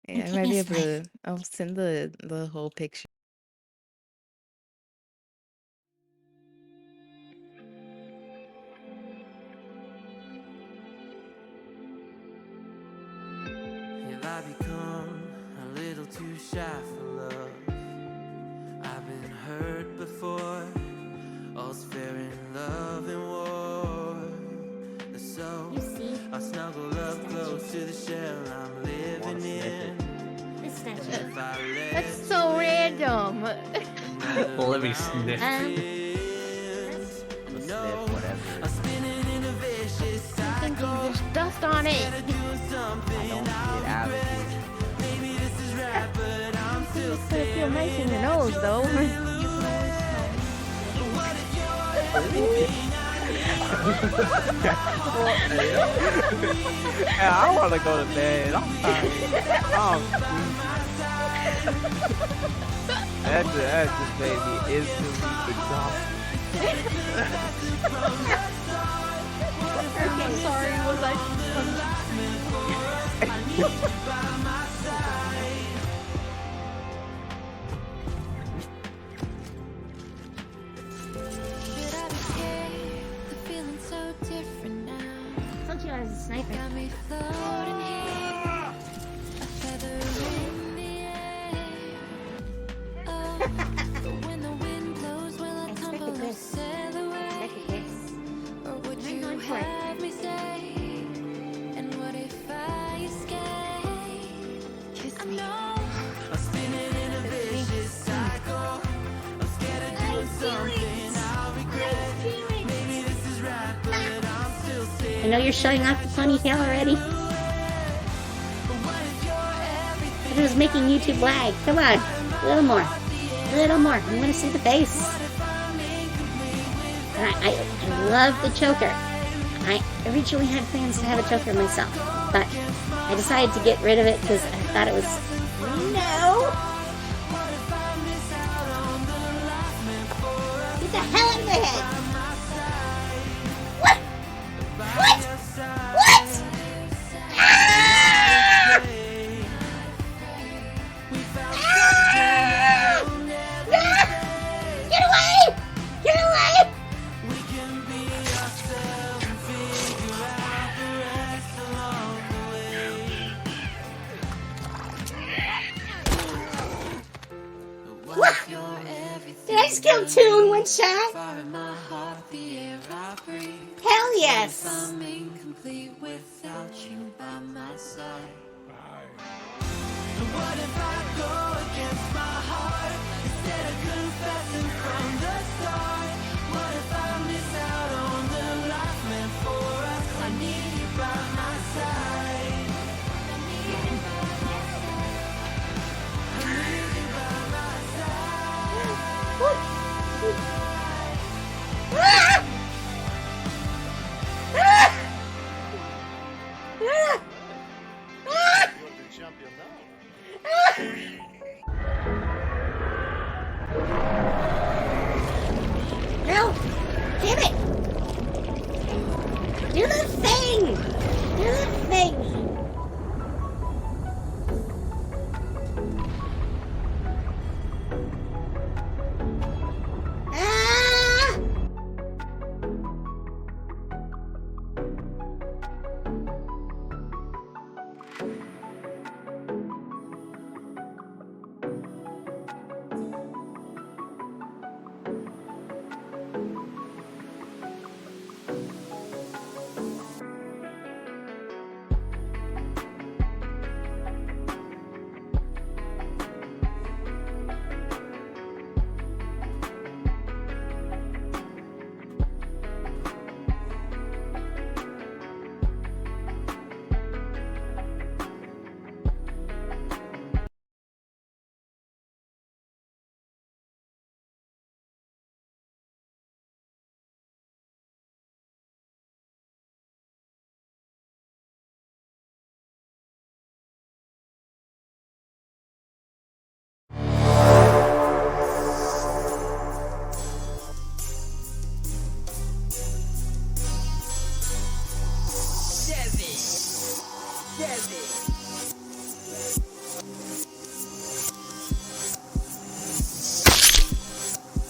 Yeah, I might be able to. I'll send the whole picture. Have I become a little too shy for love? I've been hurt before. All's fair in love and war. So I snuggle up close to the shell I'm living in. That's so random. Well, let me sniff. Whatever. There's dust on it. I don't get out of here. It's gonna feel nice in your nose, though. Yeah, I want to go to bed. I'm tired. That just made me instantly exhausted. I'm sorry, was I? Told you I was a sniper. I know you're showing off the ponytail already. It was making YouTube lag. Come on, a little more, a little more. I want to see the face. I love the choker. I originally had plans to have a choker myself, but I decided to get rid of it because I thought it was no. Get the hell out of my head. What? What? What? Ah! Ah! Ah! Get away! Get away! What? Did I just kill two in one shot? Hell yes! What if I go against my heart instead of confessing from the start? What if I miss out on the life meant for us? I need you by my side. I need you by my side. I need you by my side. Ah!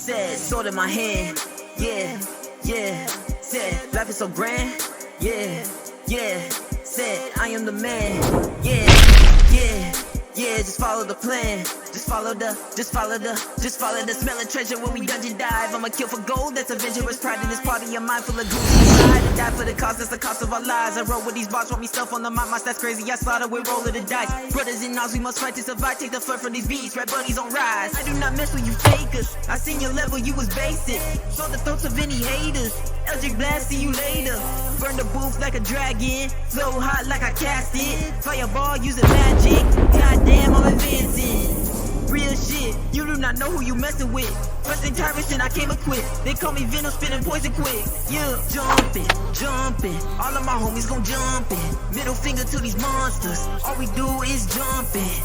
Said, sword in my hand. Yeah, yeah. Said, life is so grand. Yeah, yeah. Said, I am the man. Yeah, yeah. Yeah, just follow the plan. Just follow the smell of treasure when we dungeon dive. I'ma kill for gold, that's adventurous pride in this party of mine full of goons inside. And die for the cause, that's the cost of our lives. I roll with these bars, want me stuff on the map, my stats crazy. I slaughter with roll of the dice. Brothers in arms, we must fight to survive. Take the fur from these beats, red buddies on rise. I do not mess with you fakers. I seen your level, you was basic. Saw the throats of any haters. Eldritch blast, see you later. Burn the booth like a dragon. Flow hot like I cast it. Fireball using magic. Goddamn, I'm advancing. Real shit, you do not know who you messing with. Busting tyrants and I came equipped. They call me Venom, spitting poison quick. Yeah, jumping. All of my homies gon' jumping. Middle finger to these monsters. All we do is jumping.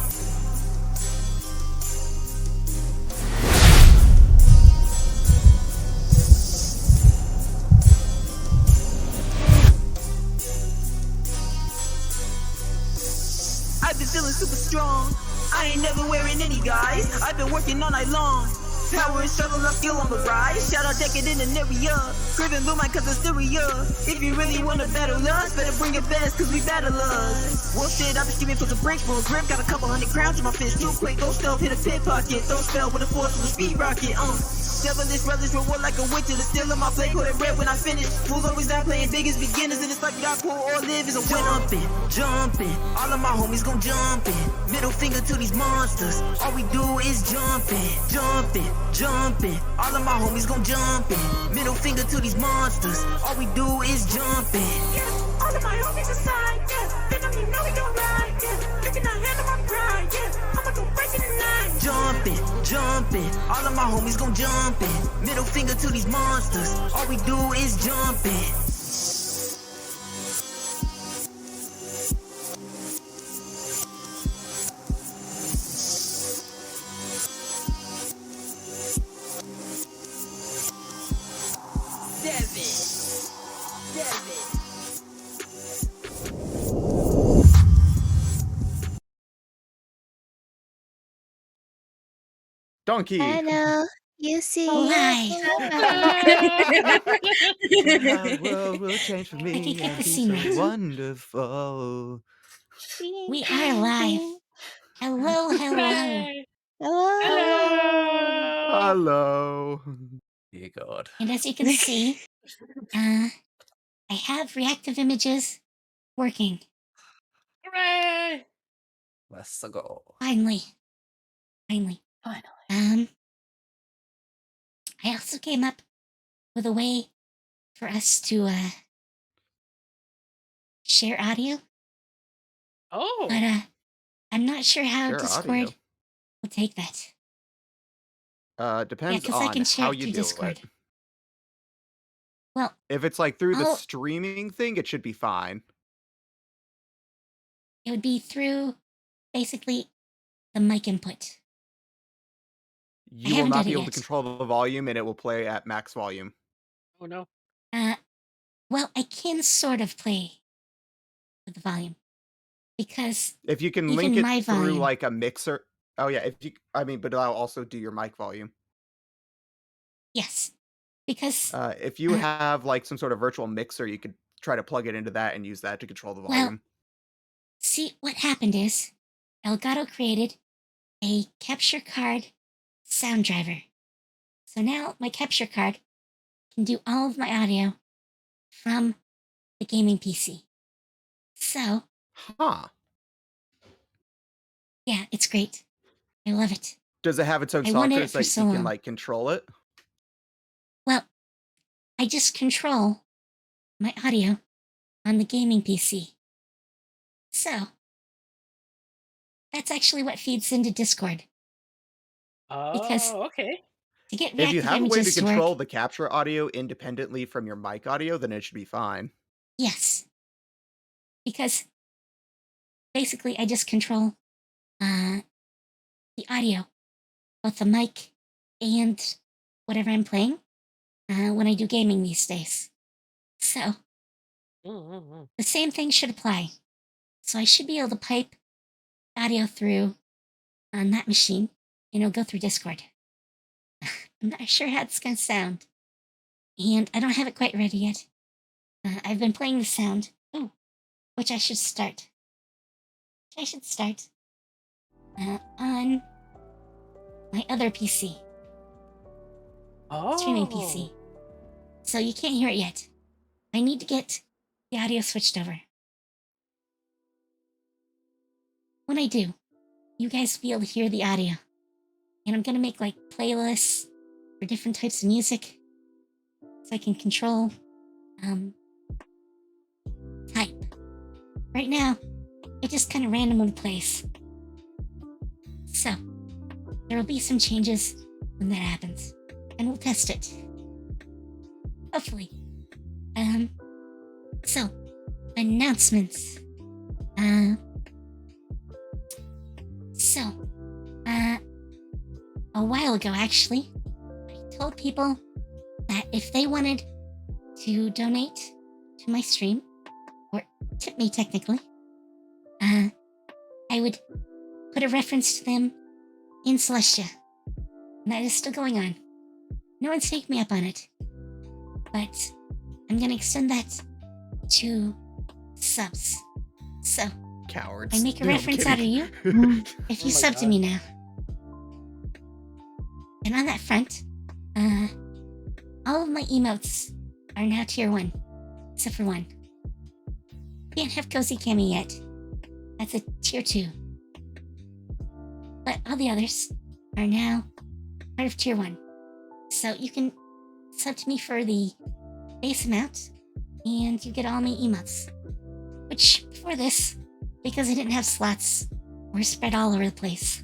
I've been feeling super strong. I ain't never wearing any guys. I've been working all night long. Power and struggle, I feel on the rise. Shout out decade in an area. Craving blue mind cause of Syria. If you really wanna battle us, better bring your best cause we battle us. Well shit, I've been scheming for some breaks for a grip. Got a couple hundred crowns in my fist. Too quick, go stealth, hit a pit pocket. Don't spell with a force from a speed rocket. Devilish brothers reward like a witch to the still on my plate. Call it red when I finish. Fools always not playing big as beginners. And it's like y'all cool or live is a win. Jumping. All of my homies gon' jumping. Middle finger to these monsters. All we do is jumping. All of my homies gon' jumping. Middle finger to these monsters. All we do is jumping. Yeah, all of my homies aside. Yeah, then you know we gon' ride. Yeah, you cannot handle my pride. Yeah, I'ma go crazy tonight. Jumping. All of my homies gon' jumping. Middle finger to these monsters. All we do is jumping. Donkey. Hello, you see. Live. The world will change for me I can cut and the be scene so right. wonderful. We are live. Hello. Hello. Hello. Dear God. And as you can see, I have reactive images working. Hooray! Let's go. Finally. Finally. I also came up with a way for us to share audio, Oh, but I'm not sure how Share Discord audio. will take that. Depends 'cause I on can share how it you through do Discord. it. Well, If it's like through the I'll- streaming thing, it should be fine. it would be through basically the mic input. You will haven't not done be it able to yet. control the volume and it will play at max volume. oh no. Well, I can sort of play with the volume because If you can Even link it my through volume. like a mixer. Oh yeah, but I'll also do your mic volume. yes, because If you Uh, have like some sort of virtual mixer, you could try to plug it into that and use that to control the Well, volume. see what happened is Elgato created a capture card sound driver. So now my capture card can do all of my audio from the gaming PC. So Huh. yeah, it's great. I love it. Does it have its own I wanted software it so for that so you can long. like control it? Well, I just control my audio on the gaming PC. So that's actually what feeds into Discord. Because- Oh, okay. To get If you reactive have a way to images to control work, the capture audio independently from your mic audio, then it should be fine. yes. Because basically I just control the audio, both the mic and whatever I'm playing when I do gaming these days. So the same thing should apply. So I should be able to pipe audio through on that machine and it'll go through Discord. I'm not sure how it's gonna sound, and I don't have it quite ready yet. I've been playing the sound. Oh, which I should start. On my other PC, Oh. streaming PC. So you can't hear it yet. I need to get the audio switched over. When I do, you guys will be able to hear the audio. And I'm gonna make like playlists for different types of music so I can control type. Right now, it just kind of randomly plays. So, there will be some changes when that happens. And we'll test it. Hopefully. So, announcements. A while ago actually, I told people that if they wanted to donate to my stream, or tip me technically, I would put a reference to them in Celestia. And that is still going on. No one's taken me up on it. But I'm gonna extend that to subs. So, Cowards. I make a No, I'm reference out of kidding. you if you Oh my sub to God. me now. And on that front, all of my emotes are now tier 1, except for one. Can't have Cozy Cami yet. That's a tier 2. But all the others are now part of tier 1. So you can sub to me for the base amount, and you get all my emotes. Which, before this, because I didn't have slots, were spread all over the place.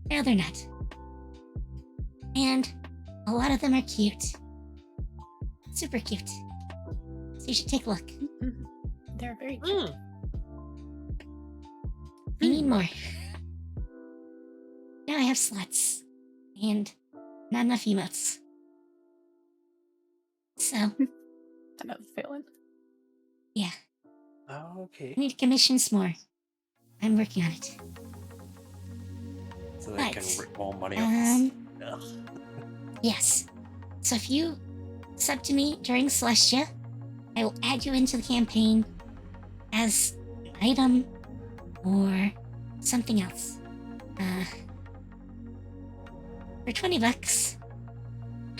Now they're not. And a lot of them are cute. Super cute. So you should take a look. They're very cute. Mm. I need more. Now I have slots. And not enough emotes. So, Another feeling. yeah. Okay. I need to commission some more. I'm working on it. So they can But, rip more money off us. Ugh. Yes. So if you sub to me during Celestia, I will add you into the campaign as an item or something else. For $20,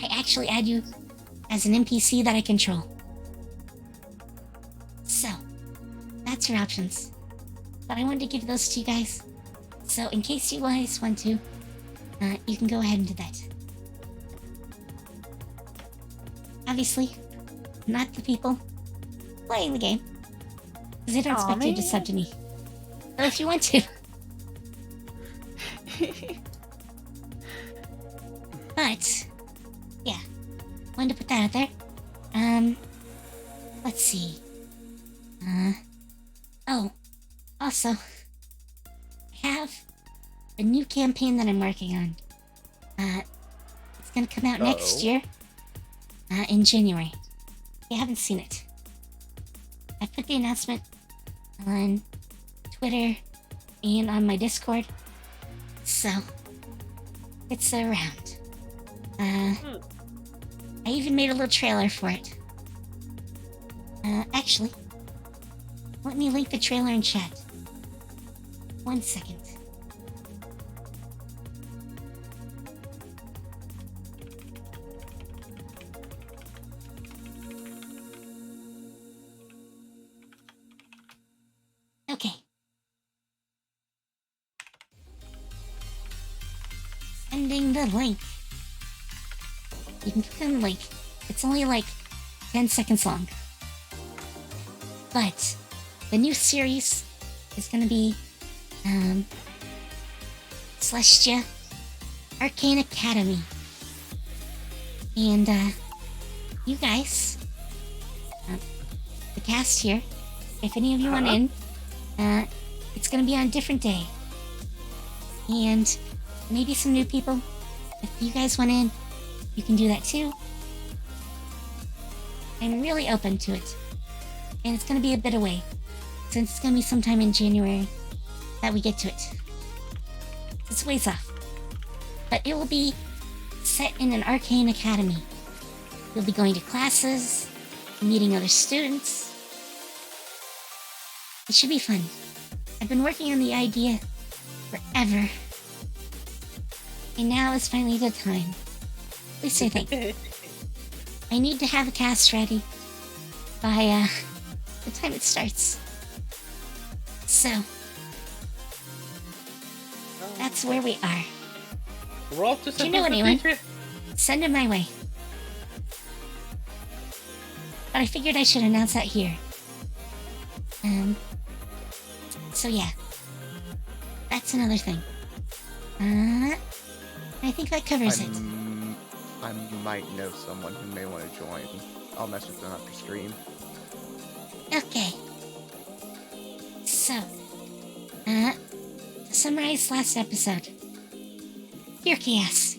I actually add you as an NPC that I control. So, that's your options. But I wanted to give those to you guys. So in case you guys want to, you can go ahead and do that. Obviously, not the people playing the game. Because they don't Aw, expect you to man. sub to me. But if you want to. But, yeah. Wanted to put that out there. Let's see. Oh, also, I have a new campaign that I'm working on. It's gonna come out next Uh-oh. year. In January. If you haven't seen it, I put the announcement on Twitter and on my Discord. So, it's around. I even made a little trailer for it. Actually, let me link the trailer in chat. 1 second. Okay. Sending the link. You can click on the link. It's only like 10 seconds long. But the new series is gonna be Celestia Arcane Academy. And you guys, the cast here, if any of you want in, it's gonna be on a different day. And maybe some new people. If you guys want in, you can do that too. I'm really open to it. And it's gonna be a bit away, since it's gonna be sometime in January that we get to it. It's ways off. But it will be set in an arcane academy. You'll be going to classes, meeting other students. It should be fun. I've been working on the idea forever. And now is finally the time. At least I think. I need to have a cast ready by the time it starts. So, that's where we are. We're off to Do you know anyone? Send him my way. But I figured I should announce that here. So yeah. That's another thing. I think that covers it. I might know someone who may want to join. I'll message them after stream. Okay. So, to summarize last episode. Pure chaos.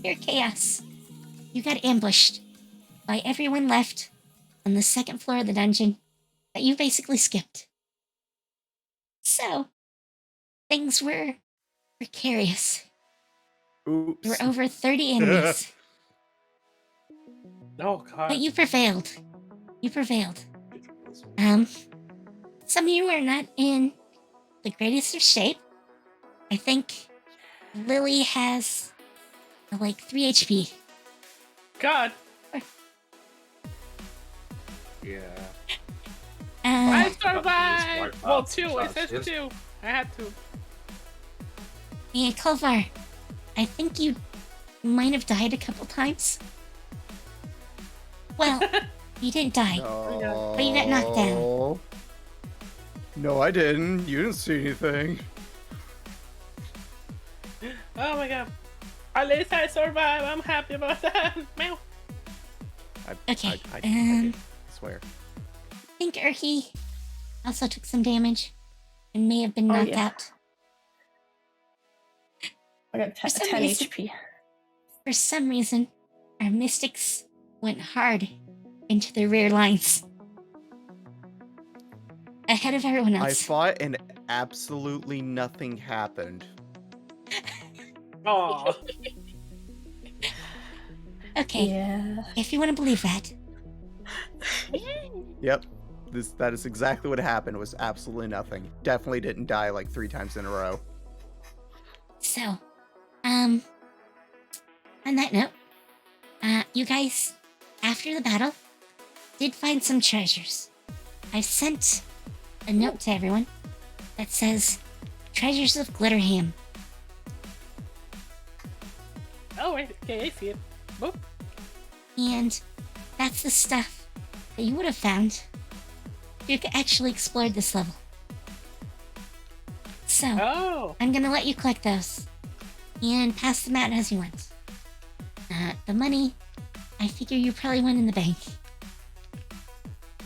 Pure chaos. You got ambushed by everyone left on the second floor of the dungeon that you basically skipped. So, things were precarious. Oops. There were over 30 enemies. Oh god. But you prevailed. You prevailed. Some of you are not in the greatest of shape. I think Lily has like 3 HP. God. Yeah. I Uh, survived! Well, 2. It Shots, says yes. 2. I had to. and Kulvar, I think you might have died a couple times. Well, you didn't die. No. But you got knocked down. No, I didn't. You didn't see anything. Oh my god. At least I survived. I'm happy about that. Meow. Okay, I did, I swear. I think Urki also took some damage and may have been Oh, knocked yeah. out. I got For some 10 reason- HP. For some reason, our mystics went hard into their rear lines. Ahead of everyone I else. fought and absolutely nothing happened. Aw. Okay, Yeah. if you want to believe that. Yep. That is exactly what happened. Was absolutely nothing. Definitely didn't die like 3 times in a row. So, on that note, you guys, after the battle, did find some treasures. I sent a note to everyone that says, Treasures of Glitterham. Oh, wait. Okay, I see it. Boop. And that's the stuff that you would have found if you could actually explored this level. So, Oh. I'm gonna let you collect those and pass them out as you went. The money, I figure you probably went in the bank.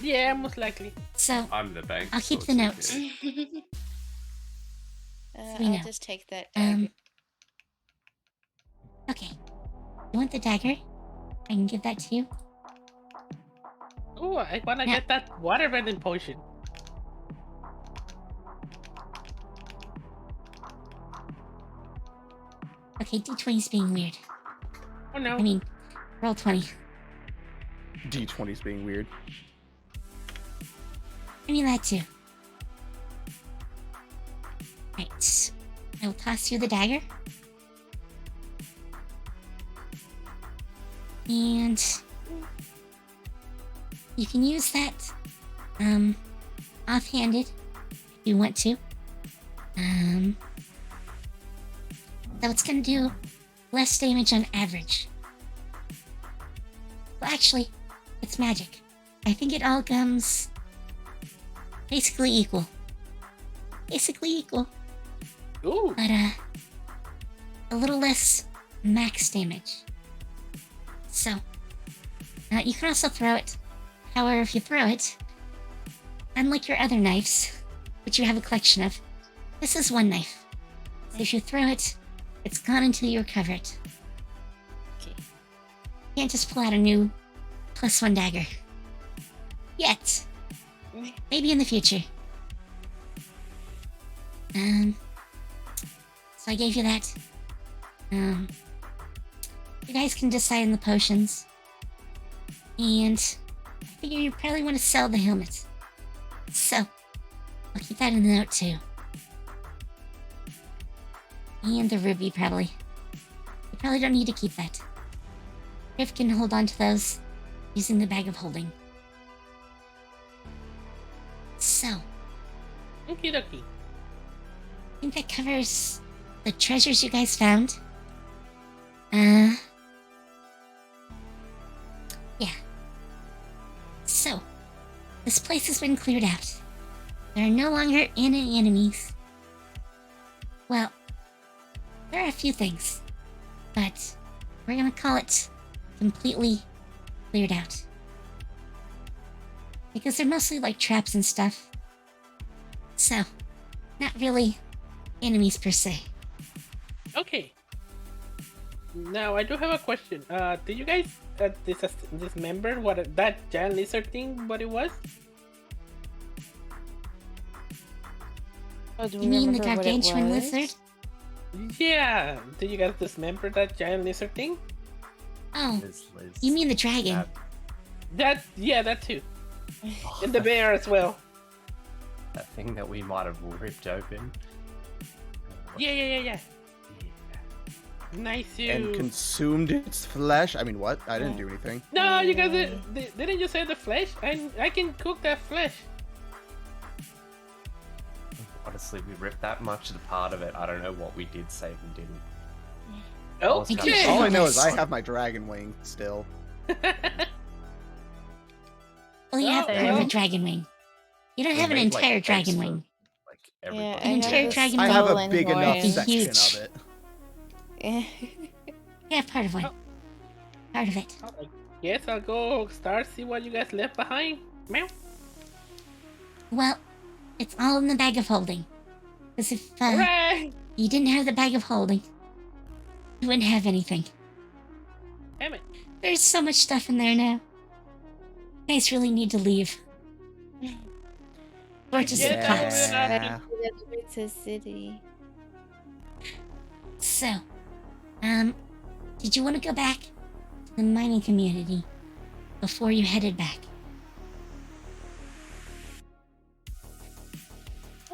Yeah, most likely. So, I'm the bank. I'll keep so the it's notes. okay. We I'll know. just take that dagger. Okay. You want the dagger? I can give that to you. Oh, I wanna Yeah. get that waterbending potion. Okay, D20's being weird. Oh no. I mean, roll 20. D20's being weird. I mean that too. Right. I will toss you the dagger. And you can use that offhanded if you want to. So it's gonna do less damage on average. Well, actually, it's magic. I think it all comes basically equal. Basically equal, Ooh. but a little less max damage. So, you can also throw it. However, if you throw it, unlike your other knives, which you have a collection of, this is one knife. So if you throw it, it's gone until you recover it. Okay. You can't just pull out a new +1 dagger. Yet. Maybe in the future. So I gave you that. you guys can decide on the potions. And I figure you probably want to sell the helmet. So, I'll keep that in the note too. And the ruby, probably. You probably don't need to keep that. Griff can hold on to those using the bag of holding. So, Okie dokie. I think that covers the treasures you guys found. Yeah. So, this place has been cleared out. There are no longer any enemies. Well, there are a few things, but we're gonna call it completely cleared out. Because they're mostly like traps and stuff. So, not really enemies per se. Okay. Now I do have a question. Did you guys dismember what that giant lizard thing? What it was? Oh, do we You mean the remember what it gargantuan was? lizard? Yeah. Did you guys dismember that giant lizard thing? Oh, Liz. you mean the dragon? That too. Oh, And the bear as well. that thing that we might have ripped open. Yeah. Nice you. And consumed its flesh. I mean, what? I didn't do anything. No, you guys didn't you say the flesh? I can cook that flesh. Honestly, we ripped that much of the part of it. I don't know what we did save and didn't. Okay. All I know is I have my dragon wing still. Well, you have Oh, part of a well. dragon wing. You don't We have an made, like, entire eggs dragon for, wing. Like everybody. Yeah, An entire dragon I wing. have a stolen big enough horn. section Huge. of it. Yeah, part of one. Oh. Part of it. I guess I'll go start see what you guys left behind. Meow. Well, it's all in the bag of holding. Because if Hooray! you didn't have the bag of holding, you wouldn't have anything. Damn it. There's so much stuff in there now. You guys really need to leave. Or just Yeah, the cops. Yeah. It's a city. So, did you want to go back to the mining community before you headed back?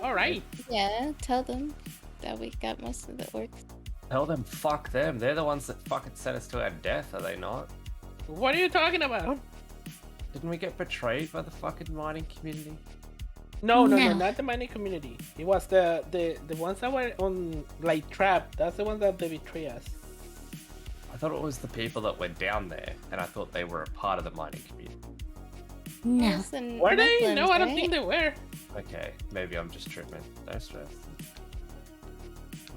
Alright. Yeah, tell them that we got most of the orcs. Tell them fuck them. They're the ones that fucking sent us to our death, are they not? What are you talking about? Didn't we get betrayed by the fucking mining community? No, No. not the mining community. It was the ones that were on like trap. That's the ones that they betray us. I thought it was the people that went down there, and I thought they were a part of the mining community. No. Listen, Were they? Muslims, No, I don't right? think they were. Okay, maybe I'm just tripping. No stress.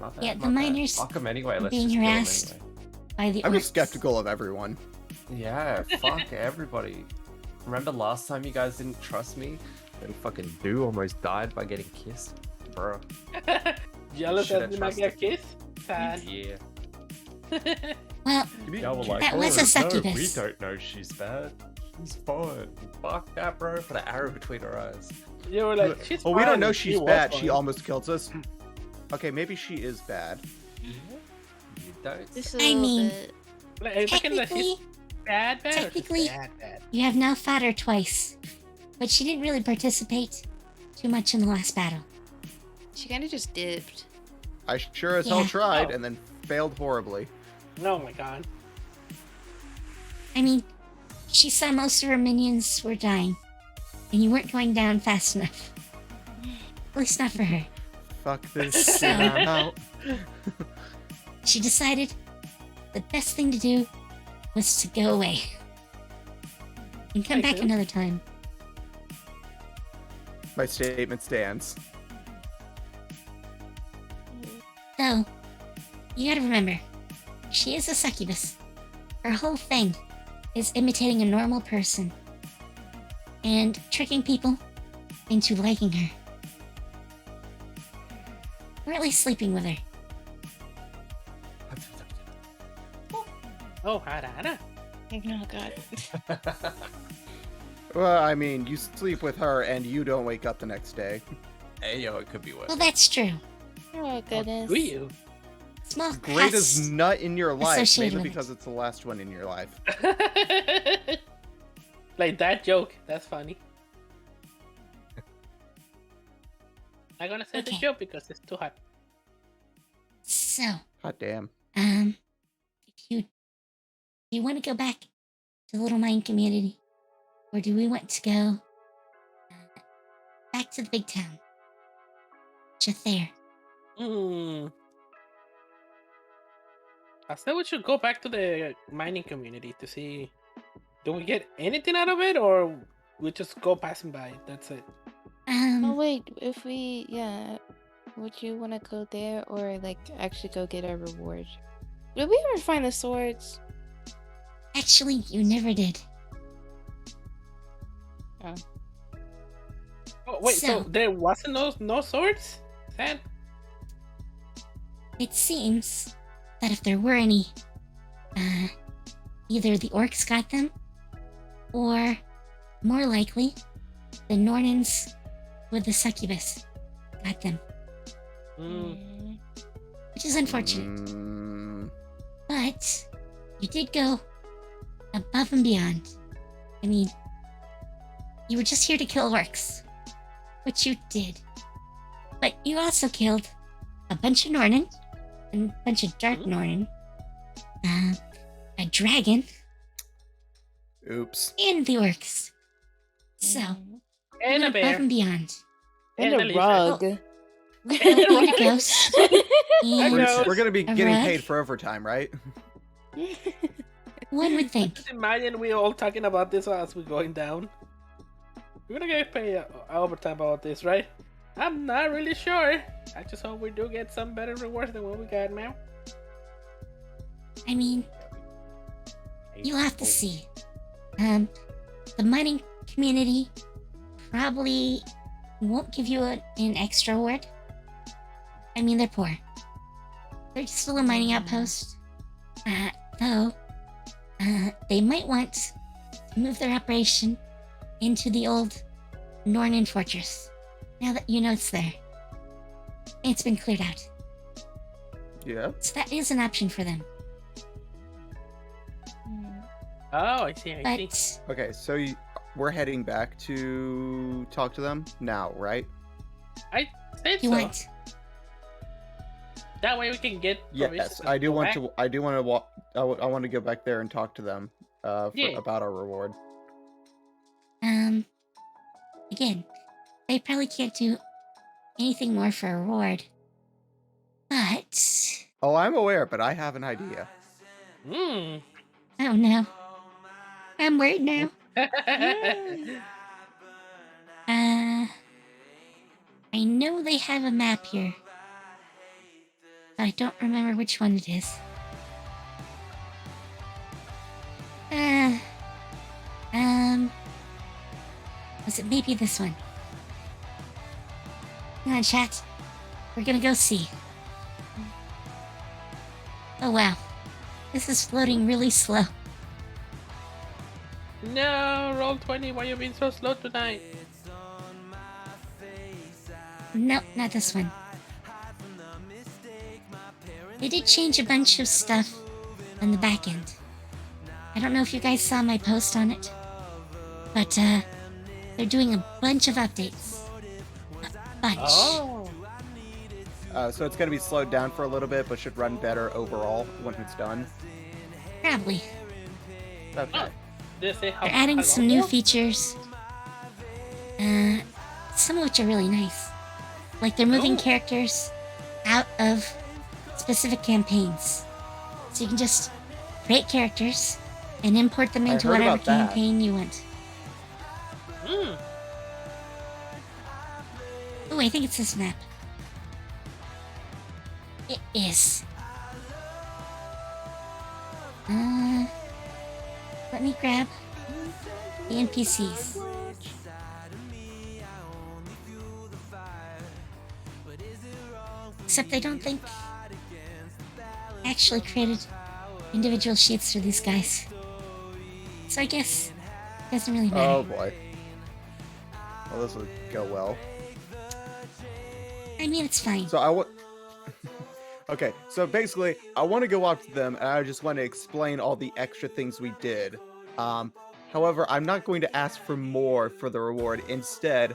Not bad, Yeah, the not bad. miners Fuck them anyway. Let's being just kill 'em harassed. anyway. By the I'm orcs. just skeptical of everyone. Yeah, fuck everybody. Remember last time you guys didn't trust me? And fucking Do almost died by getting kissed? Bro. Jealous Should've that did not get trusted. kissed? Sad. Yeah. Well, Y'all were like, That was a "Oh, succubus." No, we don't know she's bad. She's fine. Fuck that, bro. Put an arrow between her eyes. You were like, she's Oh, we don't fine. know She she's was bad. She fine. almost kills us. Okay, maybe she is bad. You don't. Just a I little mean, bit. Like, I reckon that she's technically, bad, or she's technically- bad. you have now fought her twice. But she didn't really participate too much in the last battle. She kind of just dipped. I sure as hell Yeah. tried Oh. and then failed horribly. Oh my god. I mean, she saw most of her minions were dying. And you weren't going down fast enough. At least not for her. Fuck this shit, I'm out. She decided the best thing to do was to go away. And come Makes back sense. another time. My statement stands. Though, you gotta remember, she is a succubus. Her whole thing is imitating a normal person. And tricking people into liking her. Or at least sleeping with her. Oh, Harada. Oh god. Well, I mean, you sleep with her and you don't wake up the next day. Hey, yo, it could be worse. Well, that's true. Oh goodness. Do you? small Greatest pest. nut in your life, associated maybe with it. because it's the last one in your life. Like that joke. That's funny. I'm gonna say the Okay. joke because it's too hot. So, God damn. if you want to go back to the little mine community, or do we want to go back to the big town? Just there. I said we should go back to the mining community to see. Do we get anything out of it, or we just go passing by? That's it. Oh wait, if we would you want to go there or like actually go get our reward? Did we ever find the swords? Actually, you never did. Oh wait, so So- there wasn't no swords? Sad. It seems that if there were any, either the orcs got them, or more likely, the Nornans with the succubus got them, Mm. which is unfortunate. Mm, But you did go above and beyond. I mean, you were just here to kill orcs, which you did. But you also killed a bunch of Nornan, and a bunch of Dark Nornan, a dragon, oops. and the orcs. So, Mm. you And a went above bear. and beyond. And And a a lizard. rug. And And a a ghost. know. And We're gonna be A getting rug. paid for overtime, right? one would think. Just imagine we all talking about this as we're going down. We're gonna get paid overtime about this, right? I'm not really sure. I just hope we do get some better rewards than what we got now. I mean, you'll have to see. The mining community probably won't give you an extra reward. I mean, they're poor. They're just a little mining outpost. Though, they might want to move their operation into the old Nornan fortress. Now that you know it's there. It's been cleared out. Yeah. So that is an option for them. Oh, I see. I see. But Okay, so we're heading back to talk to them now, right? I said you so. want. That way we can get. Yes, provisions I do go want back. to. I do want to walk. I want to go back there and talk to them Yeah. about our reward. Again, they probably can't do anything more for a reward. But, Oh, I'm aware, but I have an idea. Hmm. oh no. I'm worried now. I know they have a map here. But I don't remember which one it is. Was it maybe this one? Hang on, chat. We're gonna go see. Oh wow. This is floating really slow. No, roll 20. Why you being so slow tonight? No, not this one. They did change a bunch of stuff on the back end. I don't know if you guys saw my post on it, but they're doing a bunch of updates. A bunch. Oh. So it's gonna be slowed down for a little bit, but should run better overall when it's done. Probably. Okay. Did they say how, They're adding how some long new more? features. Some of which are really nice. Like they're moving Oh. characters out of specific campaigns. So you can just create characters and import them I into heard whatever about that. campaign you want. Hmm. Oh, I think it's this map. It is. Let me grab the NPCs. Except I don't think I actually created individual sheets for these guys. So I guess it doesn't really matter. Oh boy. Well, this would go well. I mean, it's fine. So Okay, so basically, I want to go up to them and I just want to explain all the extra things we did. However, I'm not going to ask for more for the reward. Instead,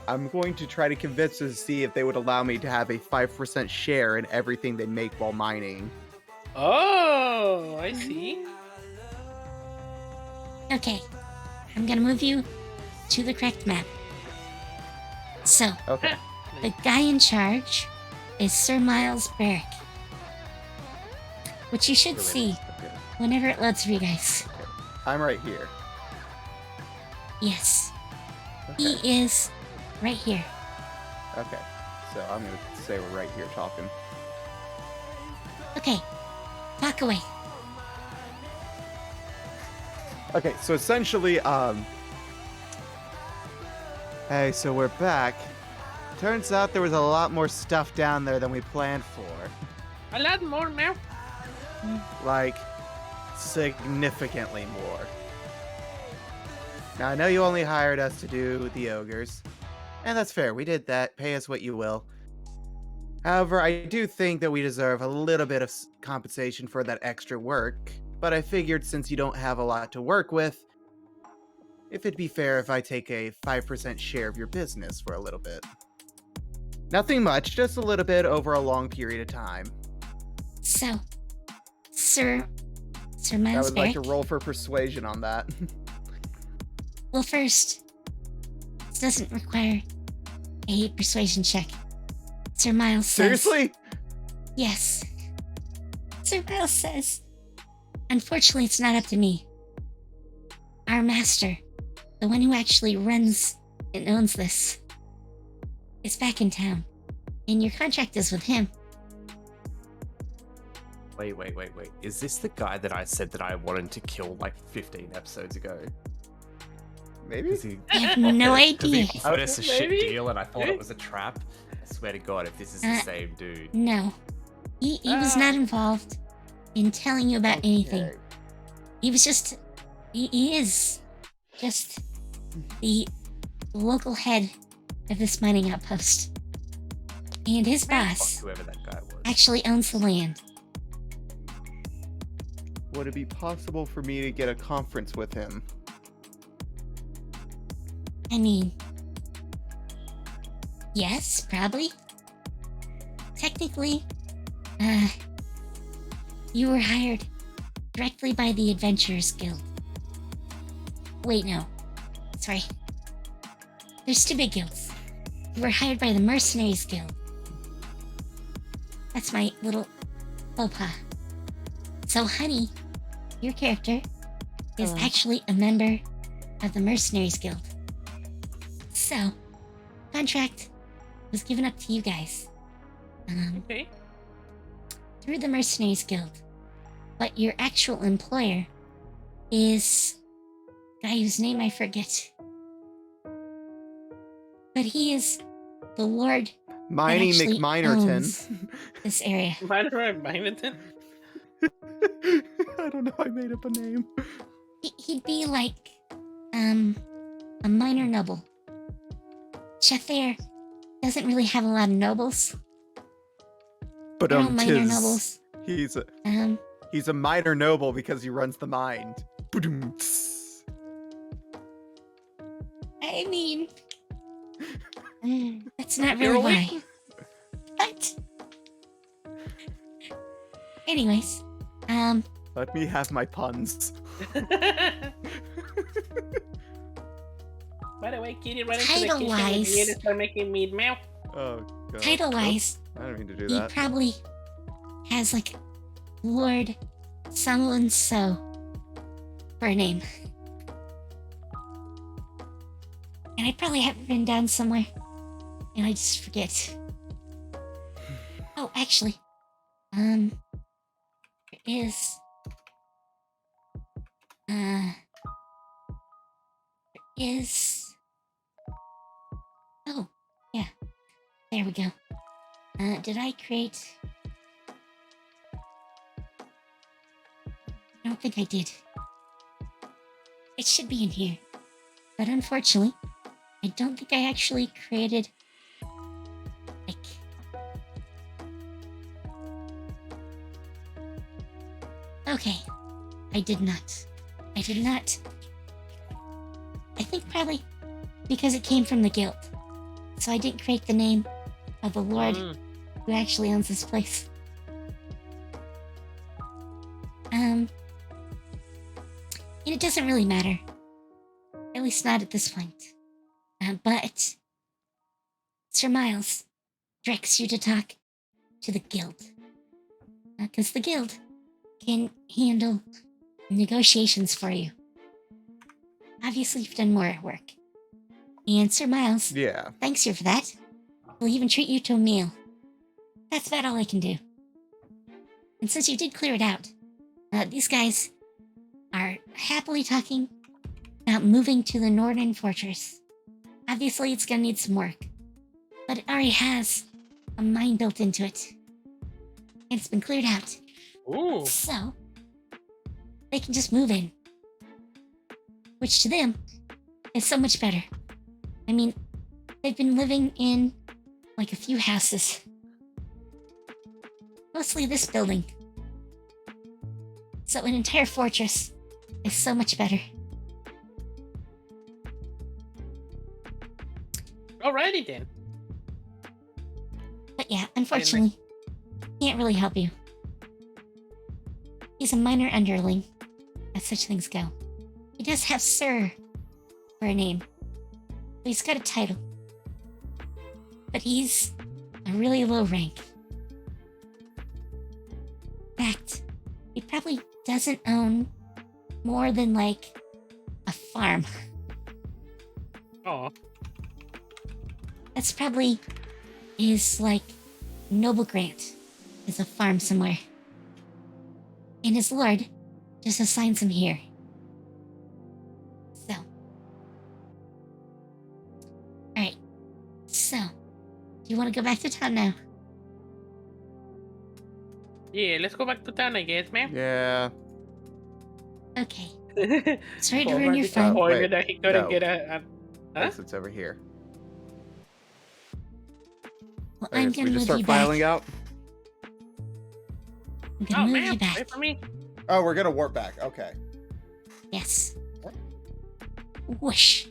I'm going to try to convince them to see if they would allow me to have a 5% share in everything they make while mining. Oh, I see. Okay, I'm gonna move you to the correct map. So, Okay. the guy in charge is Sir Miles Barrick, which you should see Okay. whenever it loads for you guys. I'm right here. Yes, Okay. he is right here. Okay. So I'm going to say we're right here talking. Okay, walk away. Okay, so essentially, hey, so we're back. Turns out there was a lot more stuff down there than we planned for. A lot more, meow. Like, significantly more. Now, I know you only hired us to do the ogres. And that's fair, we did that. Pay us what you will. However, I do think that we deserve a little bit of compensation for that extra work. But I figured since you don't have a lot to work with, if it'd be fair if I take a 5% share of your business for a little bit. Nothing much, just a little bit over a long period of time. So, Sir I Miles would like Barrick. to roll for persuasion on that. Well, first, this doesn't require a persuasion check. Sir Miles says. Seriously? Yes. Sir Miles says, unfortunately, it's not up to me. Our master, the one who actually runs and owns this, is back in town, and your contract is with him. Wait. Is this the guy that I said that I wanted to kill like 15 episodes ago? Maybe? Because he, I have no idea. he offered us a shit Maybe? deal and I thought it was a trap. I swear to God, if this is the same dude. No. He was not involved in telling you about anything. Okay. He was just. He is just the local head of this mining outpost. And his Fuck boss whoever that guy was. actually owns the land. Would it be possible for me to get a conference with him? I mean. Yes, probably. Technically, you were hired directly by the Adventurers Guild. Wait, no. Sorry. There's two big guilds. You were hired by the Mercenaries Guild. That's my little faux pas. So, Honey, your character is Hello. actually a member of the Mercenaries Guild. So, contract was given up to you guys. Okay. Through the Mercenaries Guild. But your actual employer is a guy whose name I forget. But he is the Lord Miney actually owns McMinerton. this area. Minor and Mineton? I don't know, I made up a name. He'd be like, a minor noble. Chathair doesn't really have a lot of nobles. But They're all minor tis- nobles. He's a minor noble because he runs the mine. Ba-dum-ts. I mean, that's not You're really a why. But, anyways, Let me have my puns. By the way, Kitty, run into the kitchen Title-wise- with me and start making meat meow. Oh, God. title-wise, I don't mean to do he that. probably has like Lord someone so for a name. And I probably have it written down somewhere. And I just forget. Oh, actually. There is. There is. Oh, yeah. There we go. Did I create? I don't think I did. It should be in here. But unfortunately, I don't think I actually created, like, Okay. I did not. I did not. I think probably because it came from the guild. So I didn't create the name of the lord who actually owns this place. And it doesn't really matter. At least not at this point. But Sir Miles directs you to talk to the guild. Because the guild can handle negotiations for you. Obviously, you've done more work. And Sir Miles Yeah. thanks you for that. He'll even treat you to a meal. That's about all I can do. And since you did clear it out, these guys are happily talking about moving to the northern fortress. Obviously, it's gonna need some work, but it already has a mine built into it. And it's been cleared out. Ooh. So, they can just move in. Which to them is so much better. I mean, they've been living in like a few houses. Mostly this building. So an entire fortress is so much better. Alrighty then. But yeah, unfortunately, can't really help you. He's a minor underling, as such things go. He does have Sir for a name, but he's got a title. But he's a really low rank. In fact, he probably doesn't own more than like a farm. Oh. That's probably his like noble grant is a farm somewhere. And his lord just assigns him here. So. Alright. So. Do you want to go back to town now? Yeah, let's go back to town, I guess, ma'am. Yeah. Okay. Sorry to ruin Already your fun. pointed that he couldn't no. get a huh? Yes, it's over here. Well, Okay, I'm so gonna we just move start you back. filing out. I'm gonna Oh, move ma'am, you back. wait for me. Oh, we're gonna warp back. Okay. Yes. Whoosh.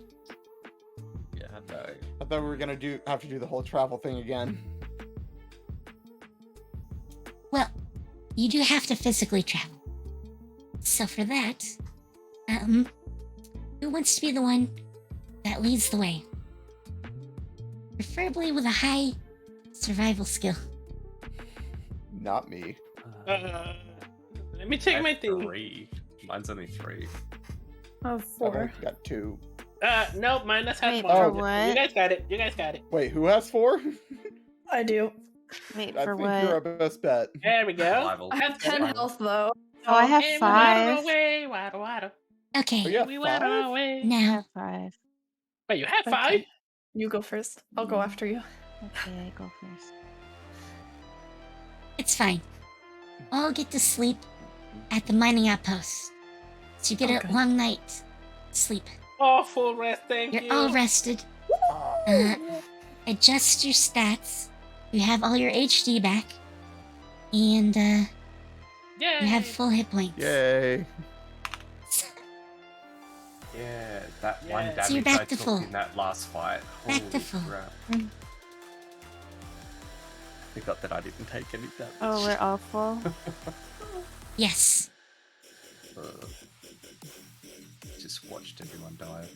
Yeah, no. I thought we were gonna have to do the whole travel thing again. Well, you do have to physically travel. So for that, who wants to be the one that leads the way? Preferably with a high survival skill. Not me. Let me check my thing. 3. Mine's only 3. Oh, I've 4. only got 2. No, mine has Wait, more. for You what? guys got it. You guys got it. Wait, who has 4? I do. Wait, I for think you're our what? best bet. There we go. Survival. I have 10 health though. Oh, I have And we 5. waddle away, waddle, waddle. Okay, Oh, yeah. We waddle 5? away. I now, have 5. Wait, you have Okay. 5? You go first. I'll go after you. Okay, I go first. it's fine. All get to sleep at the mining outpost. So you get Okay. a long night sleep. Oh, full rest, thank You're you. all rested. Adjust your stats. You have all your HD back. And Yay. you have full hit points. Yay. Yeah, that Yeah. one So damage you're back I to took full. in that last fight. Back to Holy full. crap. Forgot that I didn't take any damage. Oh, we're all full? Yes. Uh, just watched everyone die.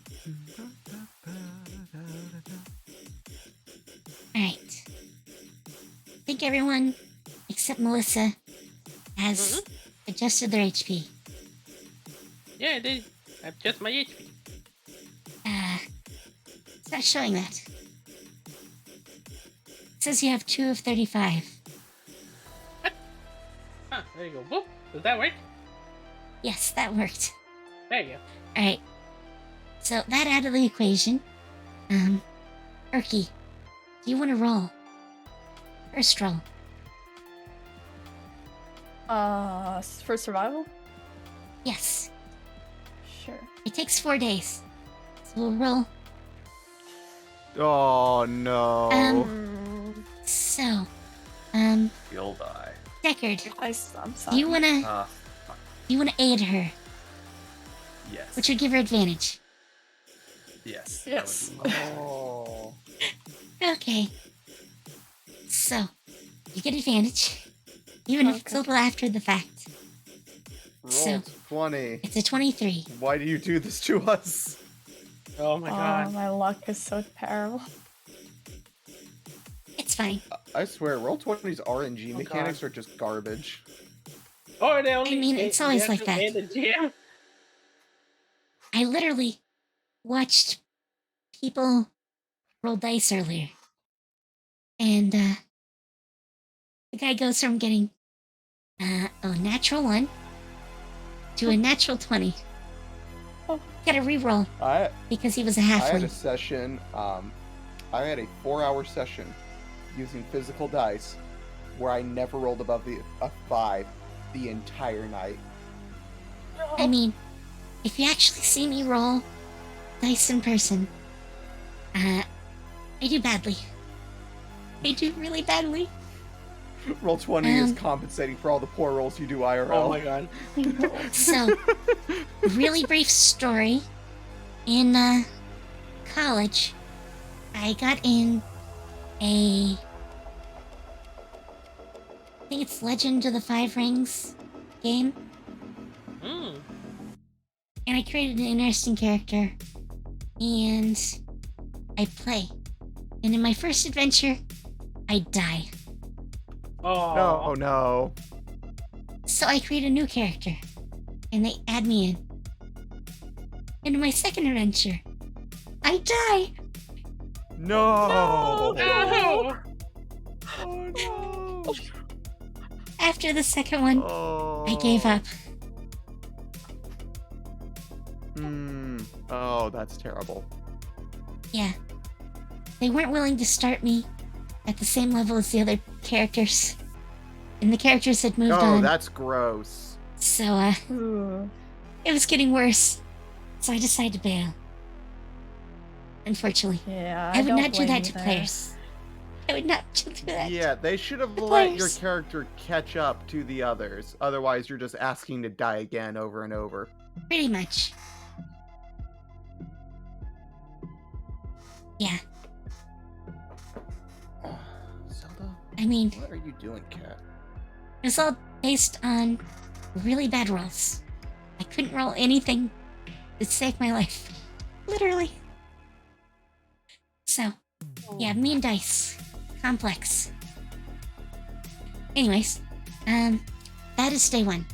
Alright. I think everyone, except Melissa, has adjusted their HP. Yeah, I did. I'm just my HP. It's not showing that. It says you have 2 of 35. Huh, there you go. Whoop. Does that work? Yes, that worked. There you go. Alright. So that out of the equation. Erky, do you want to roll? First roll. For survival? Yes. Sure. It takes 4 days. So we'll roll. Oh no. So, We all die. Deckard, I'm do you sorry. wanna Ah, You want to aid her, Yes. which would give her advantage. Yes. Yes. Oh. Okay. So, you get advantage, even if it's a Okay. little after the fact. So- Roll 20. It's a 23. Why do you do this to us? Oh my Oh, god. my luck is so terrible. It's fine. I swear, roll 20's RNG Oh, mechanics God. are just garbage. Oh, they only. mean, it's they always have like to that. aid the GM. I literally watched people roll dice earlier. And the guy goes from getting a natural 1 to a natural 20. Oh. Got a reroll I because he was a had a halfling. session, I had a 4-hour session using physical dice where I never rolled above a 5 the entire night. I mean, if you actually see me roll dice in person, I do badly. I do really badly. Roll 20 is Um, compensating for all the poor rolls you do IRL. Oh my god. So, really brief story. In college, I got in I think it's Legend of the Five Rings game, Hmm. and I created an interesting character, and I play. And in my first adventure, I die. Oh. No, no. So I create a new character, and they add me in. And in my second adventure, I die. No! No. Oh no! After the second one, Oh. I gave up. Oh, that's terrible. Yeah. They weren't willing to start me at the same level as the other characters. And the characters had moved Oh, on. that's gross. So, Ooh. it was getting worse. So I decided to bail. Unfortunately. Yeah, I would don't not do blame that you to there. players. I would not do that. Yeah, they should have The let your players. character catch up to the others. Otherwise, you're just asking to die again over and over. Pretty much. Yeah. Zelda, I mean, what are you doing, cat? it was all based on really bad rolls. I couldn't roll anything that saved my life. Literally. So, yeah, me and dice. Complex. Anyways, that is day 1.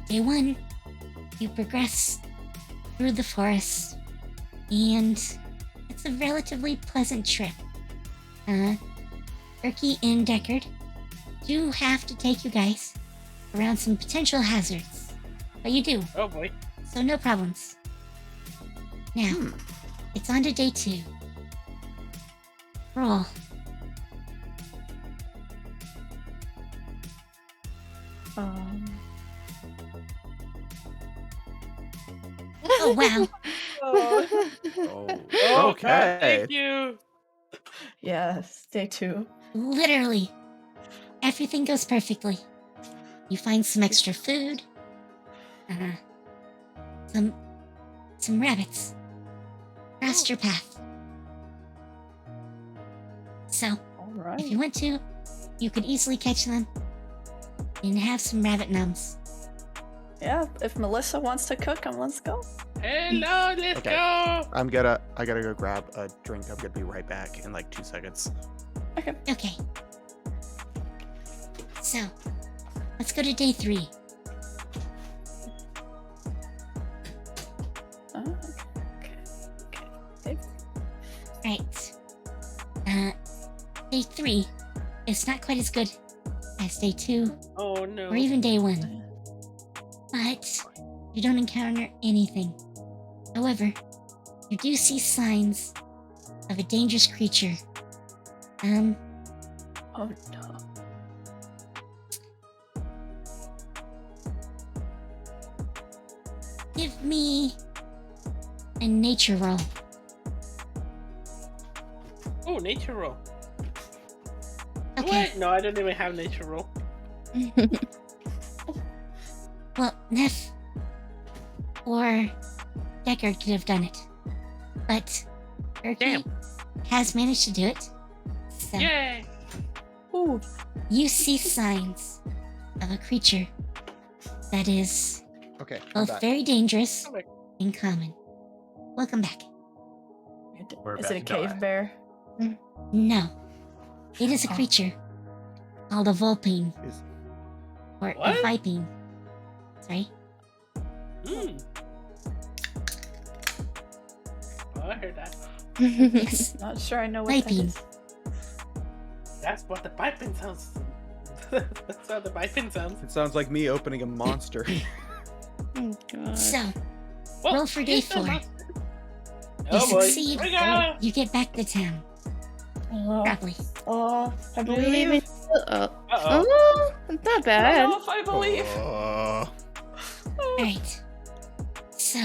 Day 1, you progress through the forest, and it's a relatively pleasant trip. Erky and Deckard do have to take you guys around some potential hazards. But you do, Oh boy. so no problems. Now, it's on to day 2. Roll. Oh, wow. Oh. Oh. Oh, Okay. God, thank you. Yes, day 2. Literally. Everything goes perfectly. You find some extra food. Some rabbits. Crossed your path. So, if Alright. you want to, you could easily catch them and have some rabbit nums. Yeah, if Melissa wants to cook them, let's go. Hello, let's Okay. go. I gotta go grab a drink. I'm gonna be right back in like 2 seconds. Okay. So, let's go to day 3. Oh, okay. Right. Day 3 is not quite as good as day 2 Oh no. or even day 1. But you don't encounter anything. However, you do see signs of a dangerous creature. Oh no. Give me a nature roll. Oh, nature roll. Okay. What? No, I don't even have nature roll. Well, Neff or Deckard could have done it. But Erky Damn. has managed to do it. So Yay! Ooh. you see signs of a creature that is Okay, I'm both back. very dangerous Come back. and common. Welcome back. We're Is about it a to cave die. bear? No. It is a Oh. creature called a Vulpine. Is- Or a What? Vipine. Sorry. Hmm. Oh, I heard that. Yes. Not sure I know what that Piping. is. That's what the piping sounds. That's how the piping sounds. It sounds like me opening a monster. Oh, God. So, Well, roll for day here's the 4. monster. You Oh boy. succeed. We go. You get back to town. Oh, Probably. I Do we believe. even- Uh-oh. Oh, not I don't bad. know if I believe. Alright. So,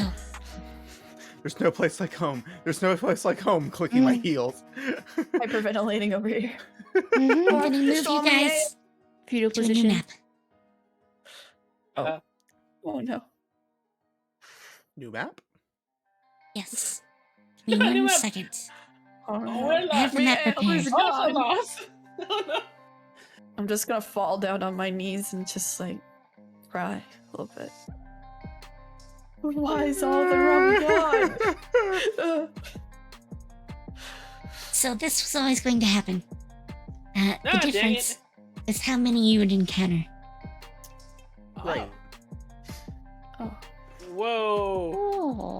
There's no place like home. There's no place like home. Clicking my heels. Hyperventilating over here. Mhm. I'm gonna move Show you me guys Fetal to a new position. map. Oh no. New map? Yes. Give me New 1 map. second. Oh Oh, no. we're I have the map Elder's prepared. Also gone. lost. Oh no. I'm just gonna fall down on my knees and just like cry a little bit. Why is all the rum gone? So this was always going to happen. The Ah, dang difference it. is how many you would encounter. Right. Oh. Whoa.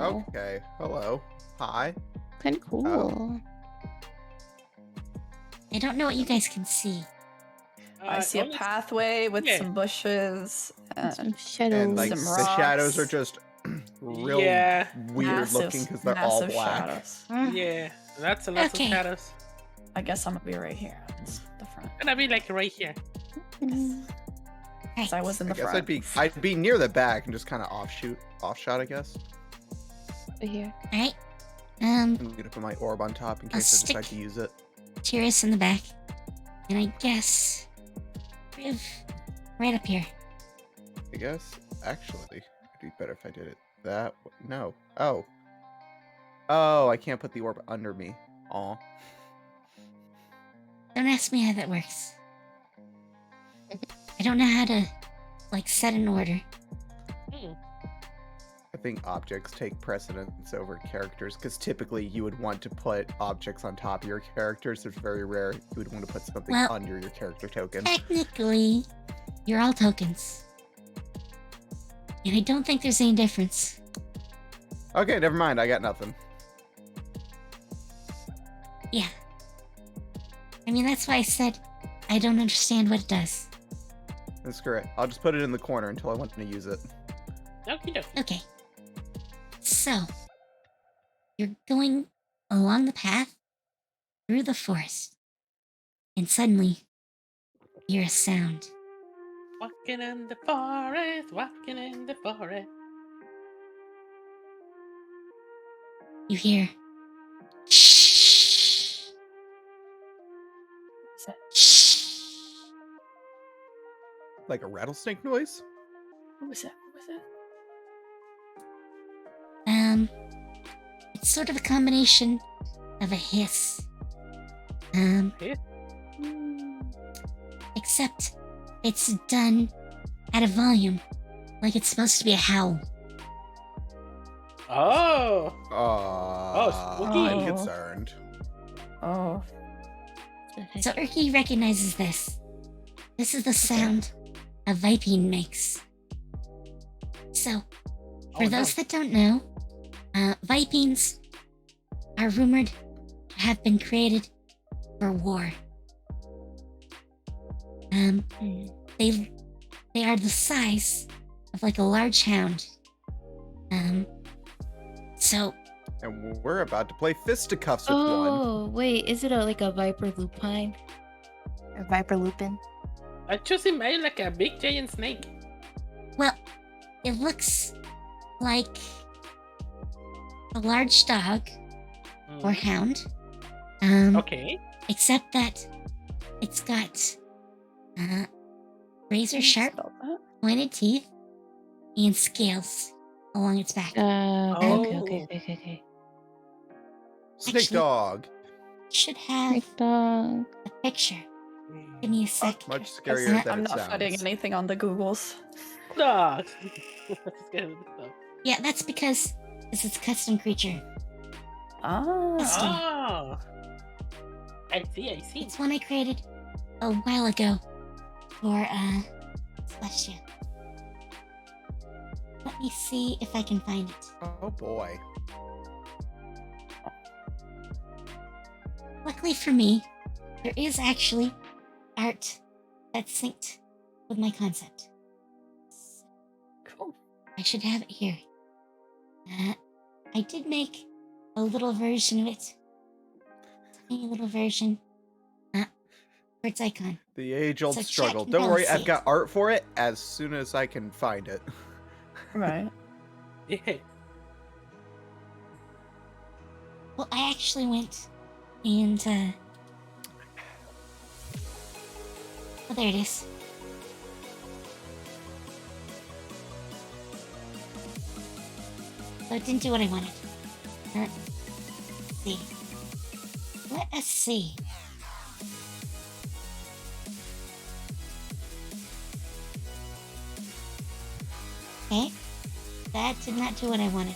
Oh, Okay. Hello. Hi. kind of cool. I don't know what you guys can see. I see a only- pathway with Yeah. some bushes Some and shadows. And like Some the shadows rocks. are just real Yeah. weird massive, looking because they're all massive black. shadows. Yeah. That's a lot Okay. of shadows. I guess I'm gonna be right here. That's the front. Gonna be like right here. Mm. Because I was in I the guess front. I'd be near the back and just kind of off shot, I guess. Over here. Alright. I'm gonna put my orb on top in I'll case I decide stick- to use it. Tyrus in the back. And I guess Riv right up here. I guess actually it'd be better if I did it that way. No. Oh, I can't put the orb under me. Aw. Don't ask me how that works. I don't know how to like set an order. I think objects take precedence over characters because typically you would want to put objects on top of your characters. It's very rare you would want to put something Well- under your character token. Technically, you're all tokens. And I don't think there's any difference. Okay, never mind. I got nothing. Yeah. I mean, that's why I said I don't understand what it does. That's correct. I'll just put it in the corner until I want to use it. Okie dokie. Okay. So, you're going along the path through the forest, and suddenly, you hear a sound. Walking in the forest, walking in the forest. You hear, shh, Is that- shh. Like a rattlesnake noise? What was that? What was that? It's sort of a combination of a hiss. Hiss? Except it's done at a volume, like it's supposed to be a howl. Oh. spooky. I'm Oh. concerned. Oh. So Urki recognizes this. This is the sound a Vipine makes. So, for Oh, those no. that don't know, Vipines are rumored to have been created for war. They are the size of like a large hound. So And we're about to play fisticuffs with one. Oh, wait. Is it like a Viper Lupine? Or Viper Lupin? I just imagine like a big giant snake. well, it looks like a large dog or hound. Okay. Except that it's got razor sharp Spelled that. pointed teeth and scales along its back. Okay. Snake Actually- dog. Should have Snake dog. a picture. Give me a sec. Much Yes, scarier than I'm it not putting sounds. anything on the Googles. Dogs. Scared of the dog. Yeah, that's because this is a custom creature. Ah. Custom. Oh. I see. It's one I created a while ago for Celestia. Let me see if I can find it. Oh boy. Luckily for me, there is actually art that's synced with my concept. Cool. I should have it here. I did make a little version of it. Tiny little version. For its icon. The age-old So chat struggle. can Don't probably worry, see I've it. got art for it as soon as I can find it. Right. Yeah. Well, I actually went and oh, there it is. So it didn't do what I wanted. Let's see. Let us see. Okay. That did not do what I wanted.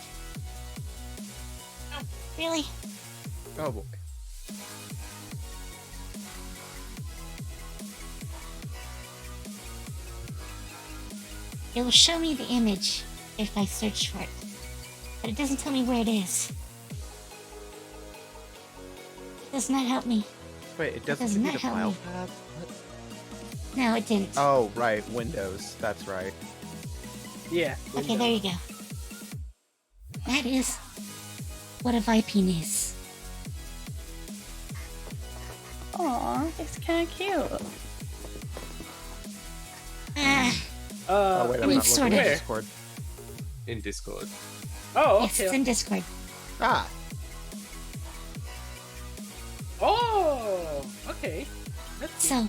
Oh, really? Oh boy. It will show me the image if I search for it. But it doesn't tell me where it is. It does not help me. Wait, it doesn't does give you not the help file me. path? No, it didn't. Oh, right, Windows. That's right. Yeah. Okay, there you go. That is what a Viping is. Aw, it's kind of cute. Oh, wait, I I'm mean, not sort looking of. at Discord. In Discord. Oh, Yes, okay. it's in Discord. Ah, Oh, okay. That's So,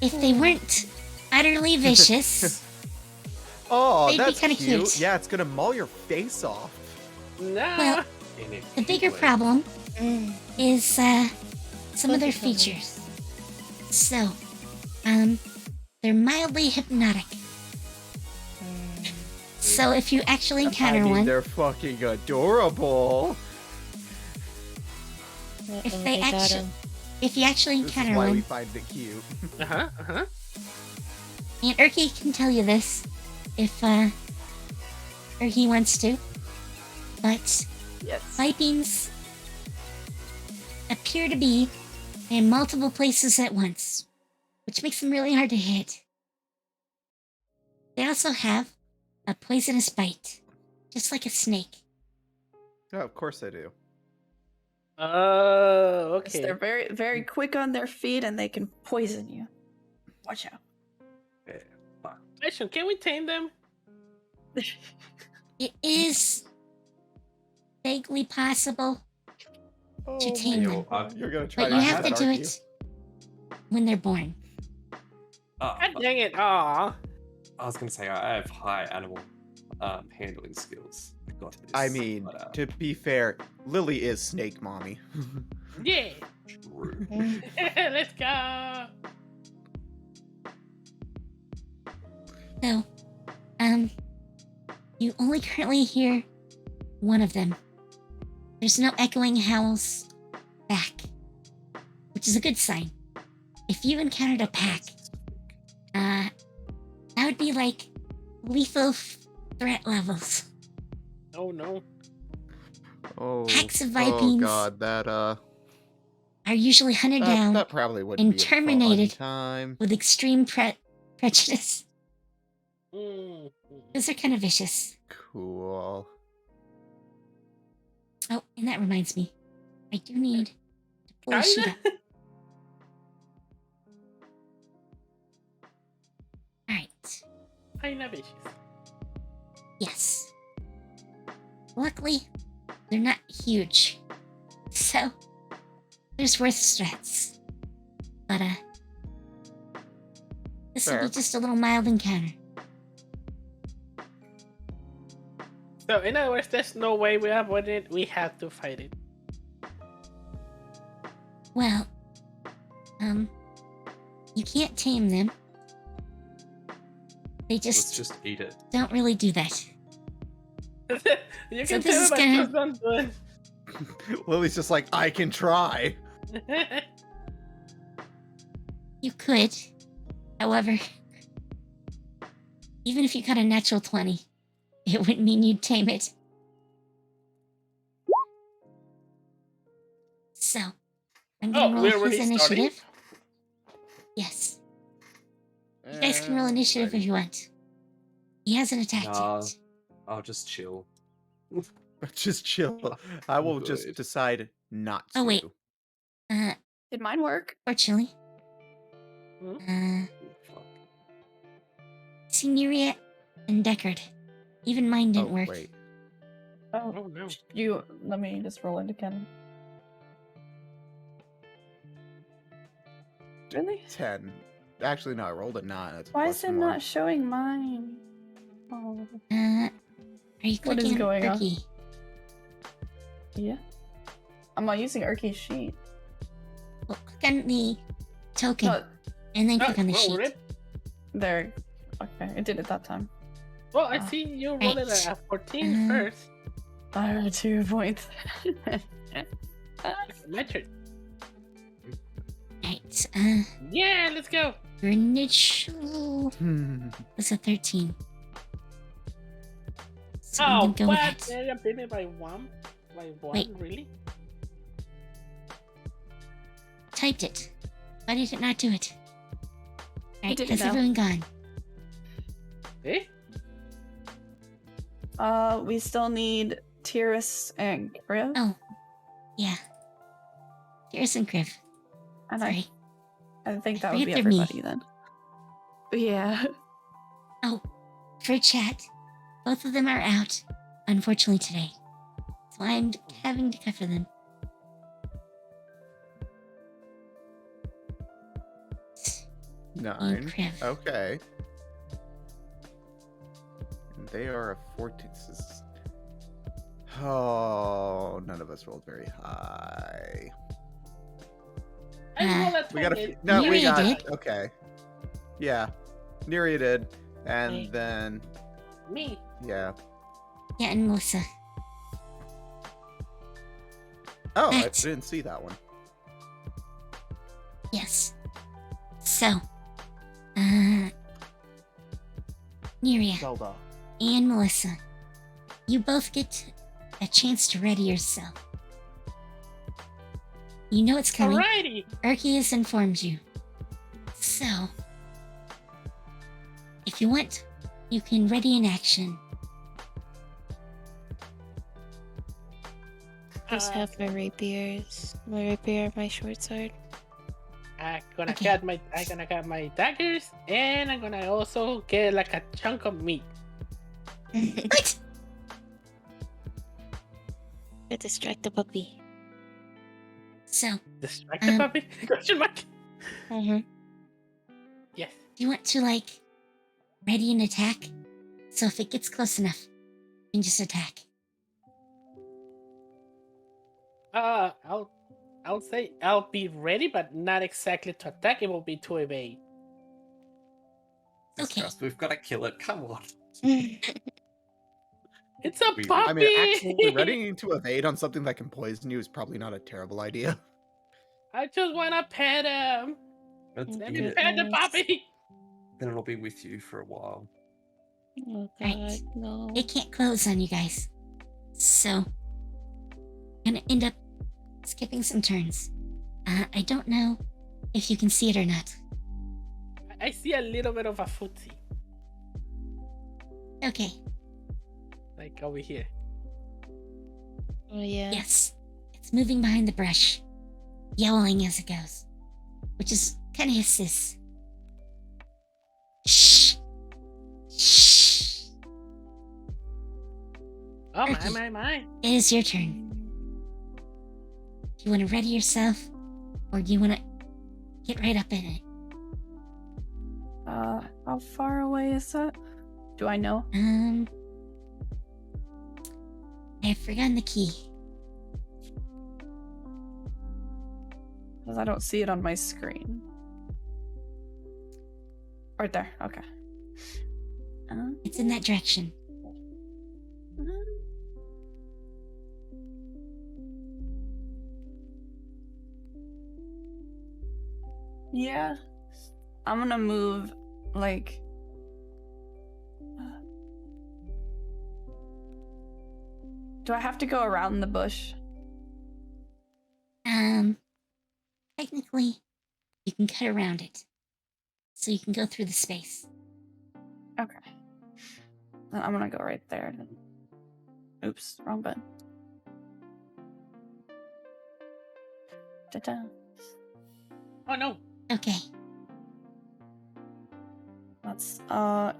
if they weren't utterly vicious, oh, They'd be that's kinda cute. cute. Yeah, it's gonna maul your face off. nah. well, In it. the bigger Anyway. problem Mm. is some of their Focus on it. features. So, they're mildly hypnotic. So if you actually encounter I mean, one, they're fucking adorable. If Uh-oh, they got actu- him. if you actually This is encounter why we one, find it cute. Uh-huh. and Urki can tell you this if Urki wants to, but Yes. Vipings appear to be in multiple places at once, which makes them really hard to hit. They also have a poisonous bite, just like a snake. Oh, of course they do. Oh, Yes, okay. they're very, very quick on their feet and they can poison you. Watch out. Yeah, fuck. Question, can we tame them? It is vaguely possible, Oh, tame my them. God, You're gonna try but to you do have to that, do aren't you? it when they're born. God dang it. Aw. I was gonna say I have high animal handling skills. Got this, I mean, but, to be fair, Lily is Snake Mommy. Yeah. true. Let's go. So, you only currently hear one of them. There's no echoing howls back, which is a good sign. If you encountered a pack, that would be like lethal threat levels. Oh, no. Oh, Packs of oh Vipings God, that are usually hunted down that probably would and be a terminated. fun time. with extreme prejudice. Mm. Those are kind of vicious. Cool. Oh, and that reminds me, I do need to pull a sheet Kinda? up. Alright, Kinda vicious. yes. Luckily, they're not huge. So, there's worse threats. But, this will Fair. be just a little mild encounter. So in other words, there's no way we avoid it. We have to fight it. Well, you can't tame them. They Let's just just eat it. don't really do that. You So can this tell is them gonna- I just don't do it. Lily's just like, I can try. You could. However, even if you got a natural 20, it wouldn't mean you'd tame it. So, I'm gonna roll we're his already starting? initiative. Yes. You guys can roll initiative if you want. He hasn't attacked Nah. yet. I'll just chill. Just chill. I will just Good. decide not to. Oh, wait. Did mine work? Fortunately. Fuck. Signoria and Deckard. Even mine didn't Oh, work. wait. Oh, Oh no. you. Let me just roll it again. Really? 10. Actually, no, I rolled a 9. That's a Why plus is it 1. not showing mine? Oh, Are you What is clicking going on? Turkey? yeah. I'm not using Urky's sheet. Well, click on the token No, and then click on the well, sheet. Rip. there. Okay, it did it that time. Well, I Ah. see you rolled it Right. at 14 first. I have 2 points. My turn. Right. Yeah, let's go. Your initial Hmm. was a 13. So Oh, I'm gonna go what? with that. They beat me by one? By one, Wait. really? Typed it. Why did it not do it? Alright, did it has now. everyone gone? Eh? We still need Tyrus and Kriv. Oh, yeah. Here's and Kriv. and Sorry. I think I that would be forget they're me. everybody then. Yeah. Oh, for chat, both of them are out, unfortunately, today. So I'm having to cover them. And 9. Kriv. Okay. And they are a 14. This is... Oh, none of us rolled very high. I rolled a 20. We got a... No, we Nerea got... did. Okay. Yeah. Nerea did. And Right. then... Me. Yeah. Yeah, and Melissa. Oh, I That- didn't see that one. Yes. So, Nerea Zelda. and Melissa, you both get a chance to ready yourself. You know it's coming. Alrighty. Urky has informed you. So, if you want, you can ready in action. Just have my rapiers. My rapier, my short sword. I'm gonna Okay. get my daggers, and I'm gonna also get like a chunk of meat. What? To distract the puppy. So, Distract the puppy? Question mark. Mm-hmm. Yes. do you want to, like, ready an attack? So if it gets close enough, you can just attack. I'll say I'll be ready, but not exactly to attack. It will be to evade. Okay. Disgust, we've got to kill it. Come on. It's a We- puppy. I mean, actually, readying to evade on something that can poison you is probably not a terrible idea. I just wanna pet him. Let's Let eat me it. pet the Yes. puppy. Then it'll be with you for a while. Oh god, Right. no. It can't close on you guys. So, I'm gonna end up skipping some turns. I don't know if you can see it or not. I see a little bit of a footsie, Okay, like over here. Oh yeah. yes. It's moving behind the brush, yowling as it goes, which is kind of hisses. Shh. Shh. Oh Turkey. my! It is your turn. Do you want to ready yourself, or do you want to get right up in it? How far away is that? Do I know? I've forgotten the key. Because I don't see it on my screen. Right there. Okay. It's in that direction. Yeah. I'm gonna move, like... Do I have to go around the bush? Technically, you can cut around it. So you can go through the space. Okay. Then I'm gonna go right there. Then. Oops, wrong button. Ta-ta. Oh no. Okay. That's, and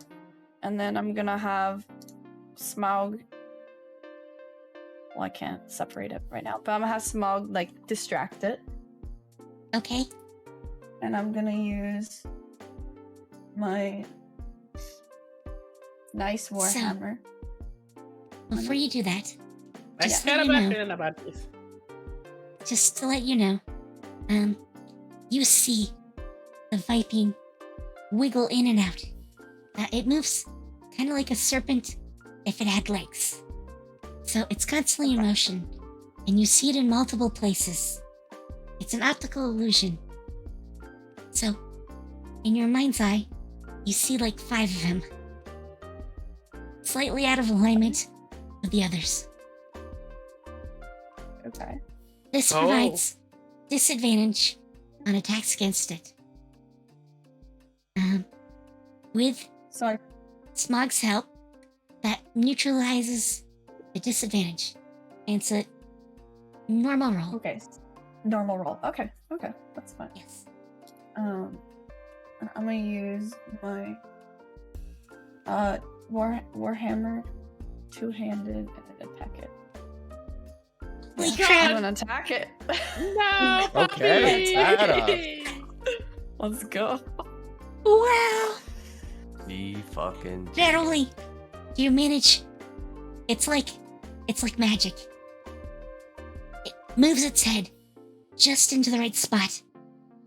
then I'm gonna have Smaug. Well, I can't separate it right now, but I'm gonna have Smaug, like, distract it. Okay. And I'm gonna use my nice warhammer. Before you do that, I Just got so a you bad know. feeling about this. just to let you know, you see the Viping wiggle in and out. It moves kind of like a serpent if it had legs. So it's constantly in motion, and you see it in multiple places. It's an optical illusion. So, in your mind's eye, you see like 5 of them. Slightly out of alignment with the others. Okay. This Oh. provides disadvantage on attacks against it. With So I Smog's help, that neutralizes the disadvantage. And it's a normal roll. okay. Normal roll. Okay. Okay. That's fine. Yes. And I'm gonna use my warhammer two-handed and attack it. Holy Yeah, crap! I'm gonna attack it. No. Okay, puppy! Let's go. Wow! He fucking. Not only do you manage, it's like magic. It moves its head just into the right spot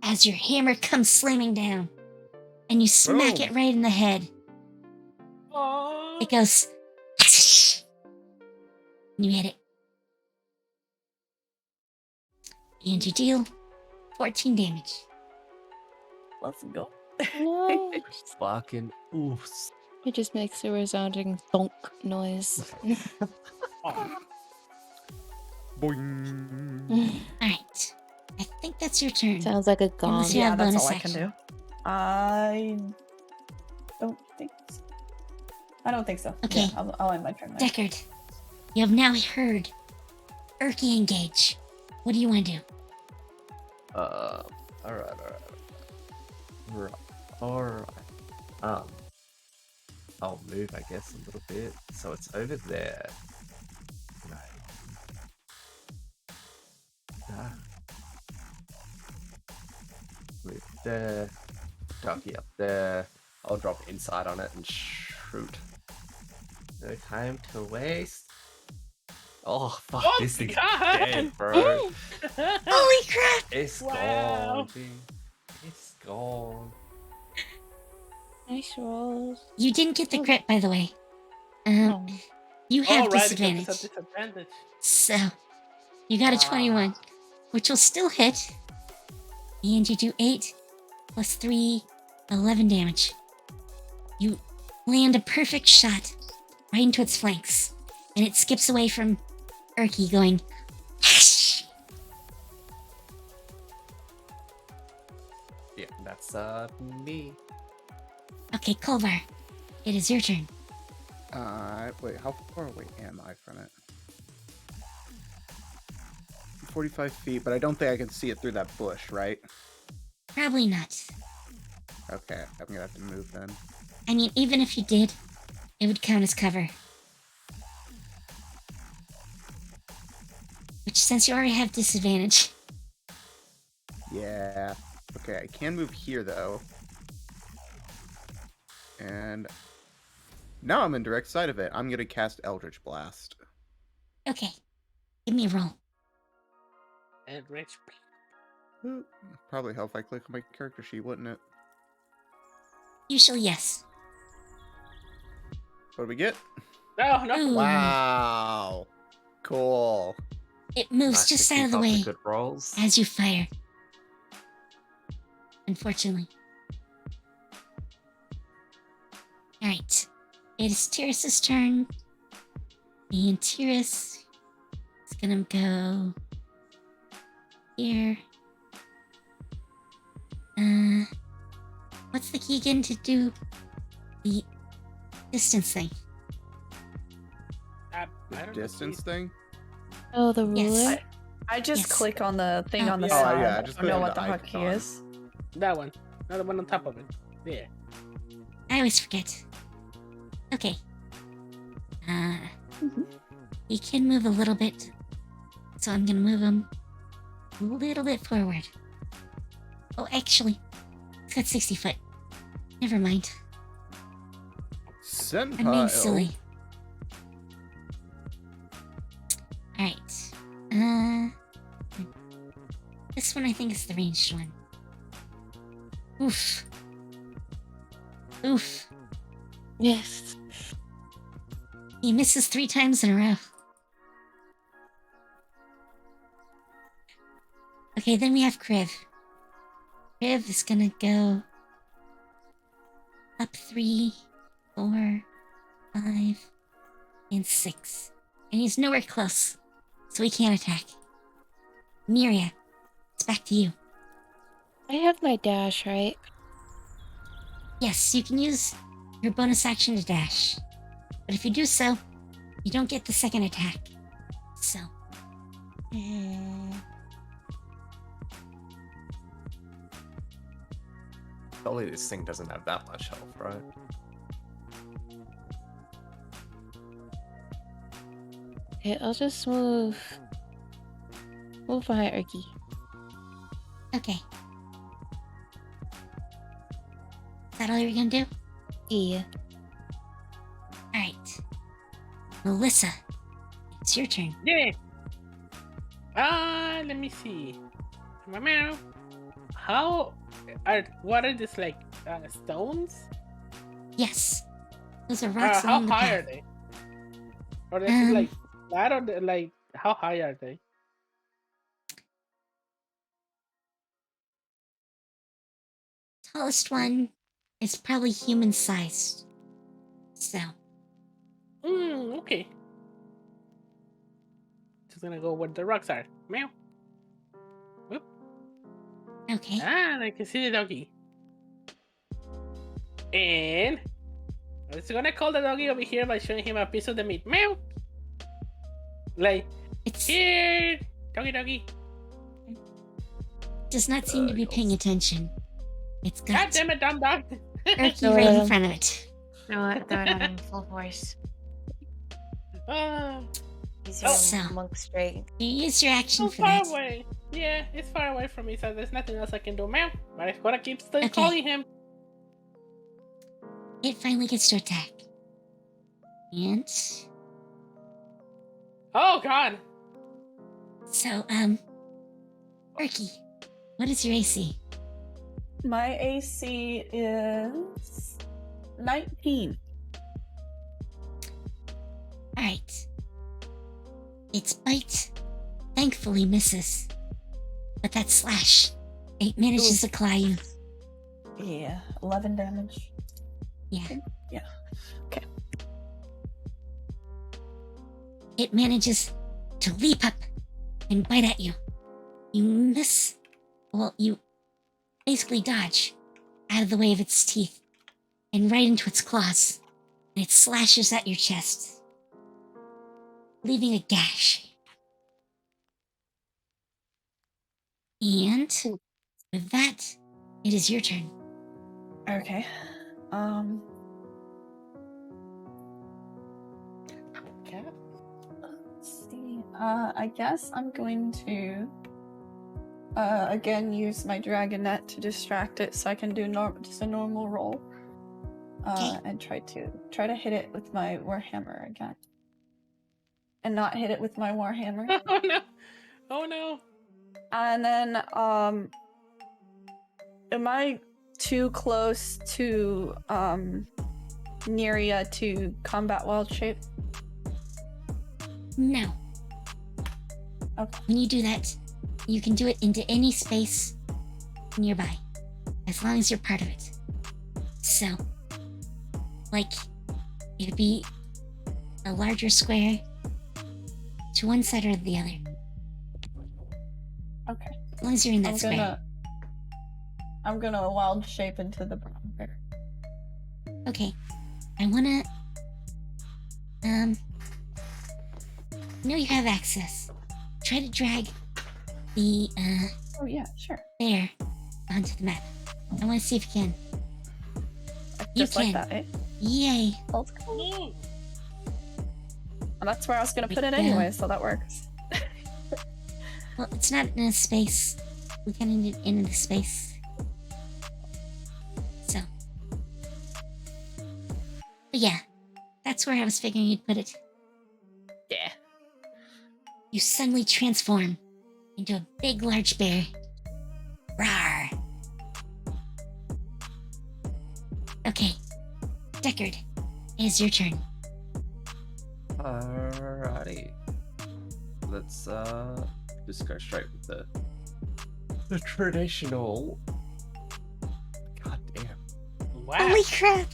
as your hammer comes slamming down, and you smack Boom. it right in the head. Oh. It goes. You hit it. And you deal 14 damage. Let's go. No. Fucking oofs. It just makes a resounding thunk noise. Oh. Boing. Alright. I think that's your turn. Sounds like a gong. Unless you Yeah, have that's bonus all I action. can do. I don't think so. I don't think so. Okay. Yeah, I'll end my turn there. Deckard, you have now heard Erky engage. What do you want to do? Alright. I'll move, I guess, a little bit. So it's over there. No. Ah. Move there. Ducky up there. I'll drop inside on it and shoot. No time to waste. Oh, fuck, Oh, this thing's God. dead, bro. Holy crap! It's Wow. gone, dude. It's gone. Nice rolls. You didn't get the Oh. crit, by the way. Oh. You have Oh, right, because it's disadvantage. a disadvantage. So, you got a 21, which will still hit. And you do 8 plus 3, 11 damage. You land a perfect shot right into its flanks. And it skips away from Erky going, Yeah, that's me. Okay, Kolvar, it is your turn. Wait, how far away am I from it? 45 feet, but I don't think I can see it through that bush, right? Probably not. Okay, I'm gonna have to move then. I mean, even if you did, it would count as cover. Which, since you already have disadvantage, Yeah. Okay, I can move here though. And now I'm in direct sight of it. I'm gonna cast Eldritch Blast. Okay. Give me a roll. And rich. Probably help if I click on my character sheet, wouldn't it? Usually, yes. What do we get? No, no. Ooh. Wow. Cool. It moves Nice just to out keep of the up way good rolls. as you fire. Unfortunately. Alright. It is Tyrus's turn. And Tyrus is gonna go here. What's the key again to do the distance thing? I The don't know, distance please. thing? Oh, the Yes. ruler? I just Yes. click on the thing Oh, on the yeah. Oh, side. yeah, I just don't know click on what the the heck he icon. is. That one. Not the one on top of it. There. I always forget. Okay. He can move a little bit. So I'm gonna move him a little bit forward. Oh, actually, it's got 60 foot. Never mind. Senpai. I'm being silly. Alright. This one I think is the ranged one. Oof. Oof. Yes. He misses 3 times in a row. Okay, then we have Kriv. Kriv is gonna go up 3, 4, 5, and 6. And he's nowhere close, so he can't attack. Miria, it's back to you. I have my dash, right? Yes, you can use your bonus action to dash. But if you do so, you don't get the second attack. So, Surely this thing doesn't have that much health, right? Okay, I'll just move behind Erky. okay. Is that all you're gonna do? Yeah. Alright. Melissa, it's your turn. Yeah. Let me see. Meow. What are these, like, stones? Yes. Those are rocks How along the high path. are they? Or they just, Um, like, flat, or like, how high are they? Tallest one is probably human sized. So, Okay. Just gonna go where the rocks are. Meow. Whoop. okay. I can see the doggy. And I was gonna call the doggy over here by showing him a piece of the meat. Meow. Like, It's here, doggy. does not seem to be paying attention. It's God got damn it, dumb dog. Erky right in front of it. Throw it out in full force. Ah, Use Oh. your So- monk strength. You use your action so for far that. away. Yeah, it's far away from me, so there's nothing else I can do. Meow. But I gotta keep still Okay. calling him. It finally gets to attack. And Oh God. so, Erky, what is your AC? My AC is 19. Alright. Its bite thankfully misses. But that slash, it manages to claw you. Yeah, 11 damage. Yeah. Yeah. Okay. It manages to leap up and bite at you. You miss. Well, you basically dodge out of the way of its teeth and right into its claws. And it slashes at your chest, leaving a gash. And with that, it is your turn. Okay. Cat? Let's see. I guess I'm going to again use my dragonet to distract it so I can do just a normal roll. Okay. And try to hit it with my warhammer again. and not hit it with my warhammer. Oh no! Oh no! And then, am I too close to Neria to combat wild shape? No. Okay. When you do that, you can do it into any space nearby, as long as you're part of it. So, like, it'd be a larger square to one side or the other. Okay. As long as you're in that square. I'm gonna wild shape into the brown bear. Okay. I wanna... you have access. Try to drag the, Oh yeah, sure. bear onto the map. I wanna see if you can. Just can. like that, eh? Yay. Let's go. And that's where I was gonna put it Yeah. anyway, so that works. Well, it's not in a space. We kind of need it in the space. So. But yeah, that's where I was figuring you'd put it. Yeah. You suddenly transform into a big, large bear. Rawr. Okay. Deckard, it is your turn. Alrighty. Let's just go straight with the traditional. God damn. Wow! Holy crap!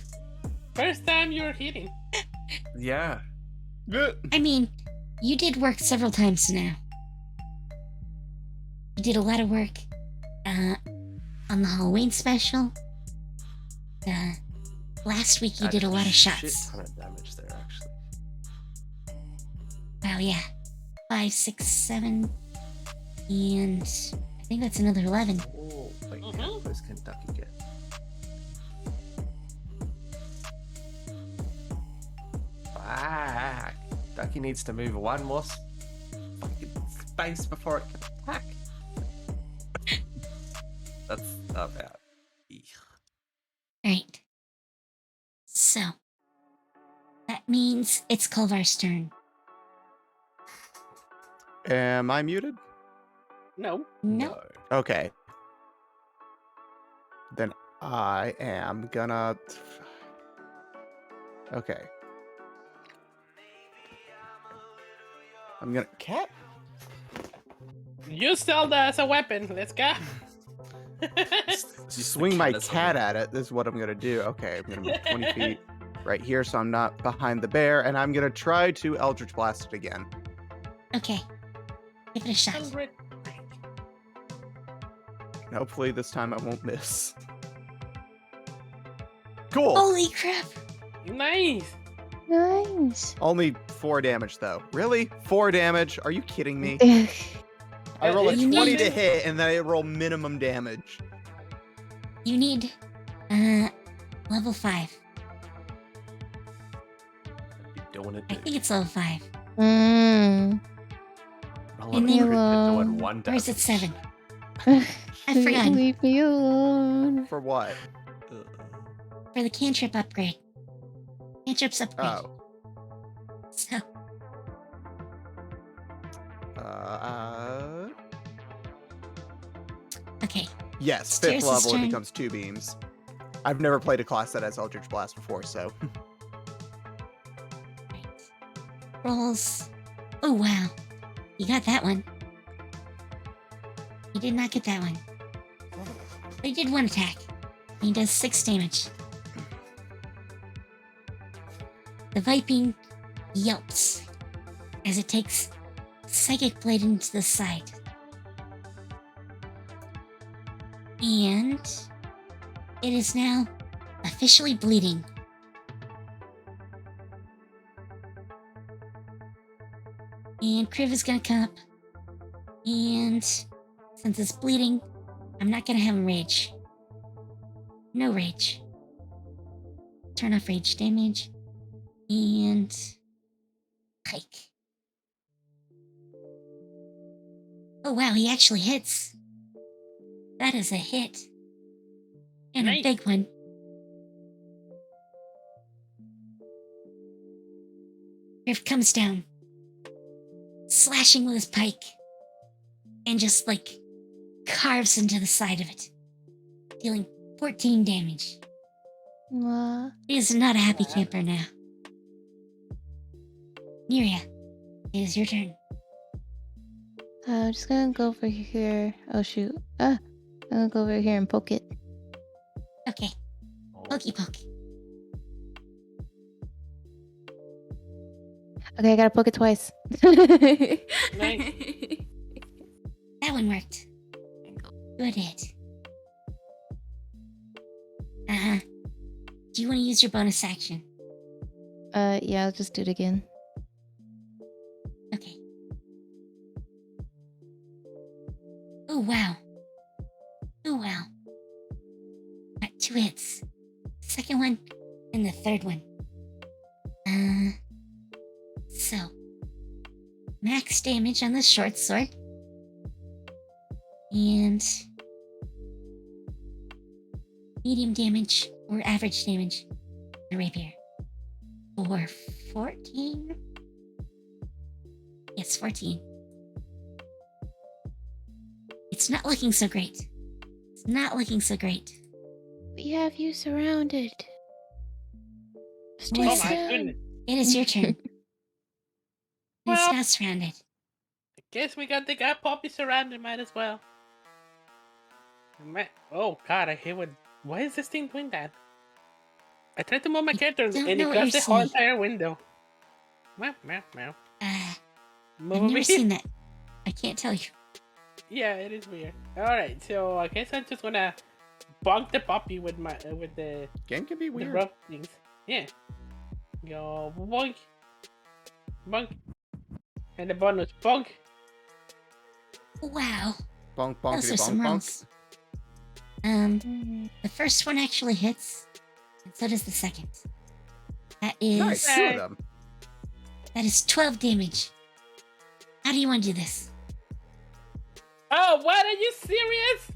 First time you're hitting. Yeah. I mean, you did work several times now. You did a lot of work on the Halloween special. Last week you did a lot of Shit shots. ton of damage there, actually. Wow, yeah. 5, 6, 7, and I think that's another 11. Oh, wait, how close can Ducky get? Fuck. Ducky needs to move one more fucking space before it can attack. That's about. Eek. Right. So, that means it's Kulvar's turn. Am I muted? No. No. Okay. Then I am gonna. Okay. I'm gonna. Cat? You sell that as a weapon. Let's go. Swing my cat at it. This is what I'm gonna do. Okay, I'm gonna move 20 feet right here so I'm not behind the bear, and I'm gonna try to Eldritch Blast it again. Okay. Give it a shot. 100. And hopefully this time I won't miss. Cool. Holy crap! Nice. Nice. Only 4 damage though. Really? 4 damage? Are you kidding me? I Uh, roll a it's 20 to even- hit, and then I roll minimum damage. You need, level 5. I'd be doing it. I think it's level 5. Mm. Roll and it then- crit for doing one Or is it damage. 7? I forgot. Leave me alone. For what? For the cantrip upgrade. Cantrips upgrade. Oh. So, okay. Yes, Stairs' 5th level it turn. becomes 2 beams. I've never played a class that has Eldritch Blast before, so. Right. Rolls. Oh, wow. You got that one. You did not get that one. But he did one attack. He does 6 damage. The Viping yelps as it takes Psychic Blade into the side. And it is now officially bleeding. And Kriv is gonna come up. And since it's bleeding, I'm not gonna have him rage. No rage. Turn off rage damage. And hike. Oh wow, he actually hits. That is a hit. And a Nice. big one. Griff comes down. slashing with his pike and just like carves into the side of it, dealing 14 damage. He is not a happy camper now. Miria, it is your turn. I'm just gonna go over here. Oh shoot. I'm gonna go over here and poke it. Okay, pokey poke. Okay, I gotta poke it twice. Nice. That one worked. Good hit. Uh-huh. Do you want to use your bonus action? Yeah, I'll just do it again. Okay. Oh, wow. Oh, wow. Got 2 hits. Second one and the third one. So. Max damage on the short sword. And medium damage or average damage on the rapier. For 14? Yes, 14. It's not looking so great. It's not looking so great. We have you surrounded. Stay Oh my still. goodness. It is your turn. It's Well- now surrounded. Guess we got the guy Poppy surrounded. Might as well. Oh god, I hate when. Why is this thing doing that? I tried to move my character and don't it know what closed you're the whole seeing. entire window. Meow, meow, meow. Move I've over never here. seen that. I can't tell you. Yeah, it is weird. Alright, so I guess I'm just gonna bonk the puppy with my with the Game can be the weird. rope things. Yeah. Go bonk, bonk, and the bonus bonk. Wow. Bonk, Those bonkity are some bonk, rolls. bonk. The first one actually hits, and so does the second. That Nice, is 2 of them. that is 12 damage. How do you want to do this? Oh, what? Are you serious?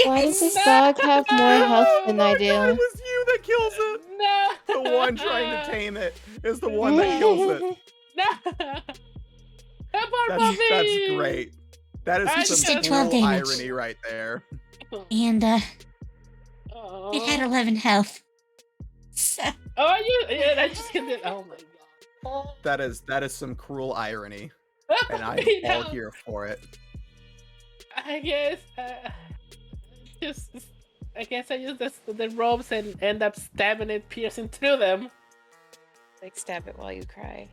Why does this dog have more health than I It do? was you that kills it. No. The one trying to tame it is the one that kills it. No. Help our puppy. That's great. That I is just some did 12 cool damage. irony right there. And Oh. it had 11 health. So Oh, yeah, I just hit it. Oh my god. That is some cruel irony, and I'm Yeah. all here for it. I guess. I guess I use the ropes and end up stabbing it, piercing through them. Like stab it while you cry.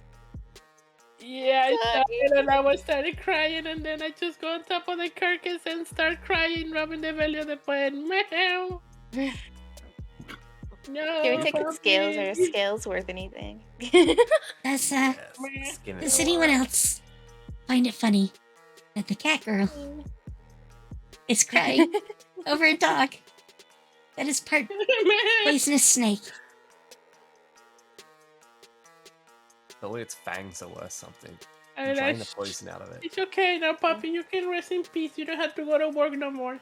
Yeah, I started and I was started crying, and then I just go on top of the carcass and start crying, rubbing the belly of the pet. Meow. No. Can we take the puppy. scales? Are scales worth anything? does Skin it does all anyone out. else find it funny that the cat girl is crying over a dog that is part poisonous snake? Only its fangs are worth something. And Drain I the sh- poison out of it. It's okay now, puppy. You can rest in peace. You don't have to go to work no more.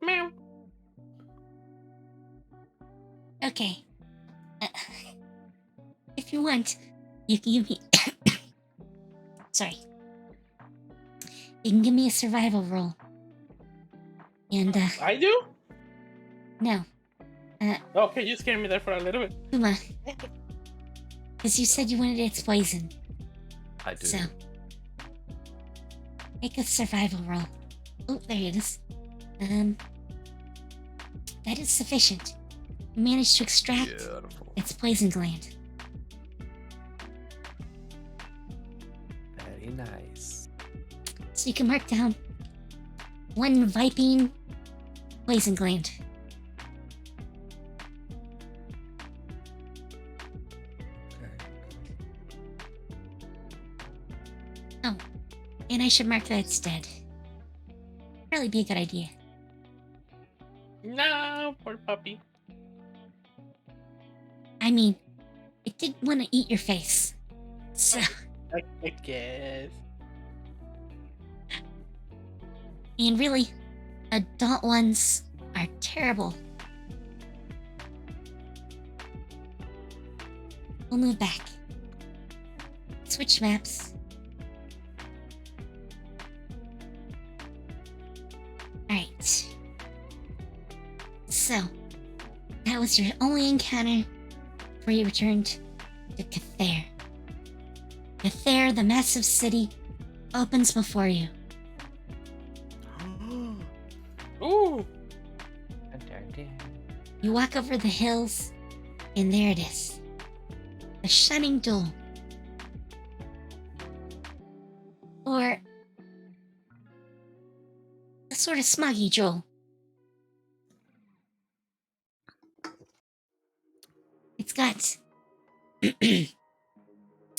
Meow. Okay. If you want, you can give me. Sorry. You can give me a survival roll. And, I do? no. Okay, you scared me there for a little bit. Uma. Because you said you wanted its poison. I do. So. Make a survival roll. Oh, there it is. That is sufficient. You managed to extract Beautiful. its poison gland. Very nice. So you can mark down 1 viping poison gland. Oh, and I should mark that it's dead. Probably be a good idea. No, poor puppy. I mean, it did want to eat your face. So, I guess. and really, adult ones are terrible. We'll move back. Switch maps. was your only encounter before you returned to Cather. Cather, the massive city, opens before you. Ooh. You walk over the hills, and there it is. The Shining Duel. Or a sort of smoggy jewel. It's got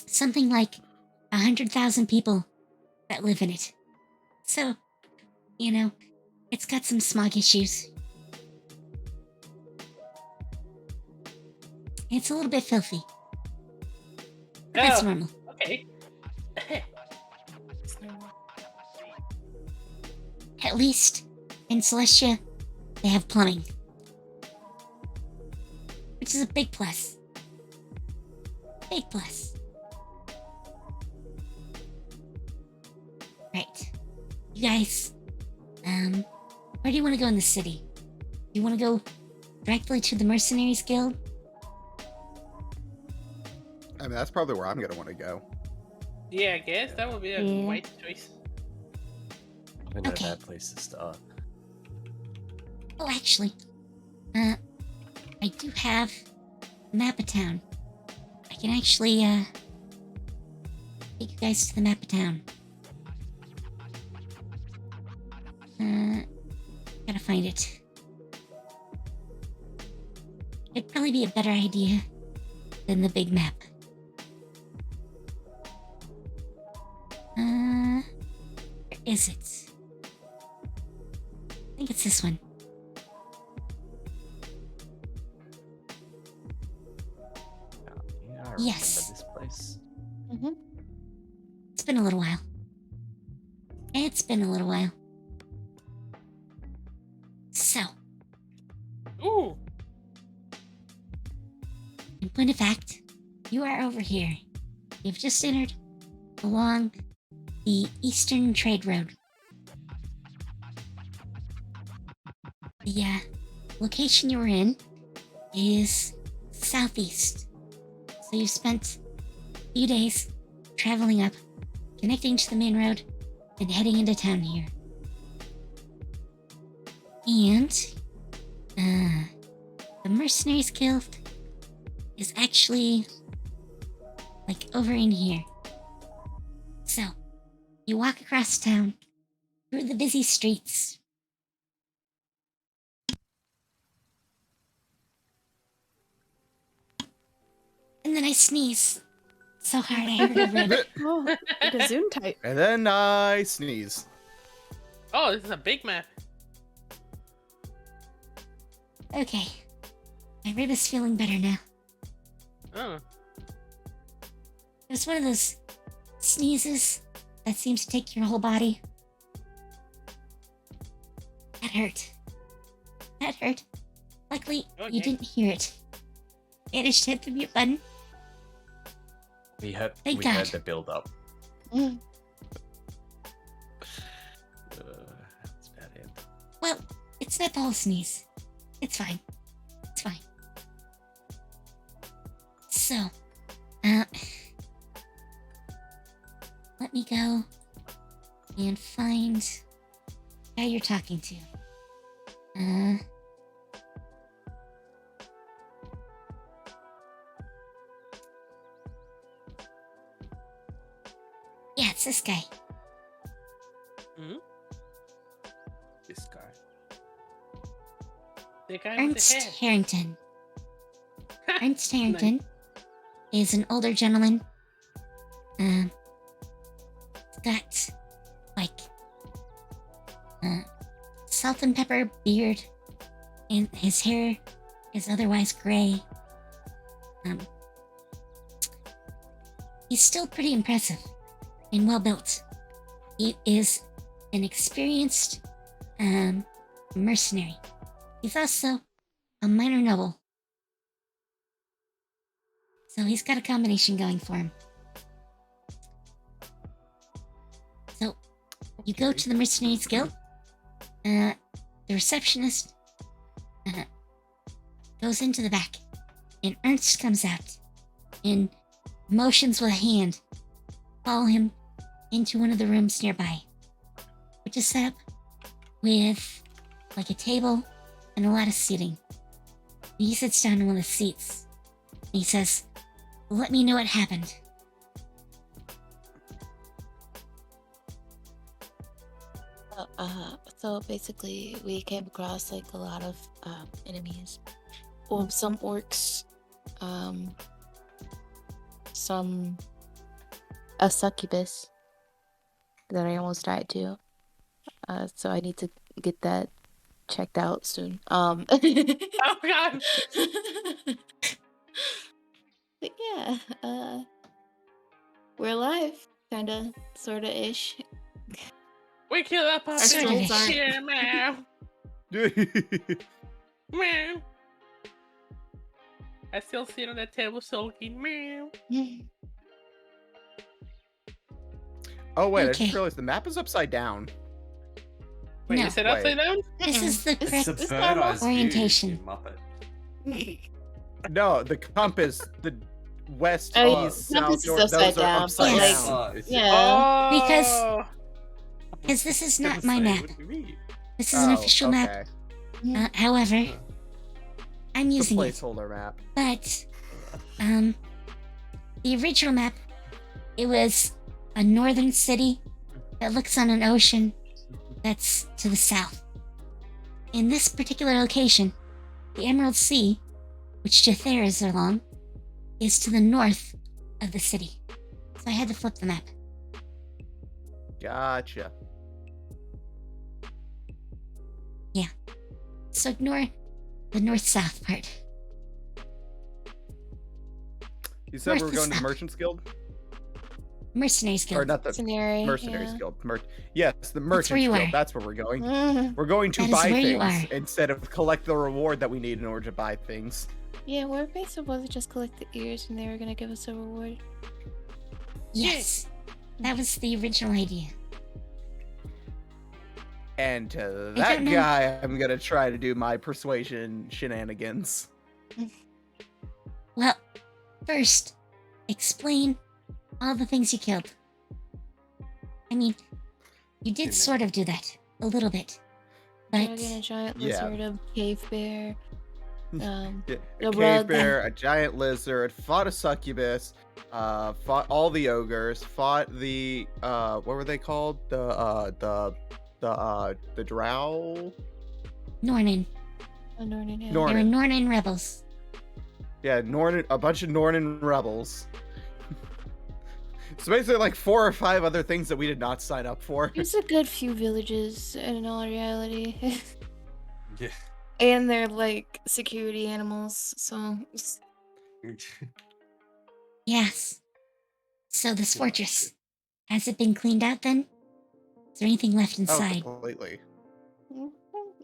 something like 100,000 people that live in it. So, you know, it's got some smog issues. It's a little bit filthy. But that's Oh, normal. okay. At least in Celestia, they have plumbing. Which is a big plus. Big plus. Right. You guys, where do you want to go in the city? Do you want to go directly to the Mercenaries Guild? I mean, that's probably where I'm gonna want to go. Yeah, I guess that would be a Yeah. wise choice. Probably not Okay. a bad place to start. Oh, actually, I do have a map of town. I can actually, take you guys to the map of town. Gotta find it. It'd probably be a better idea than the big map. Where is it? I think it's this one. Yeah, I Yes. remember this place. It's been a little while. It's been a little while. So, Ooh. in point of fact, you are over here. You've just entered along the Eastern Trade Road. The location you were in is southeast. So you've spent a few days traveling up, connecting to the main road, and heading into town here. And the Mercenaries Guild is actually like over in here. So you walk across town through the busy streets. And then I sneeze so hard I heard a rib. Oh, like a Zoom type. And then I sneeze. Oh, this is a big map. Okay, my rib is feeling better now. Oh. It was one of those sneezes that seems to take your whole body. That hurt. That hurt. Luckily, Okay. you didn't hear it. Managed to hit the mute button. We heard Thank we heard God. the build up. Mm. That's bad end. Well, it's not the whole sneeze. It's fine. It's fine. So, let me go and find who you're talking to. Yeah, it's this guy. This guy. The guy with Ernst the hair. Harrington. Ernst Harrington is an older gentleman. Got like salt and pepper beard, and his hair is otherwise gray. He's still pretty impressive and well built. He is an experienced mercenary. He's also a minor noble. So he's got a combination going for him. So you go to the Mercenaries Guild. The receptionist goes into the back, and Ernst comes out and motions with a hand. Follow him into one of the rooms nearby, which is set up with like a table and a lot of seating. He sits down in one of the seats. And he says, "Let me know what happened." So basically, we came across like a lot of enemies. Some orcs, a succubus that I almost died to. So I need to get that checked out soon. Oh god! But yeah, we're alive, kinda, sorta ish. We kill that puppy! souls aren't. Yeah, meow! Meow! I still sit on that table sulking. Meow! Oh wait, I Okay. just realized the map is upside down. Wait, No. is it upside down? This is the It's- correct It's a not bird eyes orientation. view, you Muppet. No, the compass, the west, Oh, east, compass south, is north, upside those are down, upside but, like, down. Oh, it's- Yeah. Oh! Because this is not Doesn't my say, map. what do you mean? This is an official map. Okay. However, I'm It's a using it. placeholder map. But, the original map, it was a northern city that looks on an ocean that's to the south. In this particular location, the Emerald Sea, which Jathair is along, is to the north of the city. So I had to flip the map. Gotcha. So ignore the north-south part. You said we North were is going to the up. Merchants Guild? Mercenaries Or Guild. not the Scenario. Mercenaries Yeah. Guild. Yes, the where Merchants you Guild. are. That's where we're going. Mhm. We're going to That is buy where you things are. instead of collect the reward that we need in order to buy things. Yeah, we're basically supposed to just collect the ears and they were gonna give us a reward. Yes, that was the original idea. And to I that don't know. guy, I'm gonna try to do my persuasion shenanigans. Well, first, explain all the things you killed. I mean, you did sort of do that a little bit, but Dragon, a giant Yeah. lizard, a cave bear. Yeah, The a cave rug. bear, a giant lizard, fought a succubus, fought all the ogres, fought the what were they called? The drow? Nornin. A Nornin, yeah. They were Nornin. Nornin rebels. Yeah, Nornin, a bunch of Nornin rebels. So basically like 4 or 5 other things that we did not sign up for. There's a good few villages in all reality. Yeah. And they're like security animals, so Yes. So this fortress, has it been cleaned out then? Is there anything left Oh, inside? completely.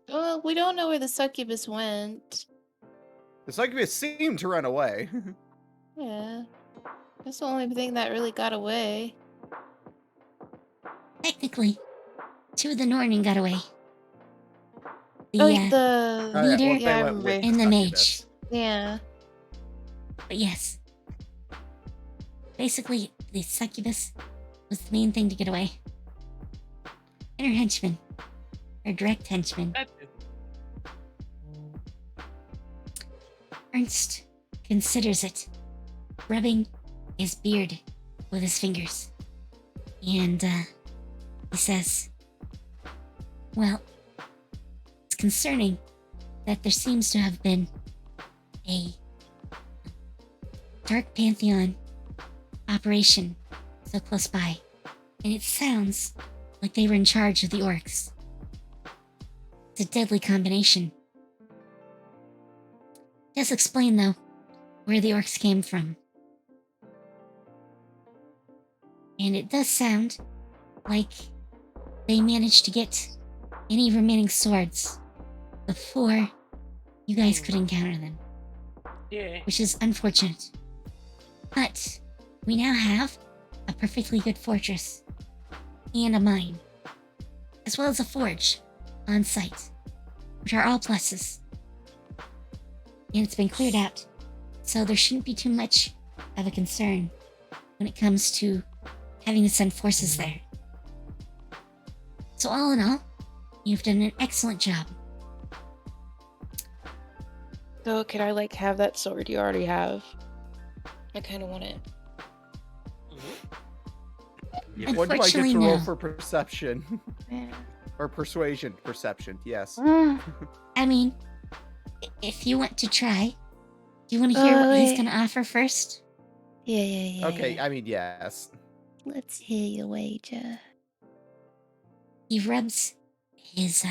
well, we don't know where the succubus went. The succubus seemed to run away. Yeah. That's the only thing that really got away. Technically, 2 of the Nornin got away. The, Oh, like the Oh, yeah, leader well, they yeah, I went with remember. and the succubus. mage. Yeah. But yes. Basically, the succubus was the main thing to get away. And her henchman. Her direct henchman. That's it. Ernst considers it rubbing his beard with his fingers. And, he says, well, it's concerning that there seems to have been a Dark Pantheon operation so close by. And it sounds like they were in charge of the orcs. It's a deadly combination. Just explain, though, where the orcs came from. And it does sound like they managed to get any remaining swords before you guys could encounter them, Yeah. which is unfortunate. But we now have a perfectly good fortress and a mine, as well as a forge on site, which are all pluses. and it's been cleared out. So there shouldn't be too much of a concern when it comes to having to send forces there. So all in all, you've done an excellent job. So could I like have that sword you already have? I kind of want it. What do I get Unfortunately, to roll no. for perception? Yeah. Or persuasion? Perception, yes. I mean, if you want to try, do you want to hear what he's wait. going to offer first? Yeah. Okay, I mean, yes. Let's hear your wager. He rubs his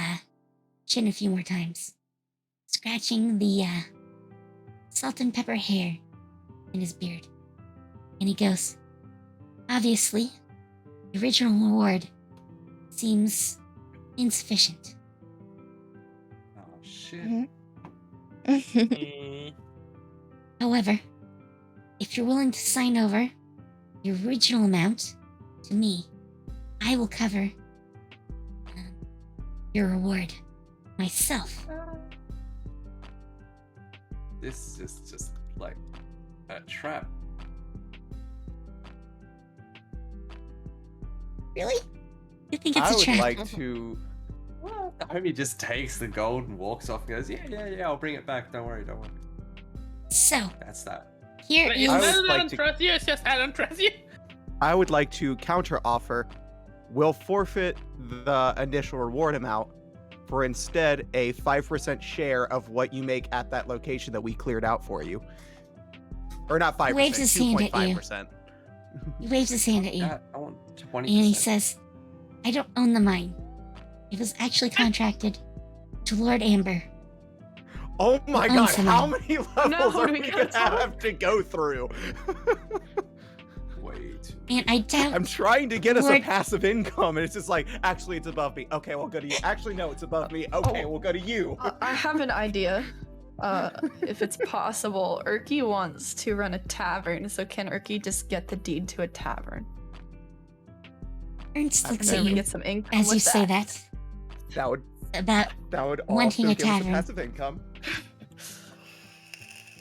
chin a few more times, scratching the salt and pepper hair in his beard. And he goes, obviously, the original reward seems insufficient. Oh shit. Mhm. Mm, However, if you're willing to sign over the original amount to me, I will cover your reward myself. This is just like a trap. Really? You think it's I a would trap? like to... Well, the homie just takes the gold and walks off and goes, yeah, I'll bring it back. Don't worry. So, That's that. here but is... it's I not would that I like don't to- trust you, it's just I don't trust you. I would like to counter offer. We'll forfeit the initial reward amount for instead a 5% share of what you make at that location that we cleared out for you. Or not 5%, waves his hand at you. 2.5%. He waves his hand at you, Yeah, I want 20%. and he says, I don't own the mine. It was actually contracted to Lord Amber. Oh my Own god, some how money. many levels No, are do we we gonna gotta tell him? have to go through? Way too. And I doubt... I'm trying to get us a Lord- passive income, and it's just like, actually, it's above me. Okay, we'll go to you. Actually, no, it's above me. Okay, we'll go to you. I have an idea. If it's possible, Urki wants to run a tavern, so can Urki just get the deed to a tavern? Ernst looks Then at we you get some income as you with say that That would about... also Wanting a give us a tavern. passive income.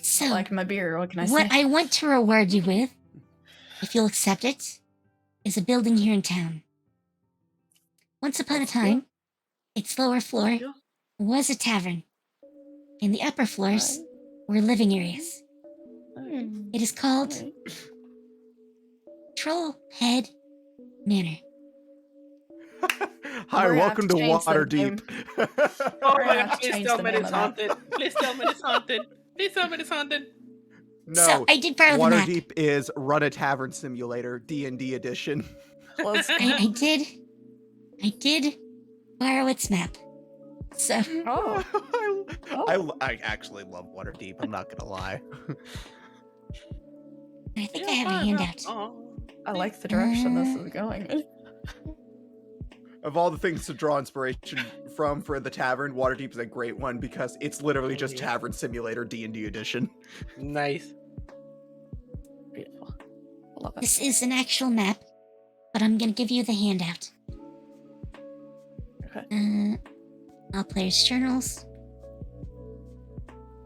So, I like my beer, what can I what say? I want to reward you with, if you'll accept it, is a building here in town. Once upon a time, its lower floor was a tavern, and the upper floors were living areas. It is called Trailhead Manor. Hi, We're gonna have welcome to to change the Waterdeep. Oh We're my gonna have god, to please change tell the me name it's of that. haunted. Please tell me it's haunted. Please tell me it's haunted. No, So, I did borrow the map. Waterdeep is Run a Tavern Simulator D&D edition. Let's go. I did borrow its map. So, Oh, I actually love Waterdeep, I'm not gonna lie. I think I have a handout. Oh, I like the direction this is going in. Of all the things to draw inspiration from for the tavern, Waterdeep is a great one because it's literally just Yeah. Tavern Simulator D&D edition. nice. Beautiful. I love it. This is an actual map, but I'm gonna give you the handout. Okay. All players' journals,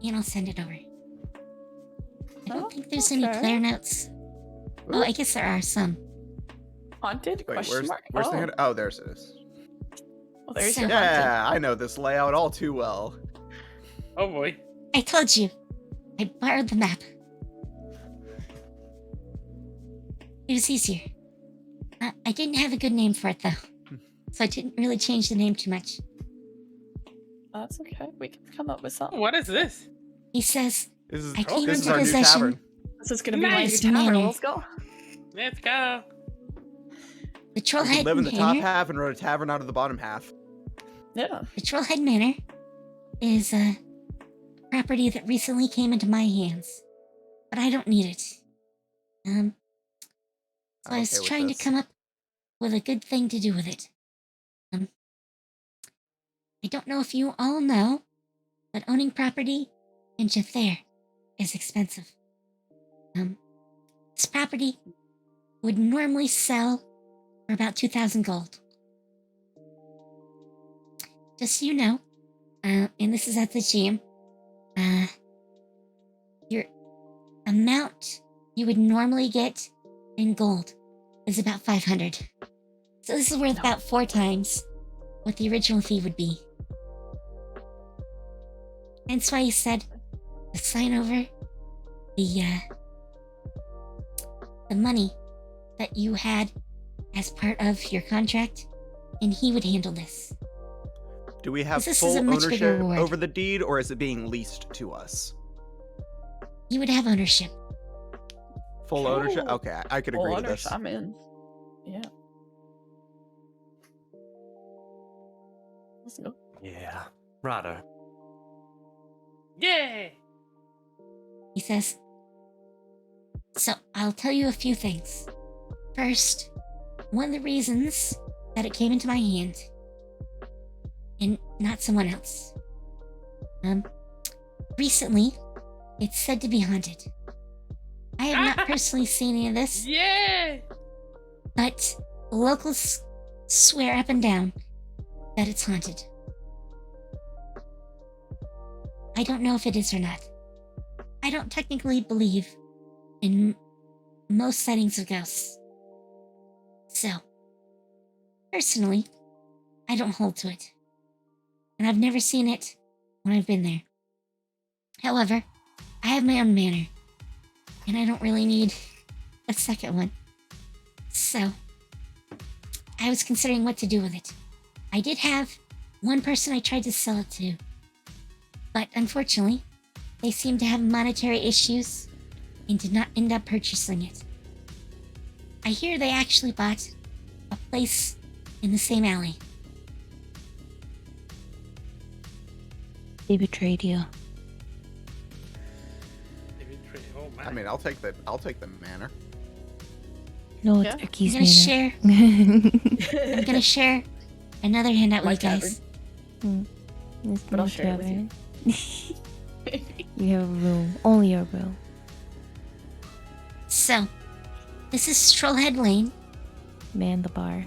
and I'll send it over. I don't think there's any okay. player notes. Oh, I guess there are some. Haunted? Wait, Question where's, mark? where's oh. the hand? Oh, there's this. Well, there's So- your haunted. Yeah, I know this layout all too well. Oh boy. I told you, I borrowed the map. It was easier. I didn't have a good name for it though, so I didn't really change the name too much. That's okay. We can come up with something. What is this? He says, This is, I came this is into our new possession. tavern. This is gonna be my Nice new tavern. manor. Let's go. Let's go. The We Trailhead could live in the top Manor. half and run a tavern out of the bottom half. Yeah. The Trailhead Manor is a property that recently came into my hands, but I don't need it. So I was okay with trying this. to come up with a good thing to do with it. I don't know if you all know, but owning property in Jathair is expensive. This property would normally sell for about 2,000 gold. Just so you know, and this is at the GM, amount you would normally get in gold is about 500. So this is worth about 4 times what the original fee would be. That's why he said to sign over the money that you had as part of your contract, and he would handle this. Do we have This is full a much bigger ownership reward. over the deed, or is it being leased to us? You would have ownership. Full ownership? Oh. Okay, I could Full agree to ownership, this. I'm in. Yeah. Let's go. Yeah. Righto. Yeah. He says, so I'll tell you a few things. First, one of the reasons that it came into my hand, and not someone else. Recently, it's said to be haunted. I have not personally seen any of this, Yeah. but locals swear up and down that it's haunted. I don't know if it is or not. I don't technically believe in most sightings of ghosts. So, personally, I don't hold to it. And I've never seen it when I've been there. However, I have my own manor, and I don't really need a second one. So, I was considering what to do with it. I did have one person I tried to sell it to, but unfortunately, they seemed to have monetary issues and did not end up purchasing it. I hear they actually bought a place in the same alley. They betrayed you. Oh my. I mean, I'll take the manor. No, Yeah. it's Turkey's I'm gonna share. manor. I'm gonna share another handout My with you guys. It's But I'll no share it with you. tavern. You have a room. Only a room. So, this is Trailhead Lane. Man the bar.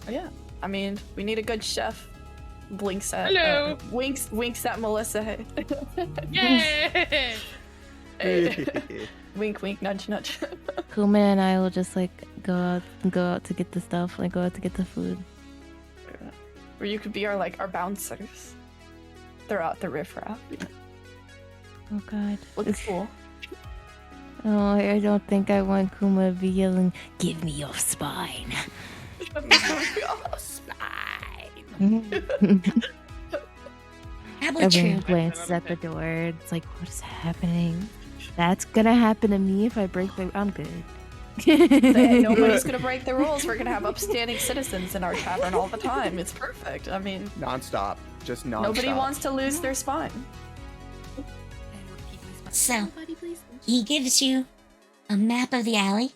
Oh, yeah. I mean, we need a good chef. Blinks at Hello. winks at Melissa. Hey. Yeah. Hey. Wink wink nudge nudge. Kuma and I will just like go out to get the stuff, like go out to get the food. Or you could be our bouncers. They're out the riffraff. Oh god. Looks cool. Oh, I don't think I want Kuma to be yelling, "Give me your spine." Probably Everyone true. glances at the door. It's like, what is happening? That's gonna happen to me if I break the. I'm good. Nobody's gonna break the rules. We're gonna have upstanding citizens in our tavern all the time. It's perfect. I mean, Non-stop. Just non-stop. nobody wants to lose their spine. So, he gives you a map of the alley,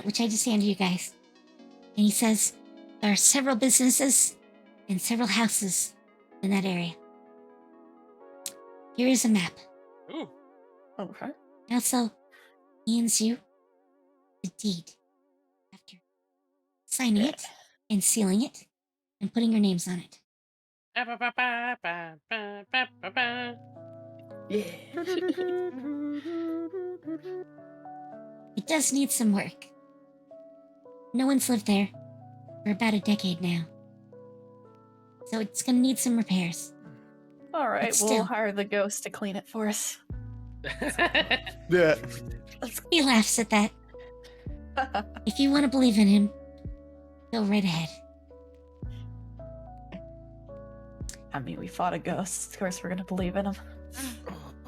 which I just handed you guys. And he says there are several businesses and several houses in that area. Here is a map. Ooh. Okay. He also hands you the deed after signing it and sealing it and putting your names on it. Yeah. It does need some work. No one's lived there for about a decade now. So it's gonna need some repairs. All right, But we'll still. hire the ghost to clean it for us. Yeah. He laughs at that. If you want to believe in him, go right ahead. I mean, we fought a ghost. Of course, we're gonna believe in him.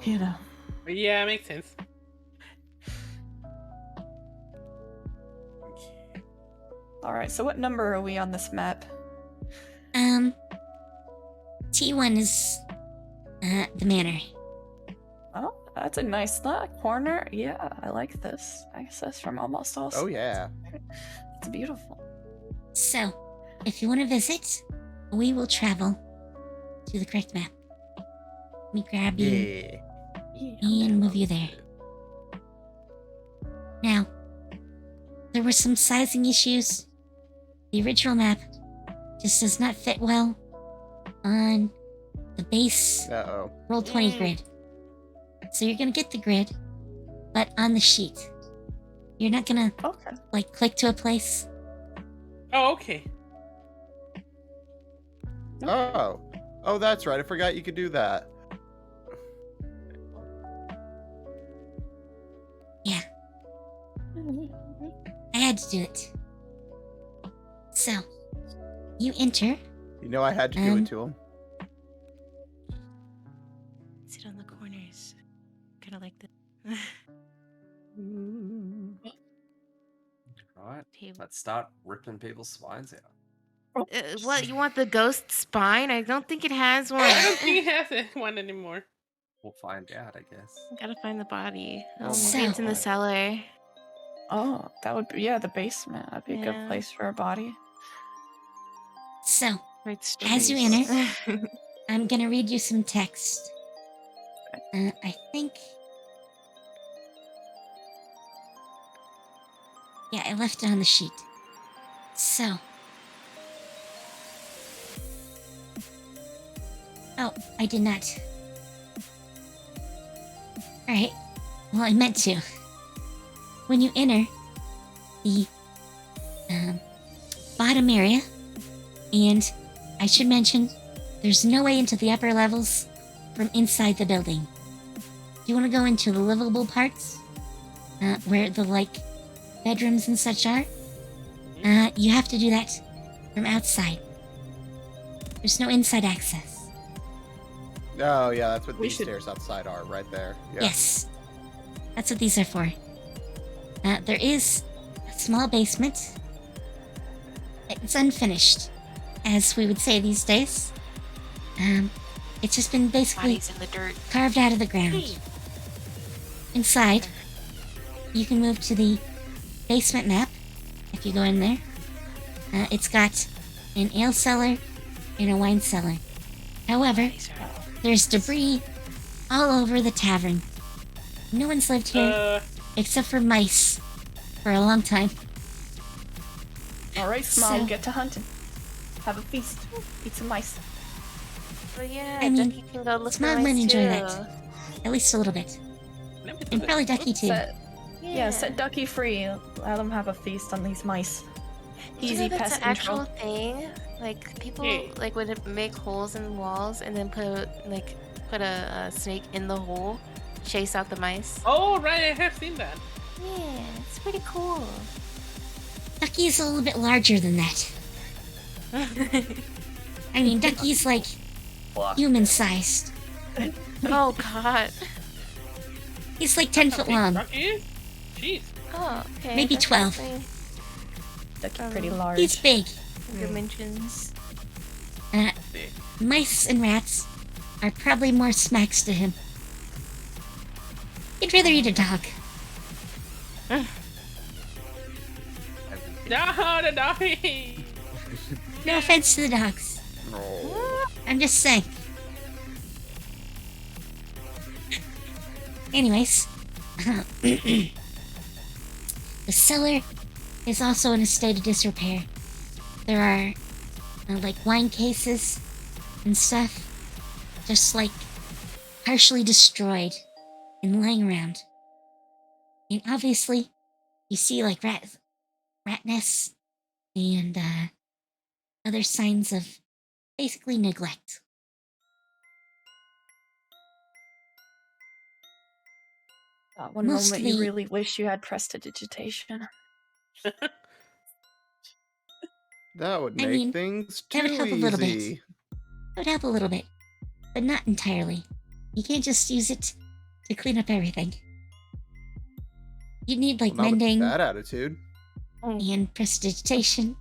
You know. Yeah, makes sense. All right. So, what number are we on this map? T1 is the manor. Oh, that's a nice corner. Yeah, I like this. Access from almost all Oh sides. yeah. It's beautiful. So, if you want to visit, we will travel to the correct map. Let me grab you Yeah. Yeah. and move you there. Now, there were some sizing issues. The original map just does not fit well on the base Uh-oh. Roll20 grid. So you're gonna get the grid, but on the sheet. You're not gonna Okay. like click to a place. Oh, okay. Oh. Oh, that's right. I forgot you could do that. Yeah. I had to do it. So, you enter. You know I had to do it to him. Sit on the corners. Kind of like the Right. table. Let's start ripping people's spines out. What, you want the ghost spine? I don't think it has one. I don't think it has one anymore. We'll find out, I guess. Gotta find the body. Oh Oh, my maybe it's in the God. cellar. Oh, that would be, yeah, the basement. That'd be a good Yeah. place for a body. So, Right, as you stories. enter, I'm gonna read you some text. I think. Yeah, I left it on the sheet. So. Oh, I did not. Alright. Well, I meant to. When you enter the bottom area, and I should mention, there's no way into the upper levels from inside the building. If you want to go into the livable parts, where the, like, bedrooms and such are, you have to do that from outside. There's no inside access. Oh, yeah, that's what We these should- stairs outside are, right there. Yeah. Yes. That's what these are for. There is a small basement. It's unfinished, as we would say these days. It's just been basically Bodies in the dirt. carved out of the ground. Inside, you can move to the basement map if you go in there. It's got an ale cellar and a wine cellar. However, there's debris all over the tavern. No one's lived here except for mice for a long time. All right, Small, So- get to hunting. Have a feast. Eat some mice. Oh yeah, I mean, Ducky can go look for Smog might mice enjoy too. that. At least a little bit. And probably Ducky too. Set Ducky free. Let him have a feast on these mice. Do you Easy know that's pest an actual control. thing? Like people Hey. like would make holes in the walls and then put a snake in the hole, chase out the mice. Oh, right, I have seen that. Yeah, it's pretty cool. Ducky's a little bit larger than that. I mean, Ducky's like Block. human sized. Oh god. He's like 10 foot Big long. Ducky is? Jeez. Oh, okay. Maybe that's 12. definitely Ducky pretty large. He's big. dimensions. Mice and rats are probably more smacks to him. He'd rather eat a dog. No, the doggy. No offense to the dogs. Oh. I'm just saying. Anyways, the cellar is also in a state of disrepair. There are like wine cases and stuff, just like partially destroyed and lying around. And obviously, you see like rat nests and other signs of basically neglect. That one Most moment of you the- really wish you had prestidigitation. That would I make mean, things that too would help a little bit. easy. It would help a little bit, but not entirely. You can't just use it to clean up everything. You need like Well, not with mending that attitude. and prestidigitation,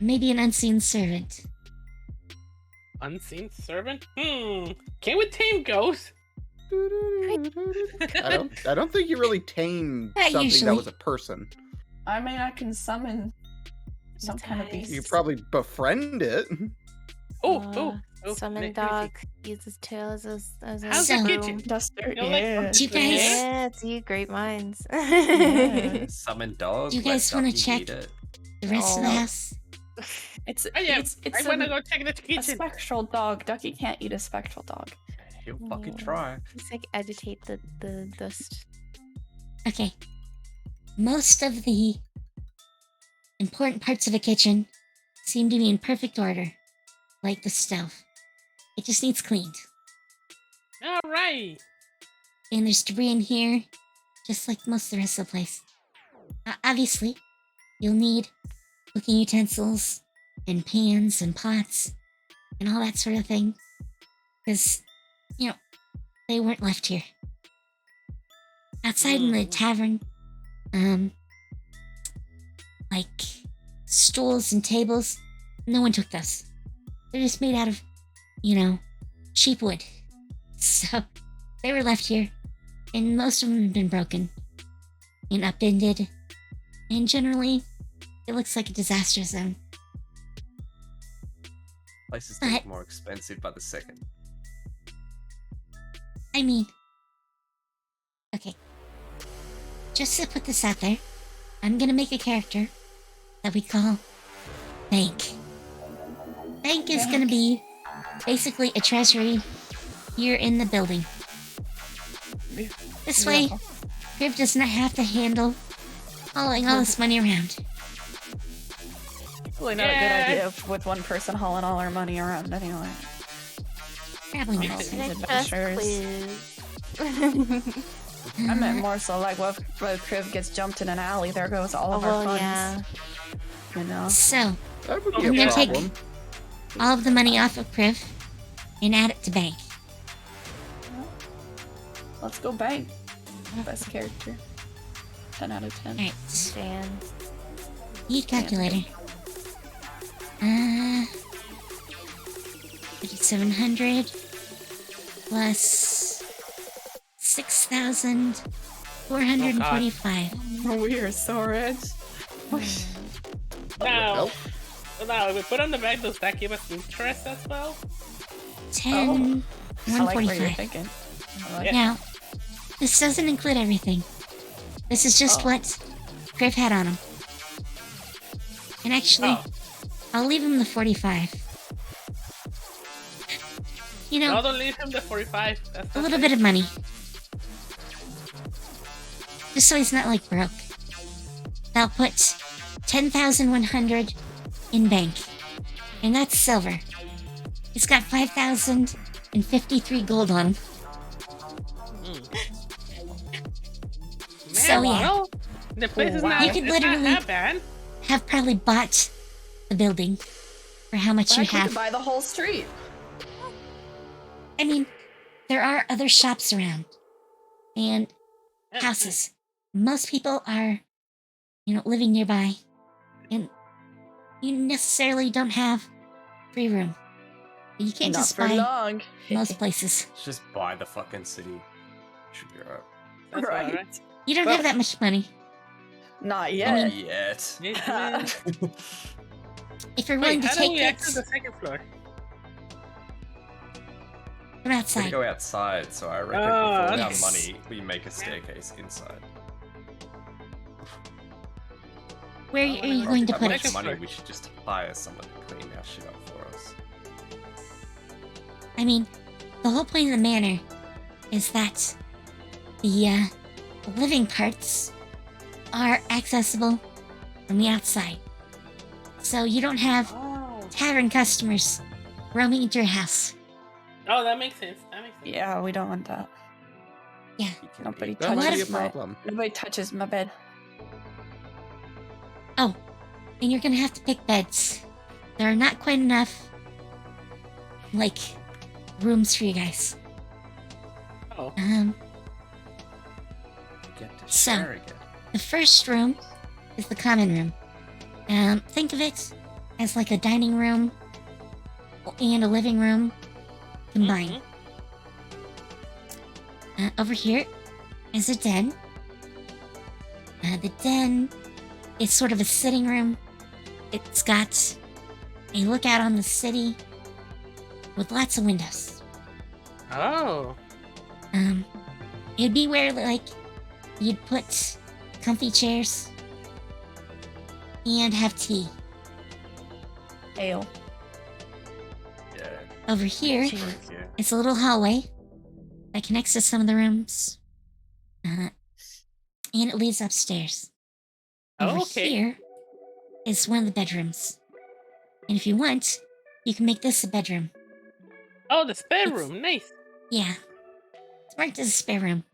maybe an unseen servant. Unseen servant? Can we tame ghosts? I don't think you really tamed Not something usually. that was a person. I mean, I can summon some kind of beast. You probably befriend it. Oh, Summon let me see. dog. Use his tail as a How's the broom. kitchen? Duster, You know, like, yeah. Do you guys- Yeah, see, great minds. Yeah. Summon dog. Do you let guys wanna Ducky check? eat it. The rest of the Oh. house? It's Oh yeah, it's I wanna a go check the kitchen. spectral dog. Ducky can't eat a spectral dog. He'll fucking Yeah. try. Just like agitate the dust. Okay. Most of the important parts of a kitchen seem to be in perfect order, like the stove. It just needs cleaned. All right. And there's debris in here, just like most of the rest of the place. Obviously, you'll need cooking utensils, and pans, and pots, and all that sort of thing. Because, they weren't left here. Outside in the tavern, like stools and tables, no one took those. They're just made out of, cheap wood. So, they were left here, and most of them have been broken and upended, and generally, it looks like a disaster zone. Place is getting more expensive by the second. I mean, okay. Just to put this out there, I'm gonna make a character that we call Bank. Bank is gonna be basically a treasury here in the building. This way, Crib does not have to handle hauling all this money around. Probably not a good idea with one person hauling all our money around anyway. Probably All not. these adventures. I meant more so like what Crib gets jumped in an alley, there goes all of our funds. Yeah. You know? So, That would I'm be a gonna take problem. all of the money off of Crib and add it to Bank. Let's go Bank. Best character. 10 out of 10. Alright, And need calculator. 5,700 plus 6,445. We are so rich. Now, if we put on the back, does that give us interest as well? 10, I like what you're 145. thinking. I like Now, this doesn't include everything. This is just what Criv had on him. And actually, I'll leave him the 45. No, don't leave him the 45. That's A little bit of money. Just so he's not like broke. I'll put 10,100 in bank. And that's silver. He's got 5,053 gold on him. So yeah, Well, the place is not, You could it's not literally- that bad. have probably bought the building for how much you I could have. buy the whole street. I mean, there are other shops around and houses. Most people are, living nearby, and you necessarily don't have free room. You can't Not just for buy long. most places. Just buy the fucking city. Should be alright. That's Right. alright. You don't have that much money. Not I yet. mean- Yet. If you're Wait, willing to how do take we it access the second floor? from We outside, go outside, so I reckon Oh, before our yes. money, we make a staircase inside. where are you going to How put much it? money we should just hire someone to clean our shit up for us. I mean, the whole point of the manor is that the living parts are accessible from the outside. So you don't have tavern customers roaming into your house. Oh, that makes sense. Yeah, we don't want that. Yeah. Nobody That might be a touches my problem. nobody touches my bed. Oh, and you're gonna have to pick beds. There are not quite enough, rooms for you guys. Oh. Get to So- share again. The first room is the common room. Think of it as like a dining room and a living room combined. Over here is a den. The den is sort of a sitting room. It's got a lookout on the city with lots of windows. Oh. It'd be where you'd put comfy chairs and have tea. Ale. Yeah. Over here Yeah. is a little hallway that connects to some of the rooms. And it leads upstairs. Over Okay. here is one of the bedrooms. And if you want, you can make this a bedroom. Oh, the spare It's- room. Nice. Yeah. It's marked as a spare room.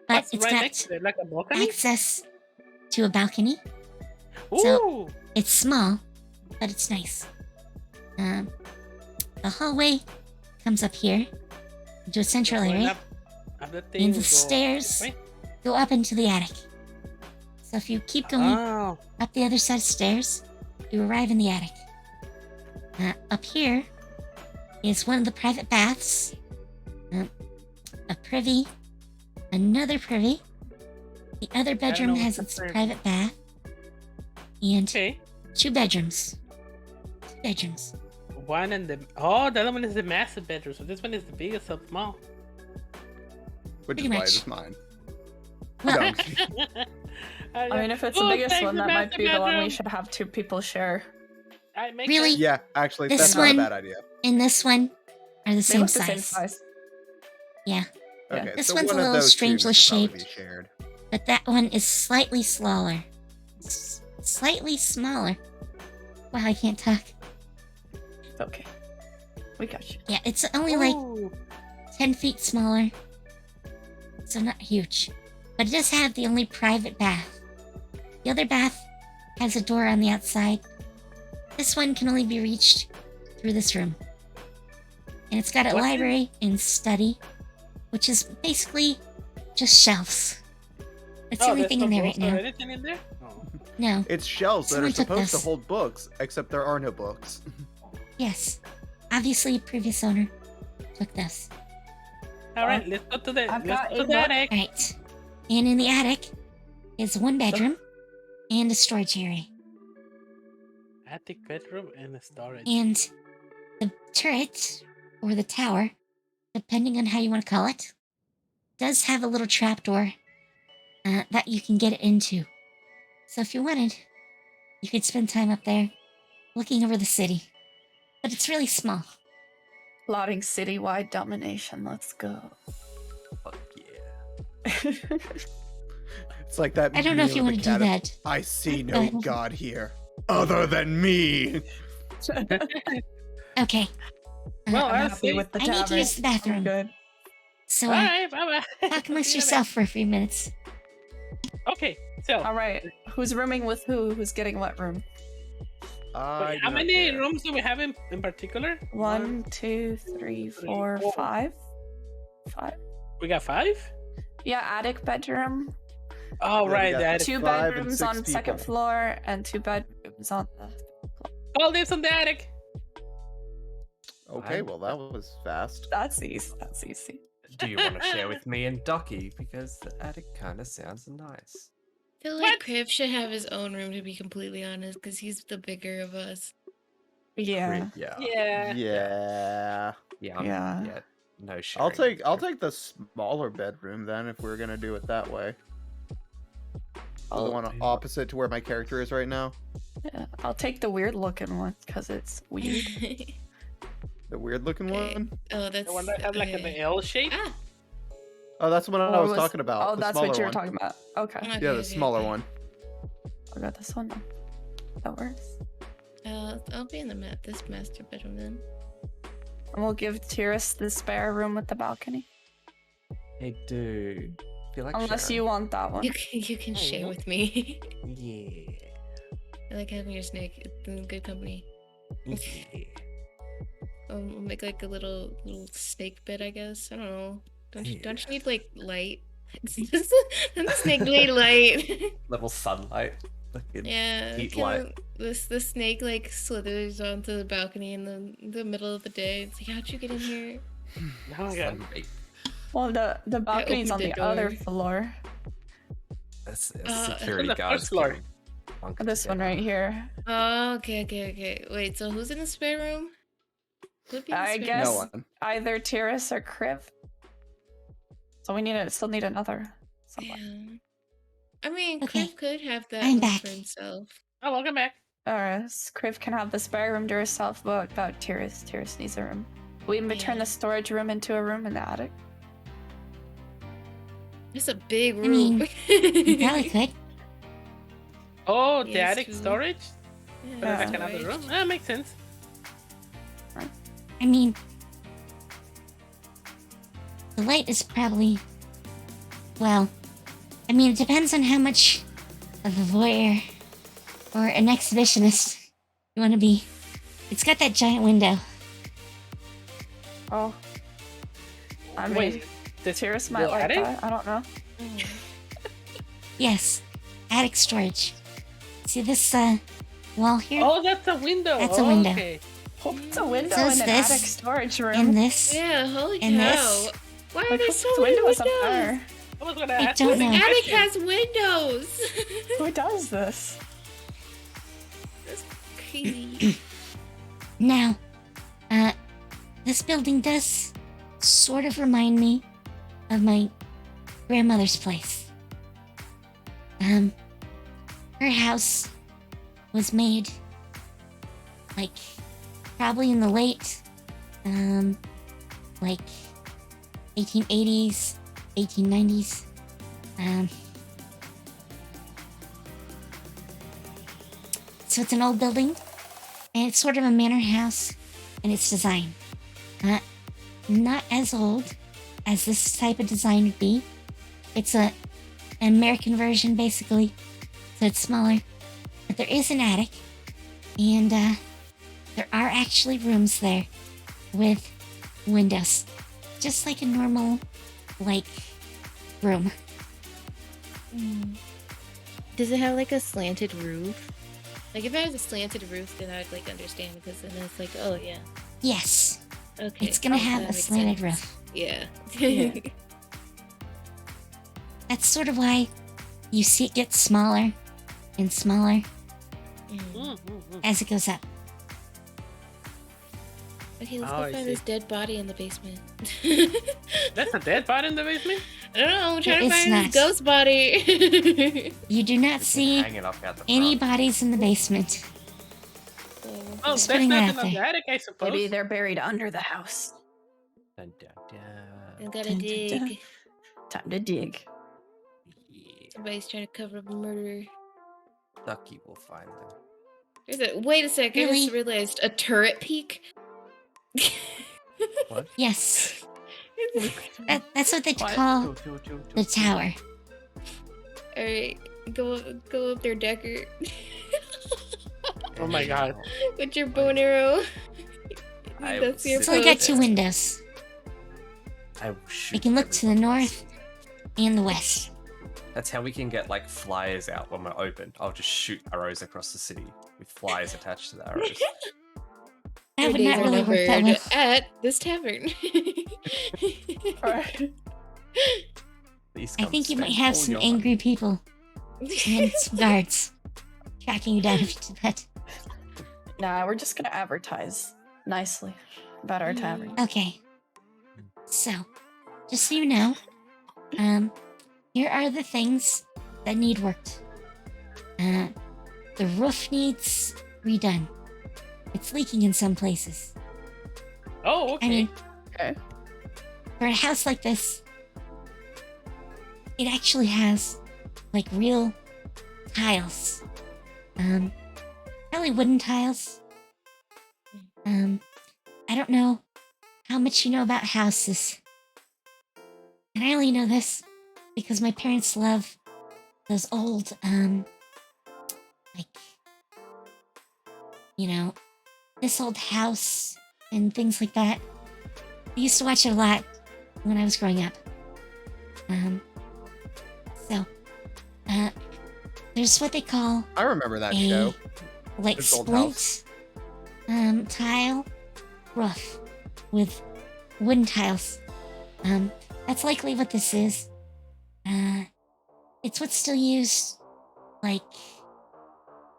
But What's it's right got next to it? Like a balcony? access to a balcony. Ooh. So- It's small, but it's nice. The hallway comes up here into a central Going area. up the And thing, the go stairs this way? go up into the attic. So if you keep going Oh. up the other side of the stairs, you arrive in the attic. Up here is one of the private baths, a privy, another privy. The other bedroom know has what's its the privy. private bath, and Okay. 2 bedrooms. 2 bedrooms. One and the other one is the master bedroom. So this one is the biggest of them all. Which Pretty is why much. it's mine. Well, No, I'm kidding. I mean, if it's the Oh, biggest thank one, the that might master be the one we bedroom. should have 2 people share. Makes Really? sense. Yeah, actually, This that's not one- a bad idea. and this one are the They same look the size. same size. Yeah, Yeah. Okay, This so one's one a of little those two strangely should probably be shaped. shared. but that one is slightly smaller. Slightly smaller. Wow, I can't talk. It's okay. We got you. Yeah, it's only like Ooh. 10 feet smaller. So not huge. But it does have the only private bath. The other bath has a door on the outside. This one can only be reached through this room. And it's got a What's in- library and study, which is basically just shelves. That's the Oh, only there's thing no in there right books or now. anything in there? Oh. No. It's shelves that Someone are took supposed to this. hold books, except there are no books. Yes. Obviously, previous owner took this. All right, let's go to the I've let's got go to a the book. attic. Alright. And in the attic is 1 bedroom and a storage area. Attic bedroom and a storage. And the turret, or the tower, depending on how you want to call it, does have a little trapdoor that you can get into. So if you wanted, you could spend time up there looking over the city. But it's really small. Plotting citywide domination. Let's go. Fuck yeah. It's like that. I don't know if meme you of want the to do cat of, that. I see Go no ahead. god here, other than me. Okay. Well, I'm I'll happy see. with the I need to tavern. use the bathroom. I'm good. So All right, bye bye. talk amongst yourself for a few minutes. Okay, so All right. Who's rooming with who? Who's getting what room? I how do not many care. rooms do we have in particular? 1, 2, 3, 4, 5. 5. We got 5? Yeah, attic bedroom. Oh, we right, got the attic. 2 5 and bedrooms 6 on second people. floor and 2 bedrooms on the. All lives on the attic. Okay, well that was fast. That's easy. That's easy. Do you want to share with me and Ducky? Because the attic kind of sounds nice. I feel like Crib should have his own room, to be completely honest, because he's the bigger of us. Yeah. Yeah. Yeah. Yeah. Yeah. Yeah. No sharing. I'll take the smaller bedroom then if we're gonna do it that way. The I'll, one opposite to where my character is right now. yeah, I'll take the weird looking one because it's weird. The weird looking Okay. one. Oh, that's The one that has like an okay. L shape? Ah, Oh, that's the one I Or was talking about. Oh, the that's smaller what you were one. talking about. Okay. okay, Yeah, the okay, smaller okay. one. I got this one. That works. I'll be in this master bedroom then. And we'll give Tyrus the spare room with the balcony. Hey, dude. Feel like Unless sharing? you want that one. You can share with me. Yeah. I like having your snake. It's in good company. Yeah. We'll make like a little snake bed, I guess. I don't know. Don't you need like light? Doesn't the snake need light? Little sunlight. Fucking Yeah. heat kinda- light. This snake like slithers onto the balcony in the middle of the day. It's like, how'd you get in here? Oh my god. Sunlight. Well, the balcony's on opened the the other door. floor. That's on security the guards. first floor. getting bunkered This one together. right here. Oh, okay. Wait, so who's in the spare room? Who'd be in the I spare guess- No room? one. Either Tyrus or Kriv. So we still need another. Yeah. Someone. I mean, Okay. Cliff could have that I'm one back. for himself. Oh, welcome back. Alright, Kriv can have the spare room to herself. What about Tyrus? Tyrus needs a room. We can turn Yeah. the storage room into a room in the attic. It's a big I room. mean, you probably could. Oh, the Yes, attic true. storage? Yeah, But like Yeah. another storage. room? That makes sense. I mean, the light is probably, well, I mean, it depends on how much of a voyeur or an exhibitionist you want to be. It's got that giant window. Oh. I mean, Wait, the Tiris might like attic? that. I don't know. Yes, attic storage. See this wall here? Oh, that's a window. That's a window. Okay. Hope it's a window So in is an this, attic storage room. and this. Yeah, holy And cow. this? Why are Like, there hope so this many window is up windows? there. I was gonna I ask don't you the know. The attic question. has windows. Who does this? That's crazy. Now, this building does sort of remind me of my grandmother's place. Her house was made, like, probably in the late, like, 1880s, 1890s. So it's an old building, and it's sort of a manor house in its design. Not as old as this type of design would be. It's an American version, basically, so it's smaller. But there is an attic, and there are actually rooms there with windows, just like a normal, like, room. Does it have like a slanted roof? Like, if it has a slanted roof, then I'd, like, understand, because then it's like, oh, yeah. Yes, Okay. it's gonna have that a makes slanted sense. roof. Yeah. Yeah. That's sort of why you see it get smaller and smaller Mm. as it goes up. Okay, let's Oh, go I find see. this dead body in the basement. That's a dead body in the basement? I don't know, I'm trying to It's find not. this ghost body. You do not It's see hanging up out the any front. bodies in the basement. Oh, Just there's putting that nothing out on the there. attic, I suppose. Maybe they're buried under the house. Dun, dun, dun. I gotta Dun, dun, dun. dig. Time to dig. Yeah. Somebody's trying to cover up a murder. Lucky will find them. Wait a sec, I Really? just realized a turret peak. What? Yes, that's what they What? call the tower. Alright, go up there, Decker. Oh my god. With your bow and arrow. I That's will your It's sit only got pose. two windows. I will shoot You can look to the everybody. north and the west. That's how we can get like flyers out when we're open. I'll just shoot arrows across the city with flyers attached to the arrows. That Your would days not are really work that numbered well. at this tavern. Alright. Please I come think you might spend have all some your angry people and some guards tracking you down if you do that. Nah, we're just gonna advertise nicely about our tavern. Okay. So, just so you know, here are the things that need worked. The roof needs redone. It's leaking in some places. Oh, okay. I mean, Okay. for a house like this, it actually has like real tiles. Probably wooden tiles. I don't know how much you know about houses. And I only know this because my parents love those old, like, you know, This Old House and things like that. I used to watch it a lot when I was growing up. There's what they call I remember that a show. like This Old splint tile roof with wooden tiles. That's likely what this is. It's what's still used like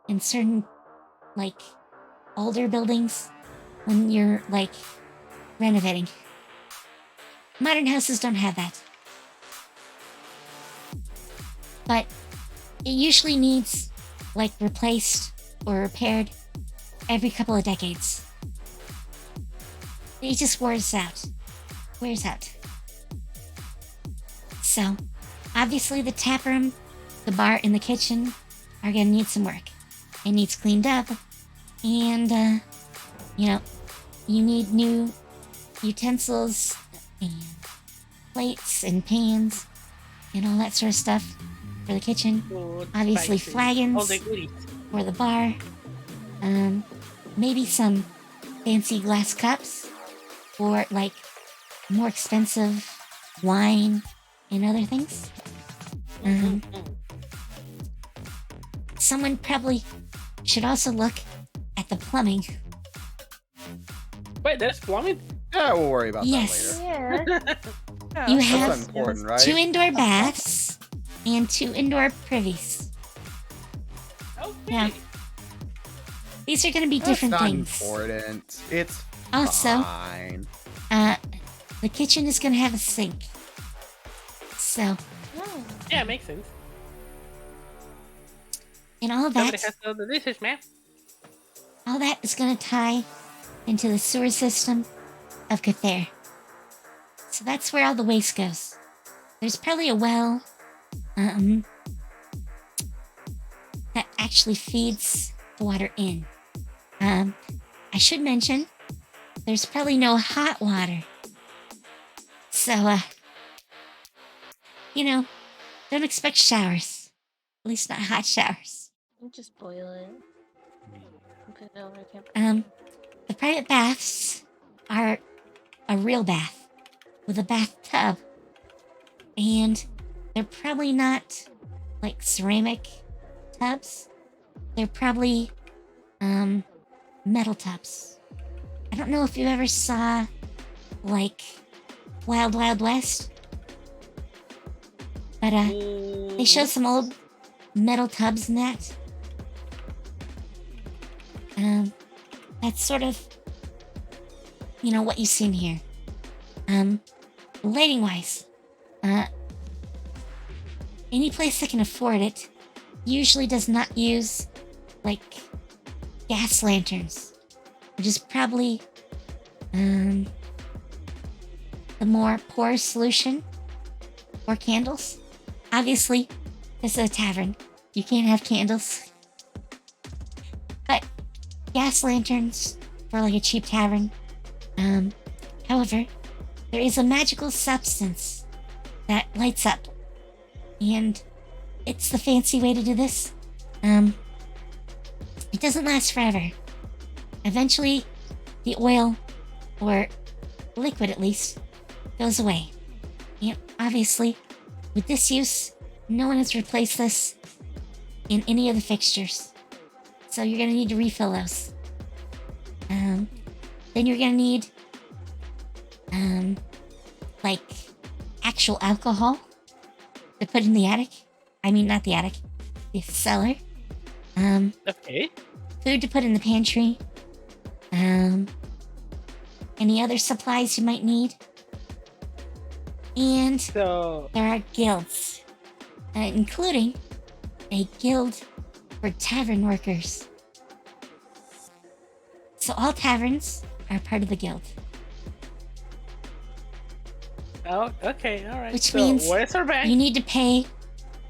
in certain like older buildings when you're like renovating. Modern houses don't have that. But it usually needs like replaced or repaired every couple of decades. It just wears out. So, obviously the tap room, the bar, and the kitchen are gonna need some work. It needs cleaned up, and you need new utensils and plates and pans and all that sort of stuff for the kitchen. Food, Obviously spices, all flagons the goodies. for the bar. Maybe some fancy glass cups or like more expensive wine and other things. Someone probably should also look at the plumbing. Wait, there's plumbing? Yeah, we'll worry about Yes. that later. Yeah. You That's have important, right? 2 indoor baths and 2 indoor privies. Okay. Yeah. These are going to be That's different not things. important. It's Also, fine. the kitchen is going to have a sink. So, Oh. Yeah, makes sense. and all of Somebody that, has to do the dishes, man. all that is going to tie into the sewer system of Cathay. So that's where all the waste goes. There's probably a well that actually feeds the water in. I should mention there's probably no hot water. So, don't expect showers. At least not hot showers. You just boil it. Put it over the camp. The private baths are a real bath with a bathtub. And they're probably not like ceramic tubs. They're probably metal tubs. I don't know if you ever saw like Wild Wild West. But they show some old metal tubs in that. That's sort of what you see in here. Lighting wise, any place that can afford it usually does not use like gas lanterns, which is probably the more porous solution, or candles. Obviously, this is a tavern. You can't have candles. But gas lanterns for like a cheap tavern. However, there is a magical substance that lights up. And it's the fancy way to do this. It doesn't last forever. Eventually, the oil, or liquid at least, goes away. And obviously, with this use, no one has replaced this in any of the fixtures. So you're going to need to refill those. Then you're going to need, like, actual alcohol to put in the attic. I mean, not the attic, the cellar. Okay. Food to put in the pantry. Any other supplies you might need. And So, there are guilds, including a guild for tavern workers. So all taverns are part of the guild, oh, okay, all right. which So, means where's our bank? you need to pay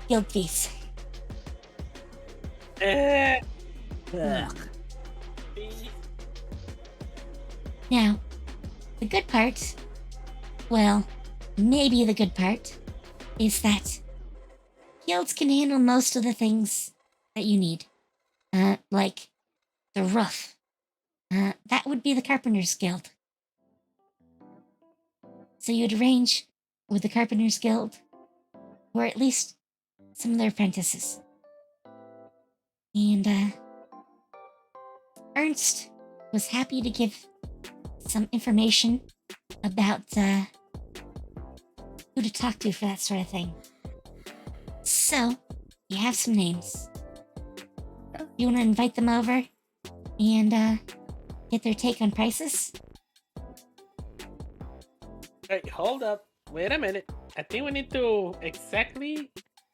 guild fees. Ugh. Now, the good part, well, maybe the good part, is that guilds can handle most of the things that you need. Like the roof. That would be the Carpenter's Guild. So you'd arrange with the Carpenter's Guild, or at least some of their apprentices. And Ernst was happy to give some information about who to talk to for that sort of thing. So, you have some names. You want to invite them over and get their take on prices? Hey, hold up. Wait a minute. I think we need to exactly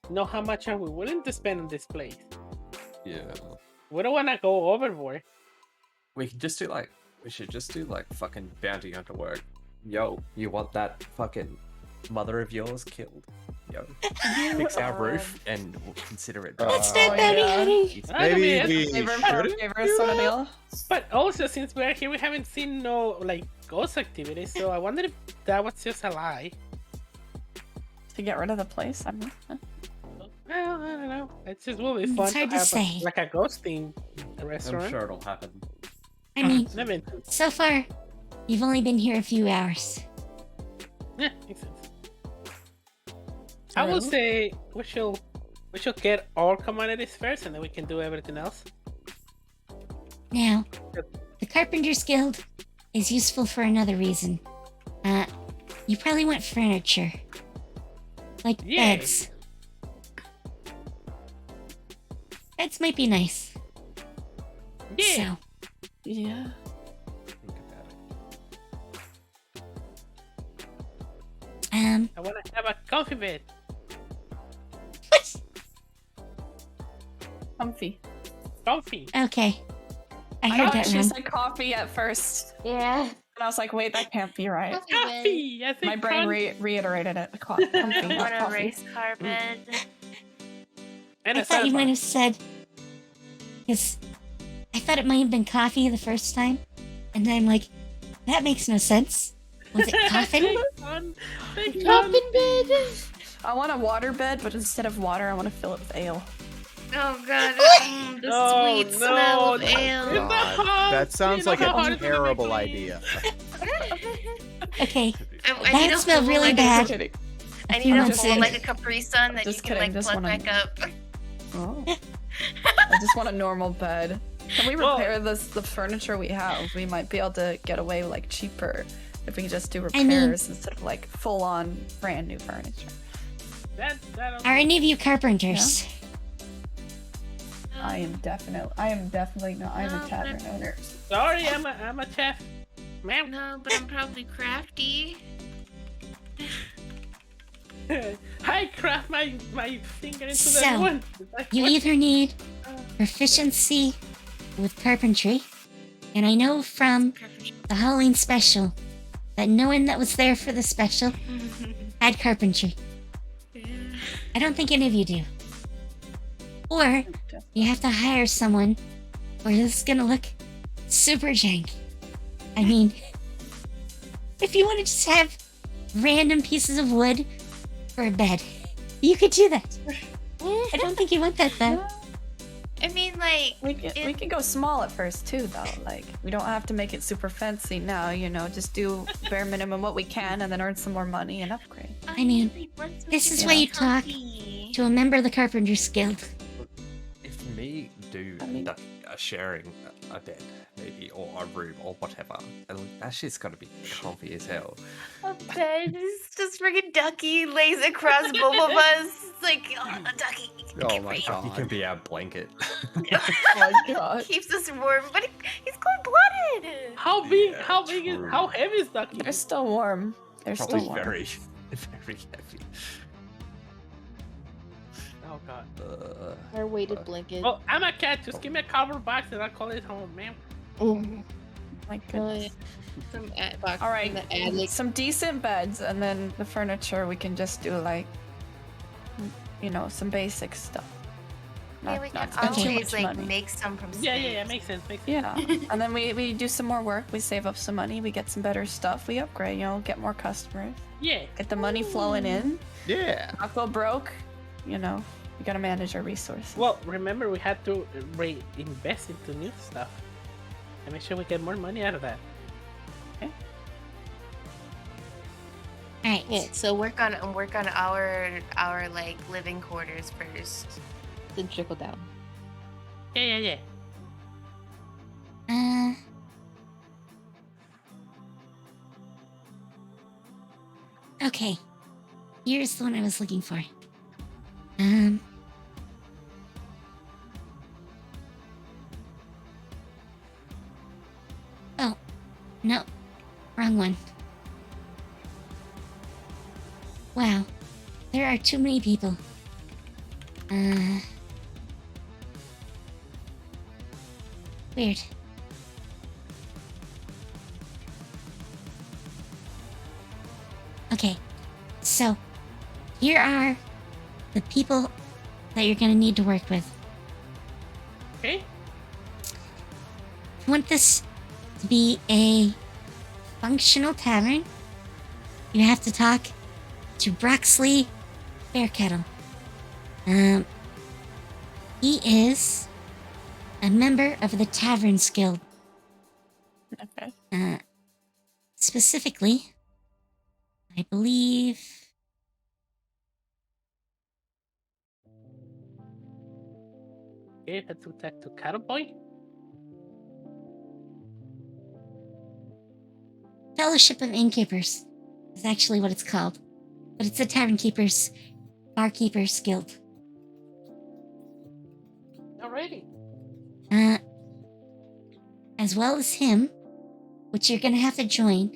know how much are we willing to spend on this place. Yeah. We don't want to go overboard. We could just do like, we should just do like fucking bounty hunter work. Yo, you want that fucking mother of yours killed, you know, fix our roof and we'll consider it. That's done. not bounty yeah. hunting. I mean, Maybe we Favor for shouldn't favor do sort of that? deal. but also since we're here, we haven't seen no like ghost activity. So I wonder if that was just a lie. To get rid of the place. I mean, Well, I don't know. It just will be fun It's hard to have say. like a ghost theme I'm restaurant. sure it'll happen. I mean, I mean, so far, you've only been here a few hours. yeah, makes sense. I will say we should get all commodities first, and then we can do everything else. Now, the Carpenter's Guild is useful for another reason. You probably want furniture. Like Yeah. beds. Beds might be nice. Yeah. So, yeah. Think about it. I want to have a coffee bed. what? Comfy. Coffee. Okay. I I heard thought that she wrong. said coffee at first, Yeah. and I was like, wait, that can't be right. Coffee. I think My brain reiterated it. Comfy, I not want a coffee. race carpet. And I a thought you might sidebar. have said, because I thought it might have been coffee the first time, and then I'm like, that makes no sense. Was it coffin? Big fun. Big fun. Coffin bed. I want a water bed, but instead of water, I want to fill it with ale. Oh god, the No, sweet smell of no. ale. It's not hot. That sounds You like know how hard a it's gonna be terrible clean. idea. Okay, I That need a smelled whole, really like, bad. Kidding. I a need few a months whole in. like a Capri Sun that Just you can kidding, like just plug wanna- back up. Oh. I just want a normal bed. Can we Well- repair the furniture we have? We might be able to get away like cheaper if we just do I mean- repairs instead of like full on brand new furniture. That'll- are any of you carpenters? I am definitely not. I'm No, a tavern but- owner. Sorry, I'm a chef. Ma'am. No, but I'm probably crafty. I craft my finger into So, that one. You either need proficiency with carpentry, and I know from the Halloween special that no one that was there for the special had carpentry. I don't think any of you do. Or you have to hire someone, or this is gonna look super jank. I mean, if you want to just have random pieces of wood for a bed, you could do that. I don't think you want that though. I mean, like, We can go small at first too, though. Like we don't have to make it super fancy now. You know, just do bare minimum what we can, and then earn some more money and upgrade. I mean, this is why you talk to a member of the Carpenters Guild. If me do end up sharing a bed, maybe, or a room, or whatever, and that shit's gotta be comfy as hell. A bed is just freaking Ducky lays across both of us. It's like, oh, Ducky. Oh my You god. can be our blanket. Oh my god. Keeps us warm, but he's cold-blooded. How big? Yeah, How big is? true. How heavy is Ducky? They're still warm. They're Probably still warm. very, very heavy. Oh god. Our weighted blanket. Well, I'm a cat. Just give me a cardboard box and I'll call it home, ma'am. Oh, My oh, goodness. yeah. Some box All right, in the attic. some decent beds, and then the furniture we can just do like, you know, some basic stuff. Yeah, Not- we can not spend too always much like money. make some from Yeah, space. makes sense. Makes sense. Yeah, and then we do some more work. We save up some money. We get some better stuff. We upgrade. You know, get more customers. Yeah. Get the money flowing in. Yeah. Not go broke. You know, we gotta manage our resources. Well, remember we had to reinvest into new stuff and make sure we get more money out of that. Alright. Yeah, So work on our like living quarters first. then trickle down. Yeah. Okay. Here's the one I was looking for. Oh, no. Wrong one. Wow. There are too many people. Weird. Okay. So So, here are the people that you're going to need to work with. Okay. If you want this to be a functional tavern, you have to talk to Broxley Fairkettle. He is a member of the Taverns Guild. Okay. Specifically, I believe... Okay, let's talk to Cowboy. Fellowship of Innkeepers is actually what it's called. But it's the Tavern Keepers, Barkeepers Guild. Alrighty. As well as him, which you're gonna have to join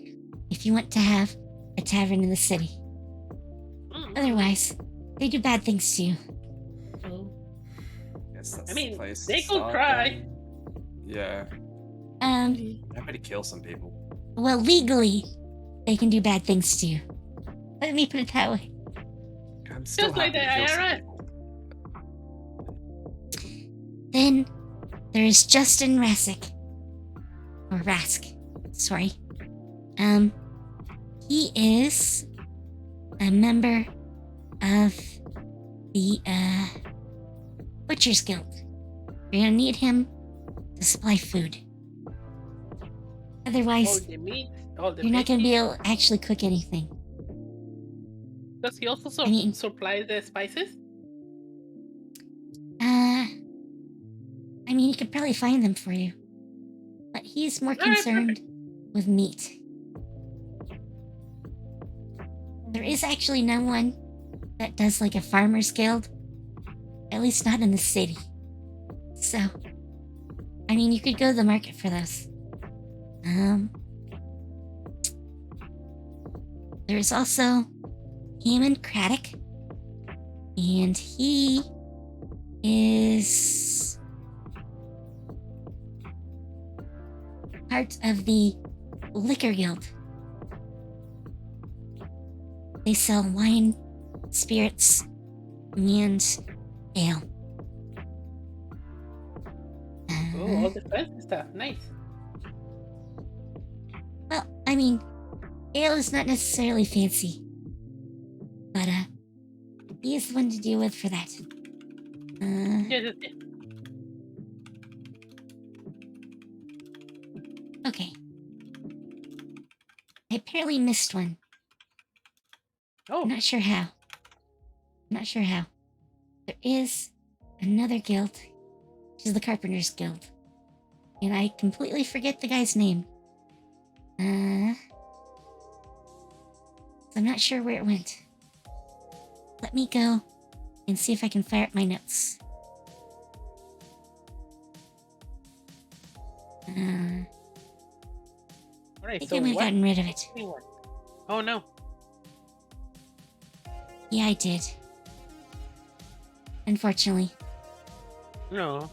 if you want to have a tavern in the city. Otherwise, they do bad things to you. Oh. Guess that's I the mean, place they to could start try. then. Yeah. Nobody kill some people. Well, legally, they can do bad things to you. Let me put it that way. I'm still Just like happy the to kill some IRS. people. Then there's Justin Rassick. Or Rask. Sorry. He is a member of the Butcher's Guild. You're gonna need him to supply food. Otherwise, All the meat, all the you're not gonna veggies. be able to actually cook anything. Does he also I mean- supply the spices? I mean, he could probably find them for you. But he's more Alright, concerned with meat. There is actually no one that does like a farmer's guild. At least not in the city. So, I mean, you could go to the market for those. There's also Eamon Craddock. And he is part of the Liquor Guild. They sell wine, spirits, and ale. Oh, all the fancy stuff. Nice. Well, I mean, ale is not necessarily fancy. But, he is the one to deal with for that. Yes. Okay. I apparently missed one. Oh, I'm not sure how. There is another guild, which is the Carpenter's Guild. And I completely forget the guy's name. So I'm not sure where it went. Let me go and see if I can fire up my notes. I alright. think So I might have what? gotten rid of it. Oh no. Yeah, I did. Unfortunately. No.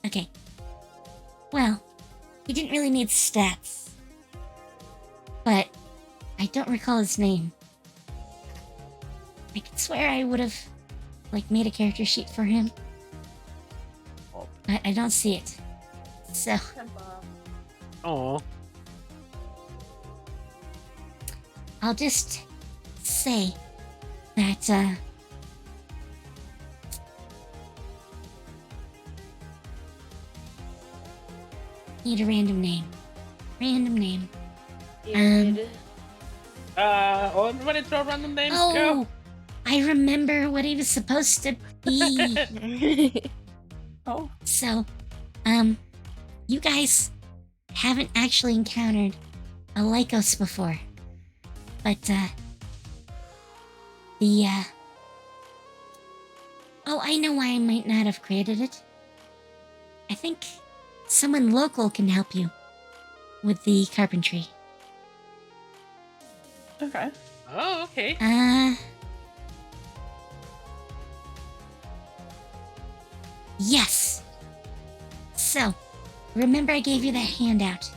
Okay. Well, he didn't really need stats. But I don't recall his name. I could swear I would have, like, made a character sheet for him. But I don't see it. So, Oh. I'll just say that, need a random name. Everybody throw random names. Oh! Go. I remember what he was supposed to be. Oh, So, you guys haven't actually encountered a Lycos before. But, oh, I know why I might not have created it. I think someone local can help you with the carpentry. okay. Oh, okay. Yes. So, remember I gave you that handout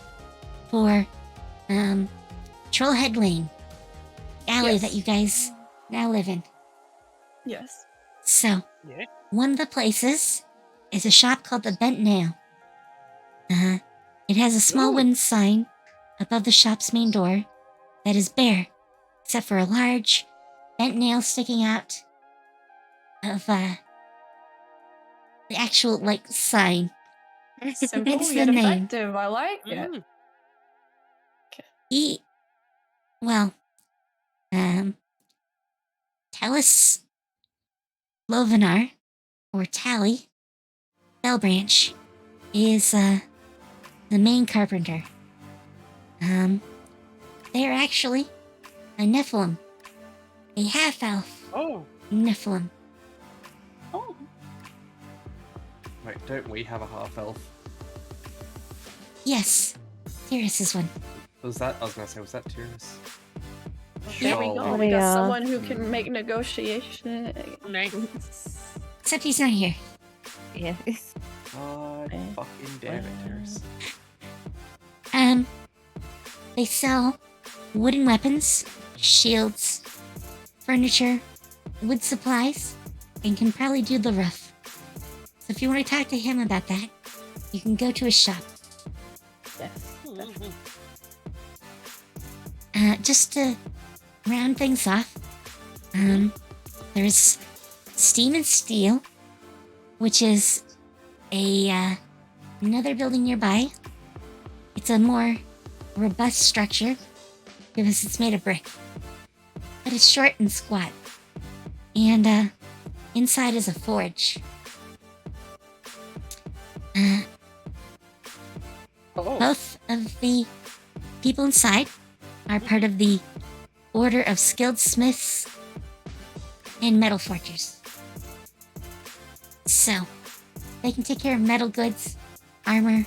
for, Trailhead Lane. alley that Yes. you guys now live in. Yes. So, Yeah. one of the places is a shop called the Bent Nail. It has a small Ooh. wooden sign above the shop's main door that is bare, except for a large bent nail sticking out of the actual like sign. Simple Hence the yet name. effective. I like it. Mm. Well, Talis Lovinar, or Tally Bellbranch, is the main carpenter. They're actually a Nephilim, a half-elf Oh. Nephilim. Oh. Wait, don't we have a half elf? Yes, Tyrus is one. Was that? I was gonna say, was that Tyrus? There we go. Surely. We got Yeah. someone who can make negotiation. Nice. Except he's not here. Yeah. God fucking damn it, Tyrus. They sell wooden weapons, shields, furniture, wood supplies, and can probably do the roof. So if you want to talk to him about that, you can go to his shop. Yes. Just to round things off, there's Steam and Steel, which is another building nearby. It's a more robust structure because it's made of brick, but it's short and squat. And inside is a forge. Oh. Both of the people inside are part of the Order of Skilled Smiths and Metal Forgers. So, they can take care of metal goods, armor,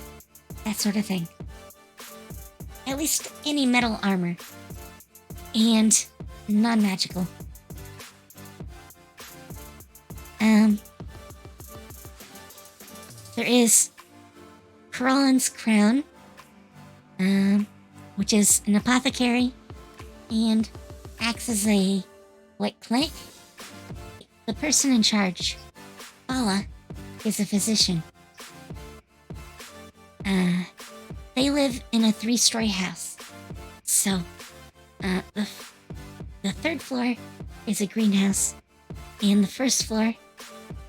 that sort of thing. At least any metal armor. And non-magical. There is Prawns Crown, which is an apothecary and acts as a clinic. The person in charge, Bala, is a physician. They live in a 3-story house. So, the third floor is a greenhouse, and the first floor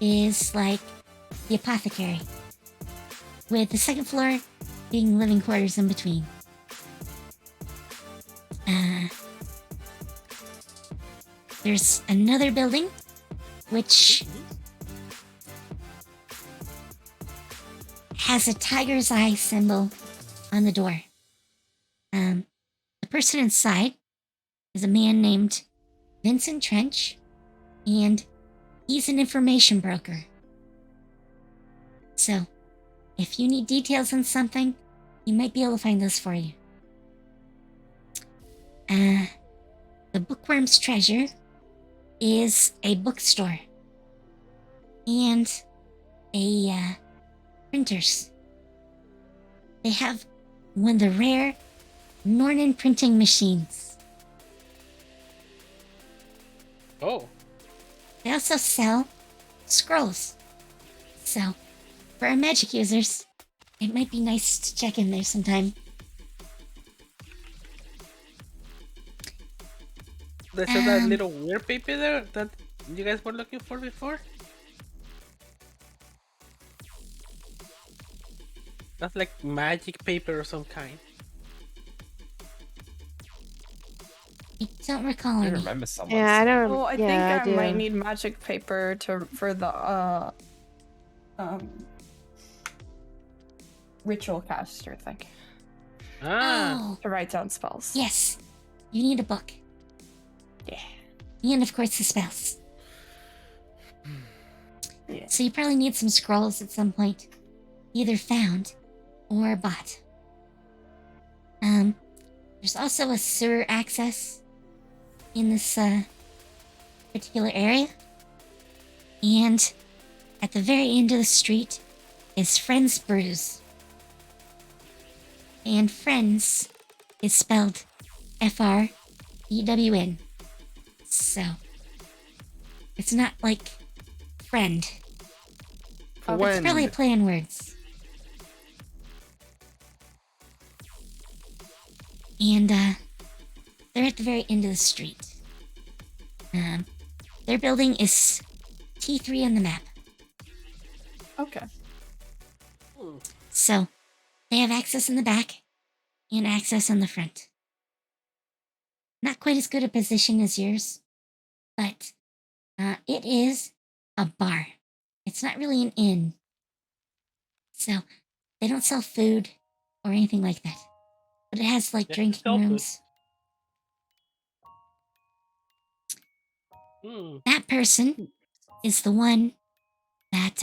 is like the apothecary, with the second floor being living quarters in between. There's another building, which has a tiger's eye symbol on the door. The person inside is a man named Vincent Trench, and he's an information broker. So, if you need details on something, he might be able to find those for you. The Bookworms Treasure is a bookstore and a printers. They have one of the rare Nornan printing machines. Oh. They also sell scrolls. So, for our magic users, it might be nice to check in there sometime. There's that little weird paper there that you guys were looking for before? That's like magic paper of some kind. I don't recall I any. remember someone. Yeah, I saying- don't. Oh, I yeah, think I might do. need magic paper for the ritual caster thing Ah. Oh, to write down spells. yes. You need a book. Yeah. And of course the spells. Yeah. So you probably need some scrolls at some point. Either found or bought. There's also a sewer access in this particular area. And at the very end of the street is Friends Brews. And Friends is spelled Frewn. So it's not like friend. It's probably a play on words. And they're at the very end of the street. Their building is T3 on the map. Okay. So they have access in the back and access on the front. Not quite as good a position as yours, but it is a bar. It's not really an inn. So they don't sell food or anything like that. But it has like Yeah, drinking sell food. rooms. Hmm. That person is the one that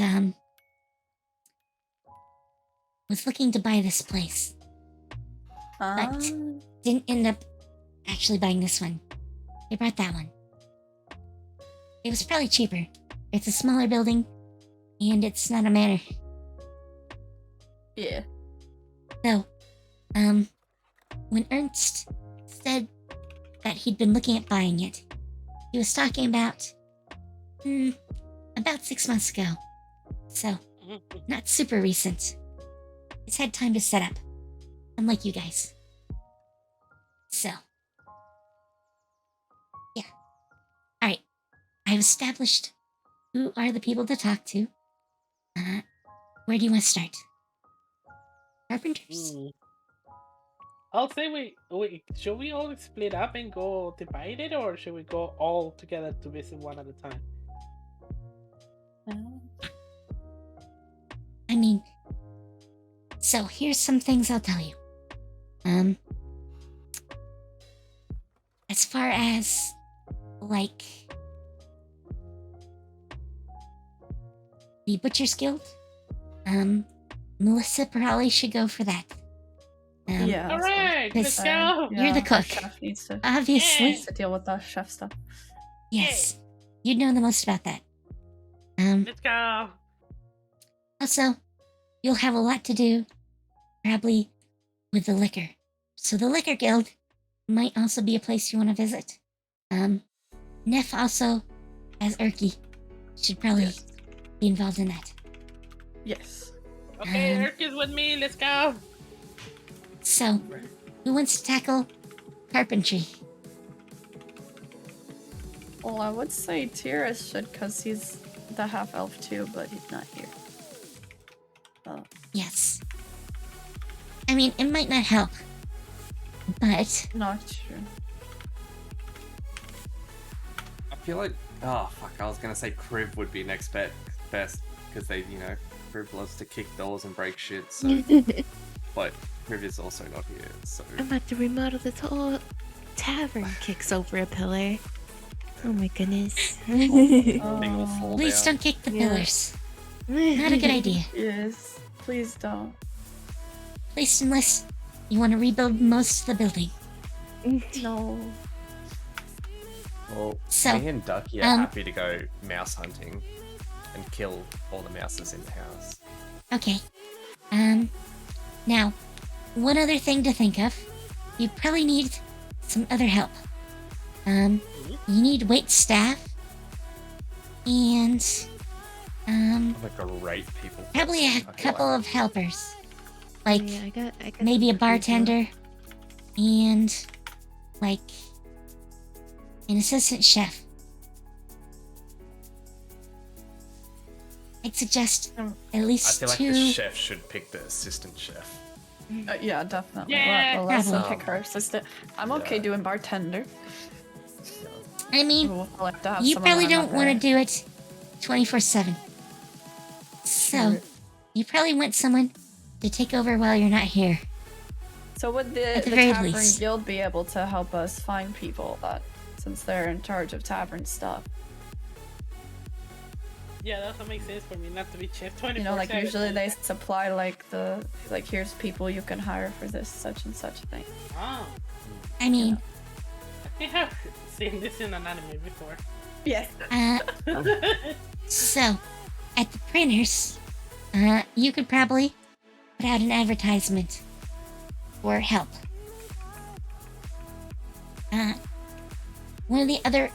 was looking to buy this place, but didn't end up actually buying this one. They bought that one. It was probably cheaper. It's a smaller building, and it's not a manor. Yeah. So, when Ernst said that he'd been looking at buying it, he was talking about 6 months ago. So, not super recent. It's had time to set up, unlike you guys. So, yeah. Alright, I've established who are the people to talk to. Where do you want to start? Carpenters? I'll say wait, should we all split up and go divided, or should we go all together to visit one at a time? I mean, so here's some things I'll tell you. As far as, like, the Butcher's Guild, Melissa probably should go for that. Yeah. All right, let's go. You're the cook. Chef needs to, Obviously. needs to deal with the chef stuff. Yes. You'd know the most about that. Let's go. Also, you'll have a lot to do, probably, with the liquor. So the Liquor Guild might also be a place you want to visit. Neff also, as Erky, should probably be involved in that. Yes. Okay, Erk is with me. Let's go. So, who wants to tackle carpentry? Well, I would say Tyrus should, because he's the half-elf too, but he's not here. Yes. I mean, it might not help, but... Not true. I feel like, oh fuck, I was gonna say Crib would be next best, because they, Crib loves to kick doors and break shit, so... But Crib is also not here, so... I'm about to remodel this whole tavern. Kicks over a pillar. Oh my goodness. Thing will fall Please down. don't kick the pillars. Not a good idea. Yes. Please don't. At least unless you want to rebuild most of the building. No. Well, So, me and Ducky are happy to go mouse hunting and kill all the mouses in the house. Okay. Now, one other thing to think of. You probably need some other help. You need wait staff. And, I'm a great people. probably a person, I feel couple like. of helpers. Like, Yeah, I got maybe a some people. bartender. And, like, an assistant chef. I'd suggest at I least feel like two. the chef should pick the assistant chef. Yeah, definitely. Yeah, Let Melissa probably. pick her assistant. I'm okay doing bartender. I mean, We'll like to have you someone probably on don't that want to day. do it 24/7. So, you probably want someone to take over while you're not here. So would the At the very Tavern least. Guild be able to help us find people that, since they're in charge of tavern stuff? Yeah, that also makes sense for me not to be chef 24/7. You know, like usually they supply like here's people you can hire for this such and such thing. Oh, I mean, I think I've seen this in an anime before. Yes. so, at the printers, you could probably put out an advertisement for help. One of the other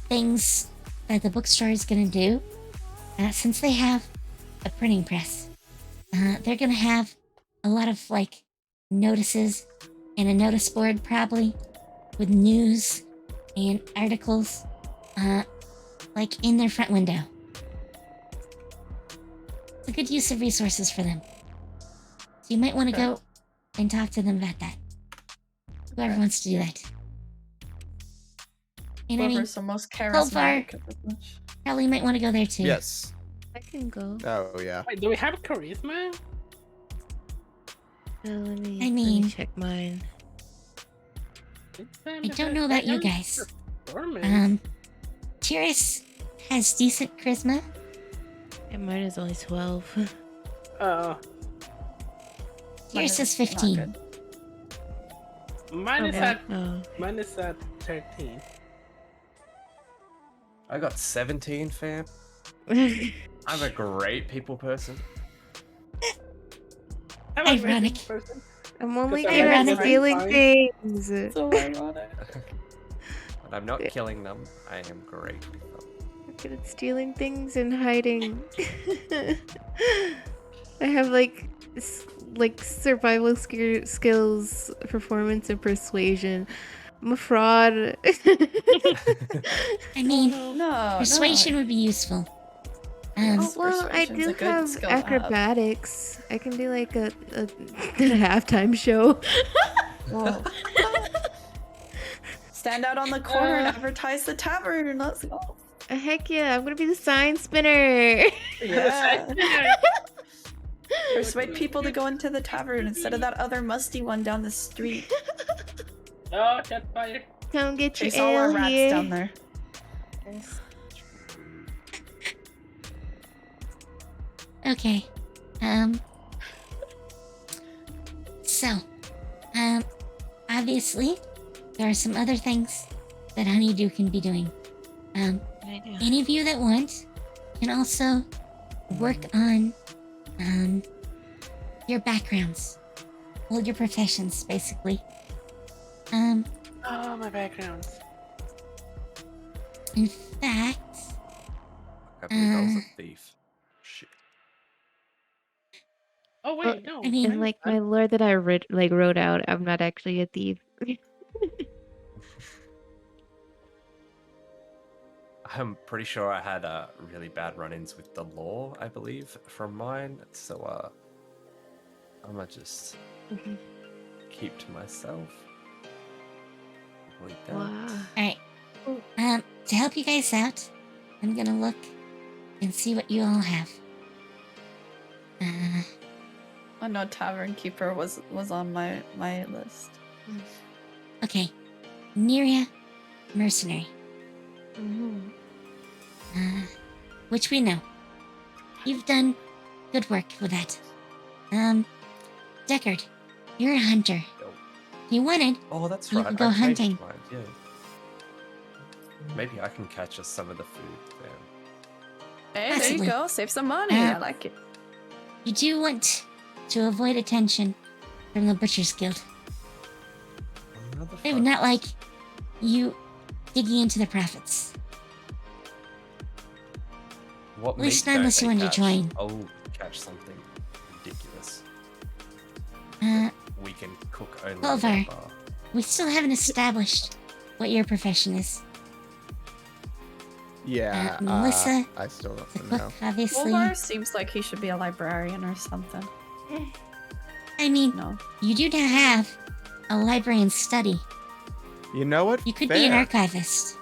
things that the bookstore is gonna do, since they have a printing press, they're gonna have a lot of like notices and a notice board probably with news and articles, like in their front window. It's a good use of resources for them. So you might want to go and talk to them about that. Whoever wants to do that. And I mean, Whoever's the most Kulvar charismatic. of the bunch. probably might want to go there too. Yes. I can go. Oh yeah. Wait, do we have charisma? Let me I mean, check mine. I don't know about you guys. Tyrus has decent charisma. And mine is only 12. Tyrus is Not 15. good. Mine is Okay. at Oh. 13. I got 17, fam. I'm a great people person. I'm a very Ironic. good person. I'm only Because good I'm at ironic. stealing Fine. things. So ironic. But I'm not killing them. I am great with them. I'm good at stealing things and hiding. I have like survival skills, performance, and persuasion. I'm a fraud. I mean, No, persuasion would be useful. Yes. Well, I Persuasion's do a good have skill to have. acrobatics. I can do like a halftime show. Whoa. Stand out on the corner and advertise the tavern. Let's go. Heck yeah, I'm gonna be the sign spinner. Yeah. Persuade people to go into the tavern instead of that other musty one down the street. Oh, shot fire. Come get your Chase all our ale rats here. down there. Okay. So, obviously, there are some other things that Honeydew can be doing. Any of you that want can also work on, your backgrounds. Well, your professions, basically. Oh, my background. In fact, I believe I was a thief. Shit. Oh, wait, no. I mean, And like my lore that I wrote out, I'm not actually a thief. I'm pretty sure I had really bad run-ins with the law, I believe, from mine. So I'm gonna just keep to myself. Like that. Wow. alright. To help you guys out, I'm gonna look and see what you all have. I know Tavern Keeper was on my list. Okay. Neria, Mercenary. Mhm. Which we know. You've done good work with that. Deckard, you're a hunter. Yo. You wanted, Oh, that's You right. can go I changed hunting. mine, yeah. Maybe I can catch us some of the food then. Hey, there Possibly. you go. Save some money. I like it. you do want to avoid attention from the Butcher's Guild. They would not like you digging into the profits. What At least meat not don't unless you they want to catch? join. Oh, catch something ridiculous. Uh, We can cook only Kulvar. in our bar. we still haven't established what your profession is. Yeah. Melissa, I still The don't cook, know. obviously. Wolvar seems like he should be a librarian or something. I mean, No. you do now have a librarian study. You know what? You could be an Fair. archivist.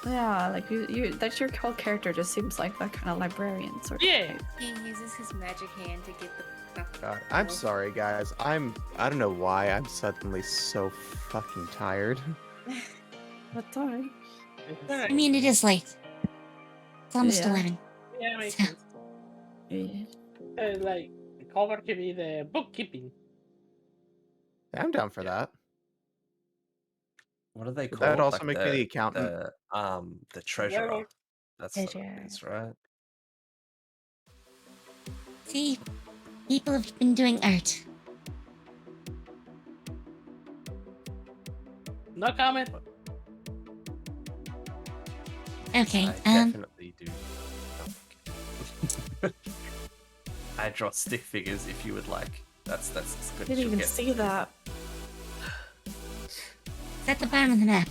Yeah, like you that's your whole character just seems like that kind of librarian sort of Yeah. thing. He uses his magic hand to get the stuff. God, I'm sorry, guys. I don't know why I'm suddenly so fucking tired. That's alright. I mean, it is late. It's almost Yeah. 11. Yeah, makes So- sense. Yeah. Like, the cover could be the bookkeeping. I'm down for that. What do they Would call that it? also Like make me the accountant? The treasurer. Well, That's what Treasurer. it is, right? See, people have been doing art. No comment. Okay. I definitely do. I draw stick figures if you would like. That's as good as Didn't you'll even get. see that. It's at the bottom of the map.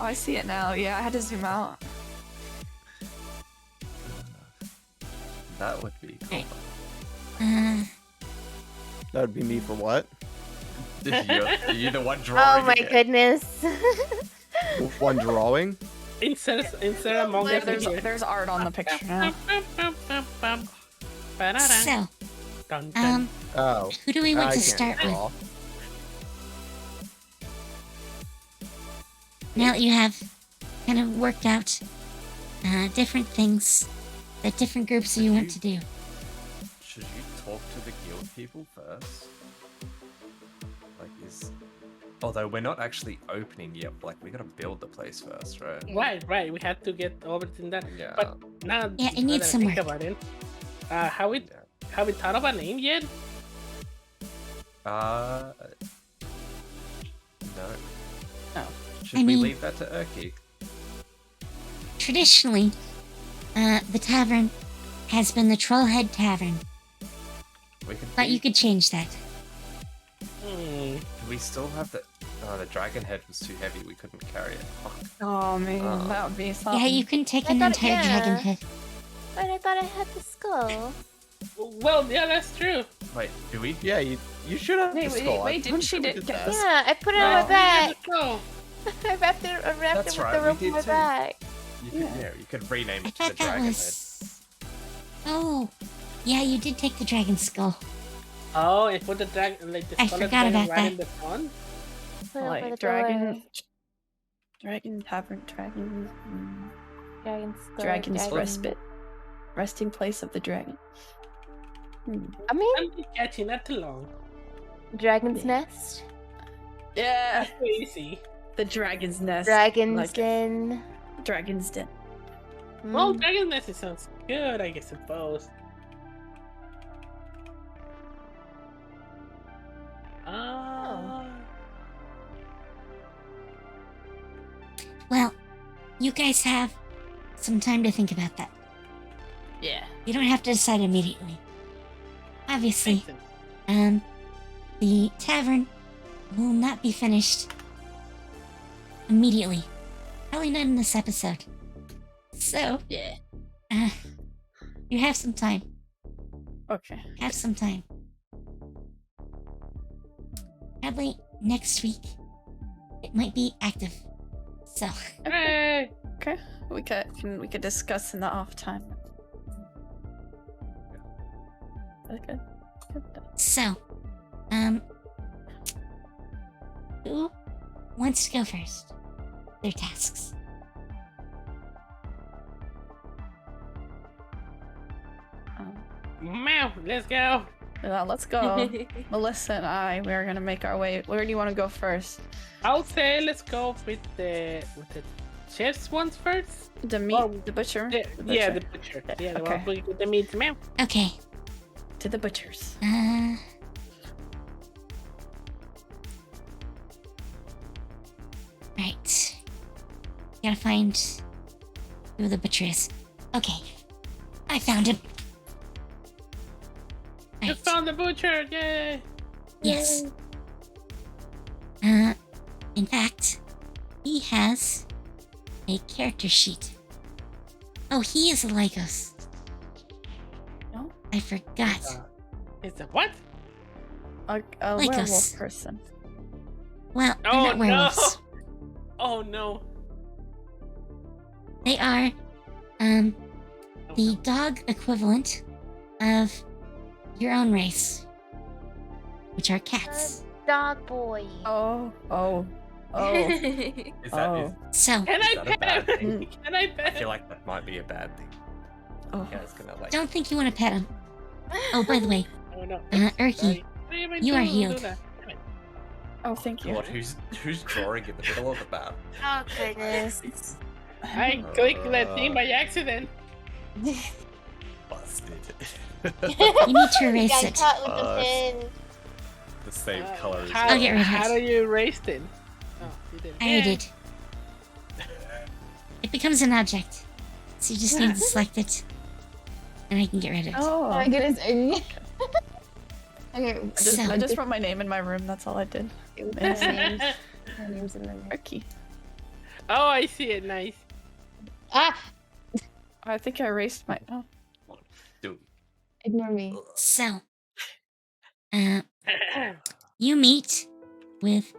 Oh, I see it now. Yeah, I had to zoom out. That would be cool. That would be me for what? You're the one drawing. Oh my it. goodness. One drawing? Insert among There- the figures. there's art on the picture now. So, Dun, dun. Oh. who do we want I to can't start with? draw. Now that you have kind of worked out different things that different groups you want to do. Should you talk to the guild people first? Like, although we're not actually opening yet, like we gotta build the place first, right? Right. We had to get everything done. Yeah. But now, Yeah, it now needs that I some think work. about it, have we thought of a name yet? No. Oh. Should I we mean- leave that to Urki? Traditionally, the tavern has been the Trailhead Tavern, We could. but you could change that. We still have the. Oh, the dragon head was too heavy. We couldn't carry it. Fuck. Oh man, Oh. that would be something. Yeah, you can take I an thought- entire dragon yeah. head. But I thought I had the skull. Well, yeah, that's true. Wait, do we? Yeah, you should have Wait, the wait, skull. wait, I'm didn't pretty she sure we did did get that. this? Yeah, I put it on No, my back. Go. I wrapped it That's with the right, we rope did on my too. back. You could, yeah, you could rename I it to the thought that dragon head. was. Oh, yeah, you did take the dragon skull. Oh, and put the dragon, like the I skull forgot dragon about right that. in the front. Put it over the Like dragon, door. dragon tavern, dragon, Dragon skull. dragon's dragon. respite, resting place of the dragon. I mean, I'm catching not too long. dragon's nest. Yeah, That's easy. the dragon's nest. Dragon's like it. den. Dragon's den. Well, Mm. dragon's nest sounds good, I suppose. Well, you guys have some time to think about that. Yeah. You don't have to decide immediately. Obviously, Makes sense. the tavern will not be finished immediately. Probably not in this episode. So, Yeah. you have some time. Okay. Have some time. Probably next week. It might be active. So, Hey! Okay. We could discuss in the off time. Okay. so, who wants to go first? Their tasks. Meow, let's go. Let's go. Melissa and I, we're gonna make our way. Where do you want to go first? I'll say let's go with the chef's ones first. The meat, Oh, the butcher. Yeah, the butcher. Yeah, the Okay. one with the meat. Meow. Okay. To the butchers. Right. Gotta find who the butcher is. Okay. I found him. You Right. found the butcher! Yay! Yes. In fact, he has a character sheet. Oh, he is a Lycos. No? I forgot. It's a what? A Like werewolf us. person. Well, they're Oh, not no. werewolves. Oh no. They are, the dog equivalent of your own race, which are cats. Dog boy. Oh. Oh. Oh. Is that, Oh. So, Can I is that a bad pet thing? him? Can I I pet feel him? like that might be a bad thing. Oh. Yeah, it's gonna like. don't think you want to pet him. Oh, by the way, Oh no. Urki, Sorry. What am I you are doing? healed. Do that. Damn it. Oh, thank you. God, who's drawing in the middle of the map? Oh goodness. I clicked that thing by accident. Busted. you need to erase Got it. caught with the Uh, pin. The same color as How, I'll get rid of how it. do you erase it? Oh, you did. I already Yeah. did. It becomes an object. So you just need to select it. And I can get rid of it. Oh, my goodness. Okay. I just wrote my name in my room. That's all I did. My name's in there. Ricky. Oh, I see it. Nice. Ah! I think I erased my. Oh. Dude. Ignore me. So, you meet with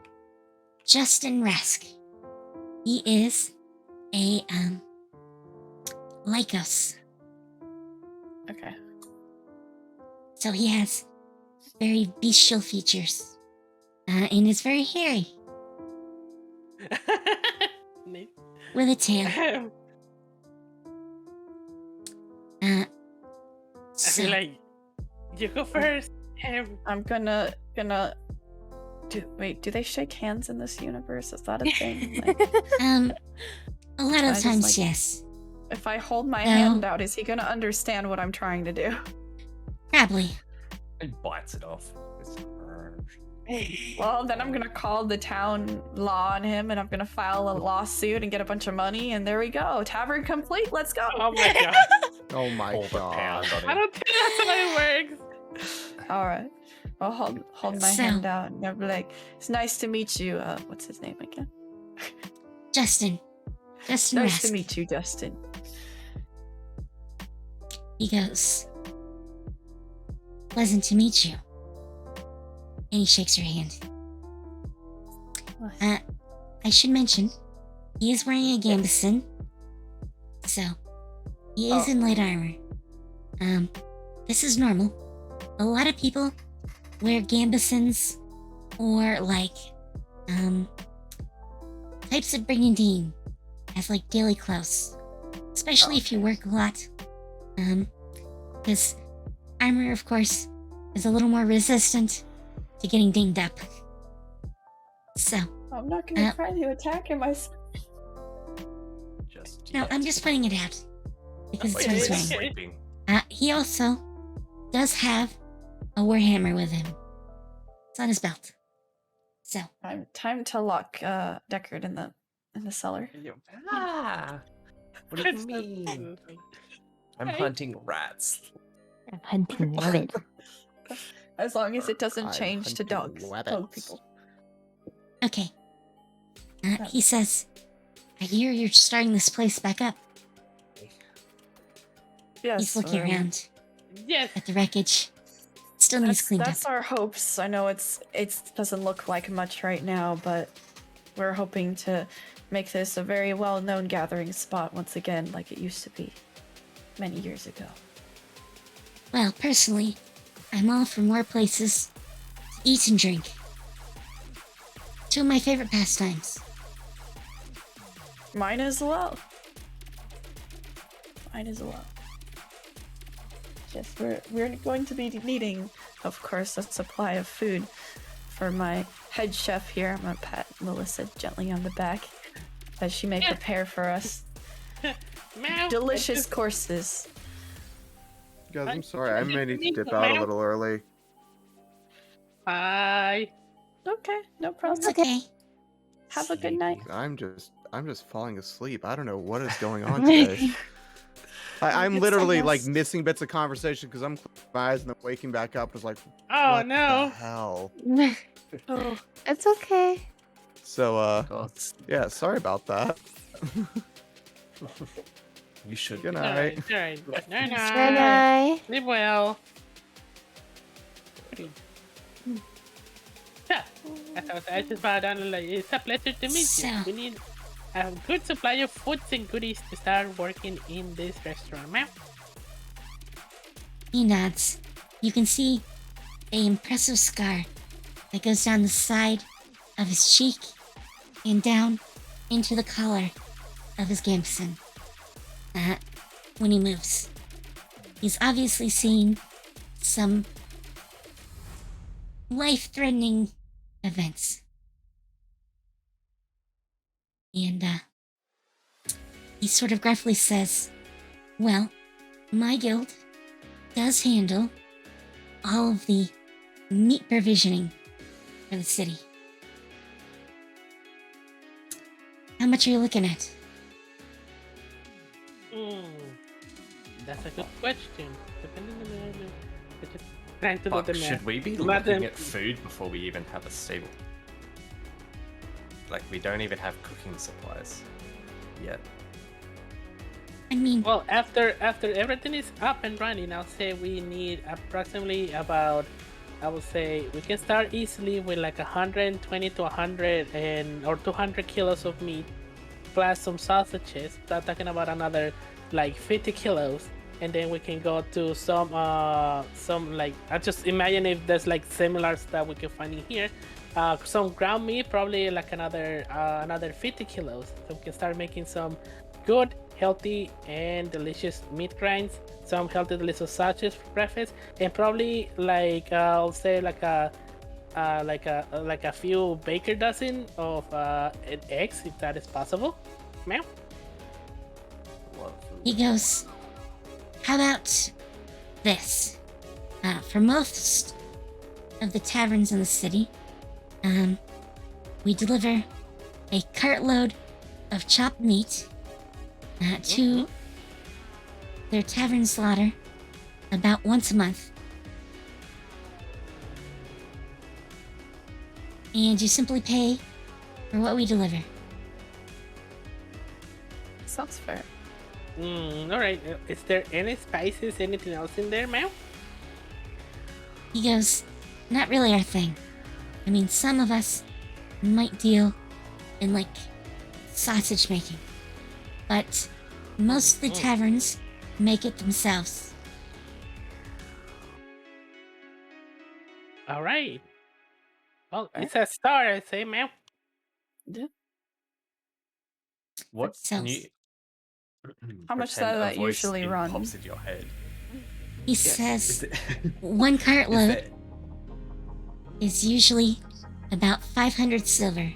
Justin Rask. He is a Lycos. Okay. So he has very bestial features. And is very hairy. Nice. With a tail. I So, feel like you go first. I'm gonna do they shake hands in this universe? Is that a thing? Like, a lot I of just, times, like- yes. if I hold my No. hand out, is he gonna understand what I'm trying to do? Probably. It bites it off. Well, then I'm gonna call the town law on him, and I'm gonna file a lawsuit and get a bunch of money, and there we go. Tavern complete. Let's go. Oh my god. Oh my Hold a god. pound on I it. don't think that's how it works. All right. I'll hold my So- hand out, and I'll be like, "It's nice to meet you." What's his name again? Justin. Justin Nice to Rask. meet you, Justin. He goes, pleasant to meet you. And he shakes your hand. I should mention, he is wearing a gambeson. So, he is in light armor. This is normal. A lot of people wear gambesons or like, types of brigandine as like daily clothes. Especially if you work a lot. Because armor, of course, is a little more resistant to getting dinged up. So, I'm not gonna try to attack him. Just no, I'm just pointing it out. Because it's what he's wearing. sleeping. He also does have a warhammer with him. It's on his belt. So, Time to lock Deckard in the cellar. Ah, what do you mean? I'm hunting rats. I'm hunting rabbit. As long as it doesn't I'm change to hunting dogs. rabbits. Dog people. okay. He says, I hear you're starting this place back up. Yes. He's looking around Yes. at the wreckage. Still needs cleaned That's up. our hopes. I know it doesn't look like much right now, but we're hoping to make this a very well-known gathering spot once again, like it used to be many years ago. Well, personally, I'm all for more places to eat and drink. Two of my favorite pastimes. Mine as well. Mine as well. Yes, we're going to be needing, of course, a supply of food for my head chef here. I'm gonna pat Melissa gently on the back as she may prepare for us Meow. delicious courses. Guys, I'm sorry. I may need to dip out a little early. Bye. Okay, no problem. It's okay. Have a good night. I'm just falling asleep. I don't know what is going on today. I'm Get literally some like rest. missing bits of conversation because I'm closing my eyes and then waking back up. Was like, Oh what no. the hell? Oh, It's okay. So God, yeah, sorry about that. you should. Good be. night. Alright. Good night. Good night. Sleep well. Yeah. I just bow down and like, it's a pleasure to meet So- you. We need a good supply of foods and goodies to start working in this restaurant, ma'am. He nods. You can see a impressive scar that goes down the side of his cheek and down into the collar of his gambeson. When he moves. He's obviously seen some life-threatening events. And, he sort of gruffly says, well, my guild does handle all of the meat provisioning for the city. How much are you looking at? That's a good question. Depending on the just trying to do Fuck, the math. should we be Math looking and- at food before we even have a stable? Like, we don't even have cooking supplies yet. I mean, Well, after everything is up and running, I'll say we need approximately about, I would say we can start easily with like 120 to 100 or 200 kilos of meat, plus some sausages. Start talking about another like 50 kilos, and then we can go to some like, I just imagine if there's like similar stuff we can find in here. Some ground meat, probably like another 50 kilos. So we can start making some good, healthy, and delicious meat grinds. Some healthy, delicious sausages for breakfast, and probably like I'll say like a few baker dozen of eggs, if that is possible. Ma'am. he goes, how about this? For most of the taverns in the city, we deliver a cartload of chopped meat to their tavern slaughter about once a month. And you simply pay for what we deliver. Sounds fair. All right. Is there any spices, anything else in there, ma'am? He goes, not really our thing. I mean, some of us might deal in, like, sausage making. But most of the taverns make it themselves. All right. Well, it's a start, I say, ma'am. What can Sells. you? How much pretend does a that voice usually run? pops in your head. He Is says it- one is cartload there- is usually about 500 silver.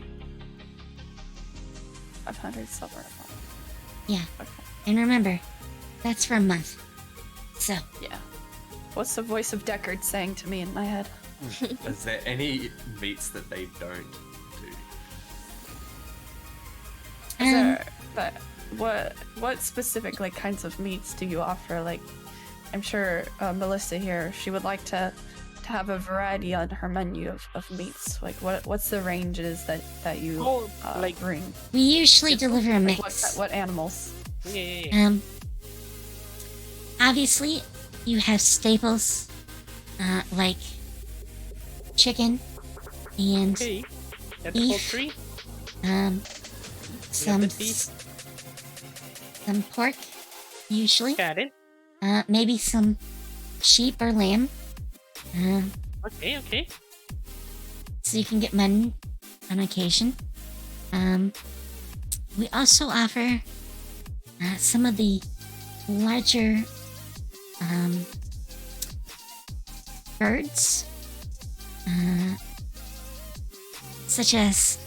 500 silver. Yeah. Okay. And remember, that's for a month. So, Yeah. What's the voice of Deckard saying to me in my head? Is there any meats that they don't do? Is there, but what specific like kinds of meats do you offer? Like, I'm sure Melissa here, she would like to have a variety on her menu of meats. Like, what's the ranges that you like bring? we usually Just, deliver a like, mix. what animals? Yeah. Obviously, you have staples, like chicken and Okay. That's beef. poultry. Some the beef. some pork, usually. Got it. Maybe some sheep or lamb. Okay. So you can get mutton on occasion. We also offer some of the larger birds, such as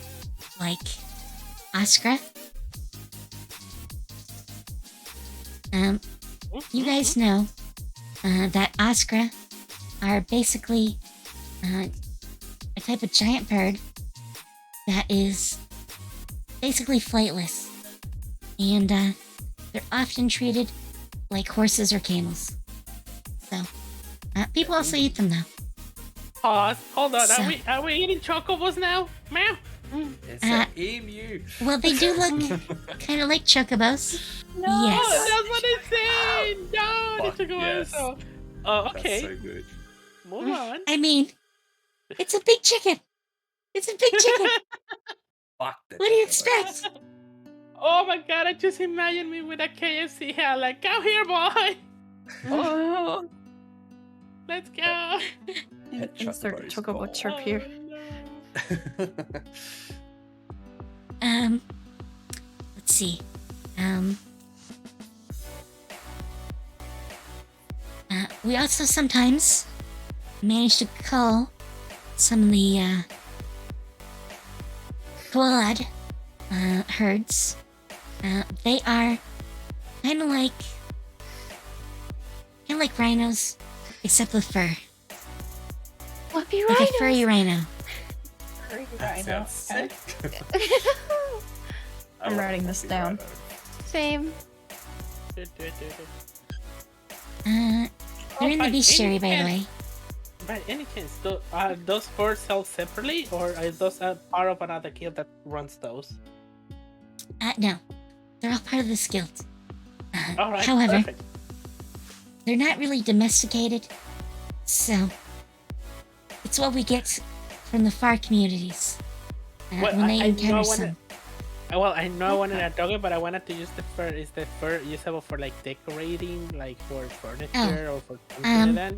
like oscar. You guys know that oscar are basically a type of giant bird that is basically flightless, and they're often treated like horses or camels. So people also eat them though. Pause. Hold on. So- Are we eating chocobos now, ma'am? It's an emu. Well, they do look kind of like chocobos. No. Oh, Yes. that's what I said. No, Fuck the chocobos. yes. So, oh, okay. That's so good. Move on. I mean, it's a big chicken. It's a big chicken. Fuck the What do you chocobos. expect? Oh my god! I just imagine me with a KFC hat, like, come here, boy. Oh. Let's go. Insert chocobos. chocobo chirp here. Let's see. We also sometimes manage to cull some of the koalad herds. They are kind of like rhinos, except with fur. Fluffy Like a rhino. furry rhino. That sounds sick. I I'm love writing this fluffy down. rhino. Same. They're in the by bestiary, any by the chance- way. By any chance, are those furs sold separately, or are those part of another guild that runs those? No. They're all part of this guild. All right. However, Perfect. they're not really domesticated, so it's what we get from the far communities Well, when they I encounter know some. I know I wanted a doggy, but I wanted to use the fur. Is the fur usable for like decorating, like for furniture or for something like that?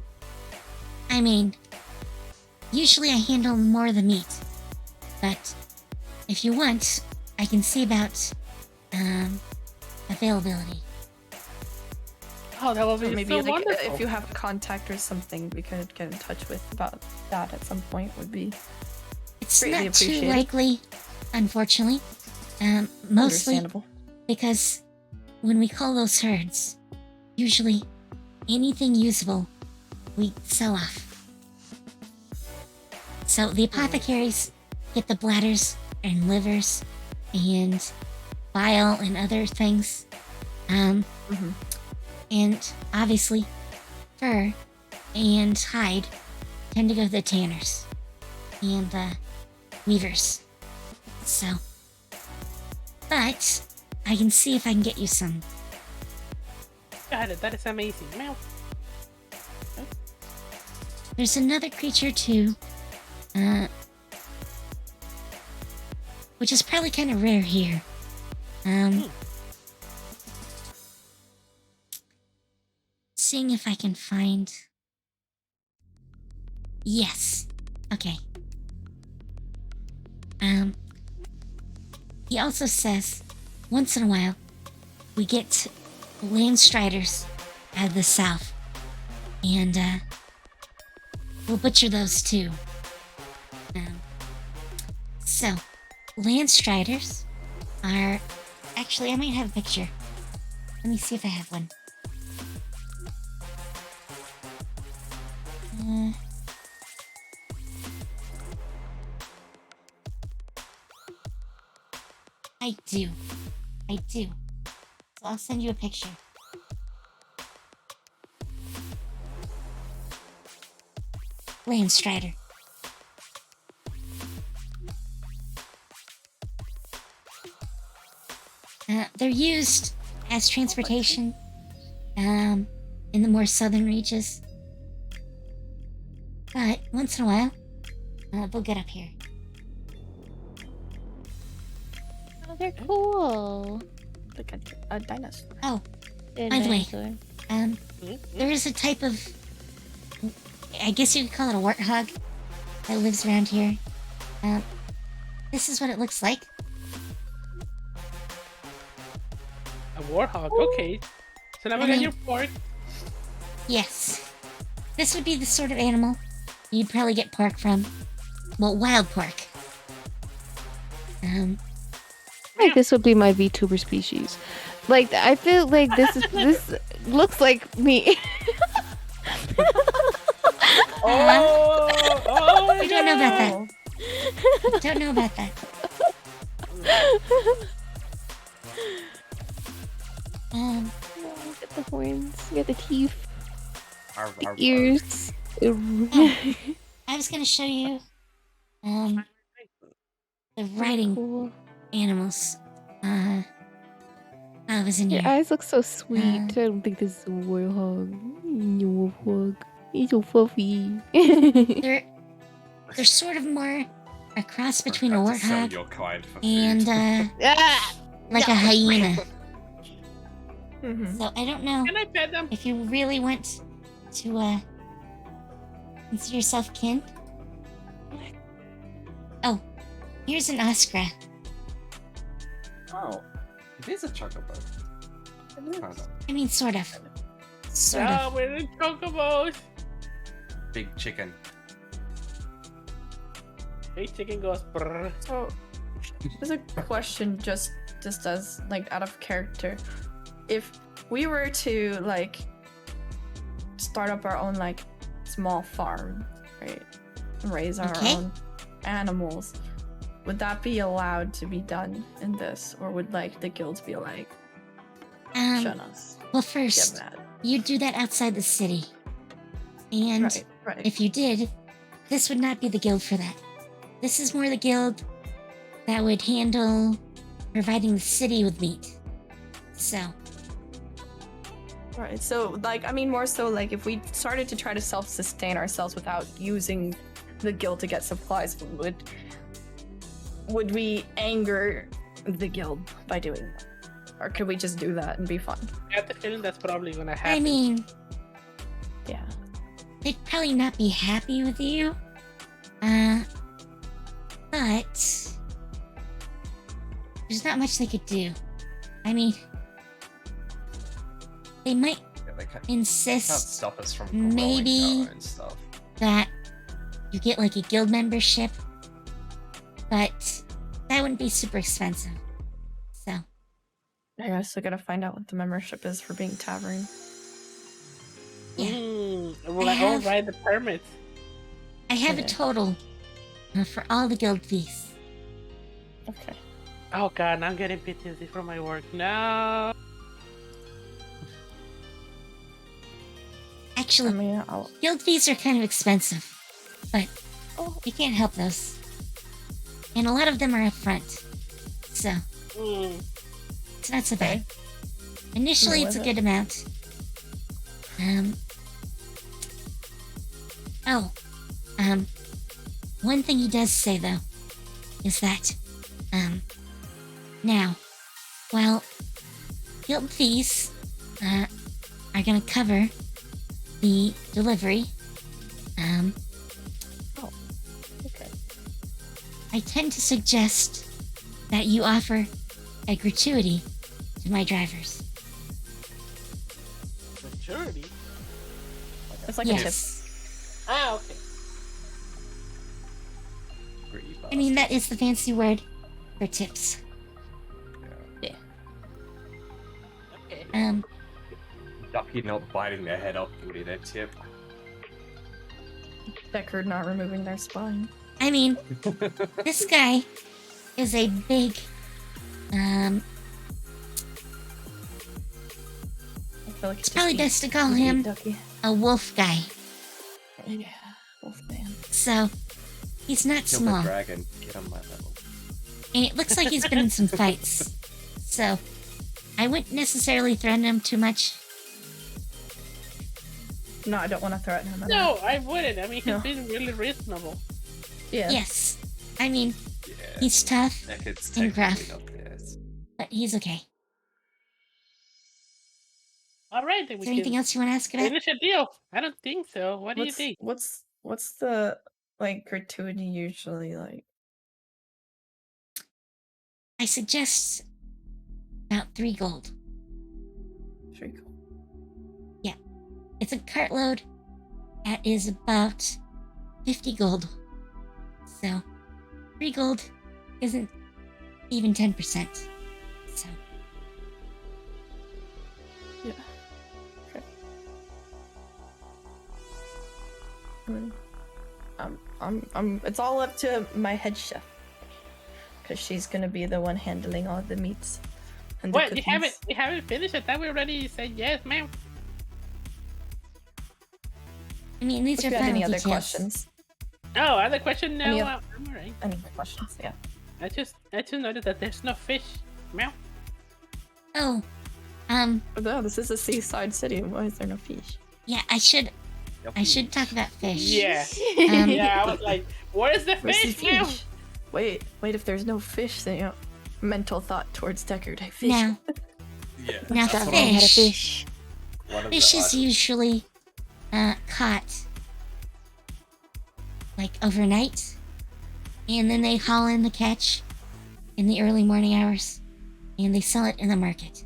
I mean, usually I handle more of the meat, but if you want, I can see about availability. Oh, that would be Maybe so like wonderful. if you have a contact or something we could get in touch with about that at some point would be It's greatly not too appreciated. likely, unfortunately. Mostly Understandable. because when we call those herds, usually anything usable we sell off. So the apothecaries get the bladders and livers and bile and other things. And obviously fur and hide tend to go to the tanners and the weavers. So, but I can see if I can get you some. Got it. That is amazing. Meow. There's another creature too, which is probably kind of rare here. Seeing if I can find. Yes. Okay. He also says, once in a while, we get land striders out of the south, and we'll butcher those too. So, land striders are actually. I might have a picture. Let me see if I have one. I do. So I'll send you a picture. Landstrider. They're used as transportation in the more southern reaches. But once in a while, they'll get up here. Oh, they're cool. Like a dinosaur. Oh, They're by the way, dinosaur. there is a type of, I guess you could call it a warthog that lives around here. This is what it looks like. A warhog. Okay. So now we got your pork. Yes. This would be the sort of animal you'd probably get pork from. Well, wild pork. I think this would be my VTuber species. Like, I feel like this looks like me. Oh my I don't know about that. Don't know about that. Get the horns, get the teeth, Arf, the arf, ears. I was gonna show you the riding Cool. animals. I was in Your here. eyes look so sweet. I don't think this is a warthog. Warthog. He's so fluffy. They're sort of more a cross between a Have to sell warthog your kind for and food. like a hyena. Mm-hmm. So I don't know Can I pet them? if you really want to consider yourself kin. Oh, here's an Oscar. Oh, it is a chocobo. Kind of. I mean, sort of. Sort Yeah, of. we're in chocobos. Big chicken. Big chicken goes brrr. So, there's a question just as like out of character. If we were to like start up our own like small farm, right, and raise our Okay. own animals, would that be allowed to be done in this, or would like the guilds be like, shun us. Well, Get first, mad. you do that outside the city. And Right. if you did, this would not be the guild for that. This is more the guild that would handle providing the city with meat. So, Right. So, like, I mean, more so, like, if we started to try to self-sustain ourselves without using the guild to get supplies, would we anger the guild by doing that? Or could we just do that and be fun? I have the feeling that's probably gonna happen. I mean, Yeah. they'd probably not be happy with you. But there's not much they could do. I mean, they might Yeah, they can't insist stop us from growing maybe our own stuff. that you get like a guild membership, but that wouldn't be super expensive. So, I guess I gotta find out what the membership is for being Tavern. yeah. Well, I I'll have- write the permits. I have a Okay. total for all the guild fees. Okay. Oh god, now I'm getting PTSD from my work. No. Actually, I mean, guild fees are kind of expensive, but Oh. you can't help those. And a lot of them are up front. So, Mm. it's not so bad. Initially, No, it's a is good amount. One thing he does say, though, is that, now, while guild fees, are gonna cover the delivery, Okay. I tend to suggest that you offer a gratuity to my drivers. Maturity? It's like a tip. Yes. Ah, okay. Greedy I mean, that bastards. is the fancy word for tips. Okay. Ducky not biting their head off would be their tip. Deckard not removing their spine. I mean, this guy is a big, I feel like it's probably best to call just eat him Ducky. a wolf guy. Yeah, Wolfman. So, he's not Kill small. the dragon. Get on my level. And it looks like he's been in some fights. So, I wouldn't necessarily threaten him too much. No, I don't want to threaten him. No, I wouldn't. I mean, he's No. been really reasonable. Yeah. Yes. I mean, Yeah. he's tough, It's and technically gruff. not theirs. but he's okay. Alright, then Is we there anything can else you want to ask about? finish a deal. I don't think so. What do you think? What's the like gratuity usually like? I suggest about 3 gold. Pretty cool. It's a cartload. That is about 50 gold. So, 3 gold isn't even 10%. So, Yeah. Okay. It's all up to my head chef, because she's gonna be the one handling all the meats. And the What? You cookings. haven't finished? I thought we already said yes, ma'am. I mean, these If are you have final any other details. questions? Oh, other question? No, Any I'm alright. Any other questions? Yeah. I just noticed that there's no fish. Meow. Oh, No, this is a seaside city. Why is there no fish? yeah, I should talk about fish. Yeah. Um, Yeah, I was like, where's the Where's the fish, meow? fish? Wait, if there's no fish, then you know, mental thought towards Deckard. Hey, fish. Now, Yeah. now that's what I'm- Had a fish. fish. One of Fish the is items- usually caught like overnight, and then they haul in the catch in the early morning hours, and they sell it in the market.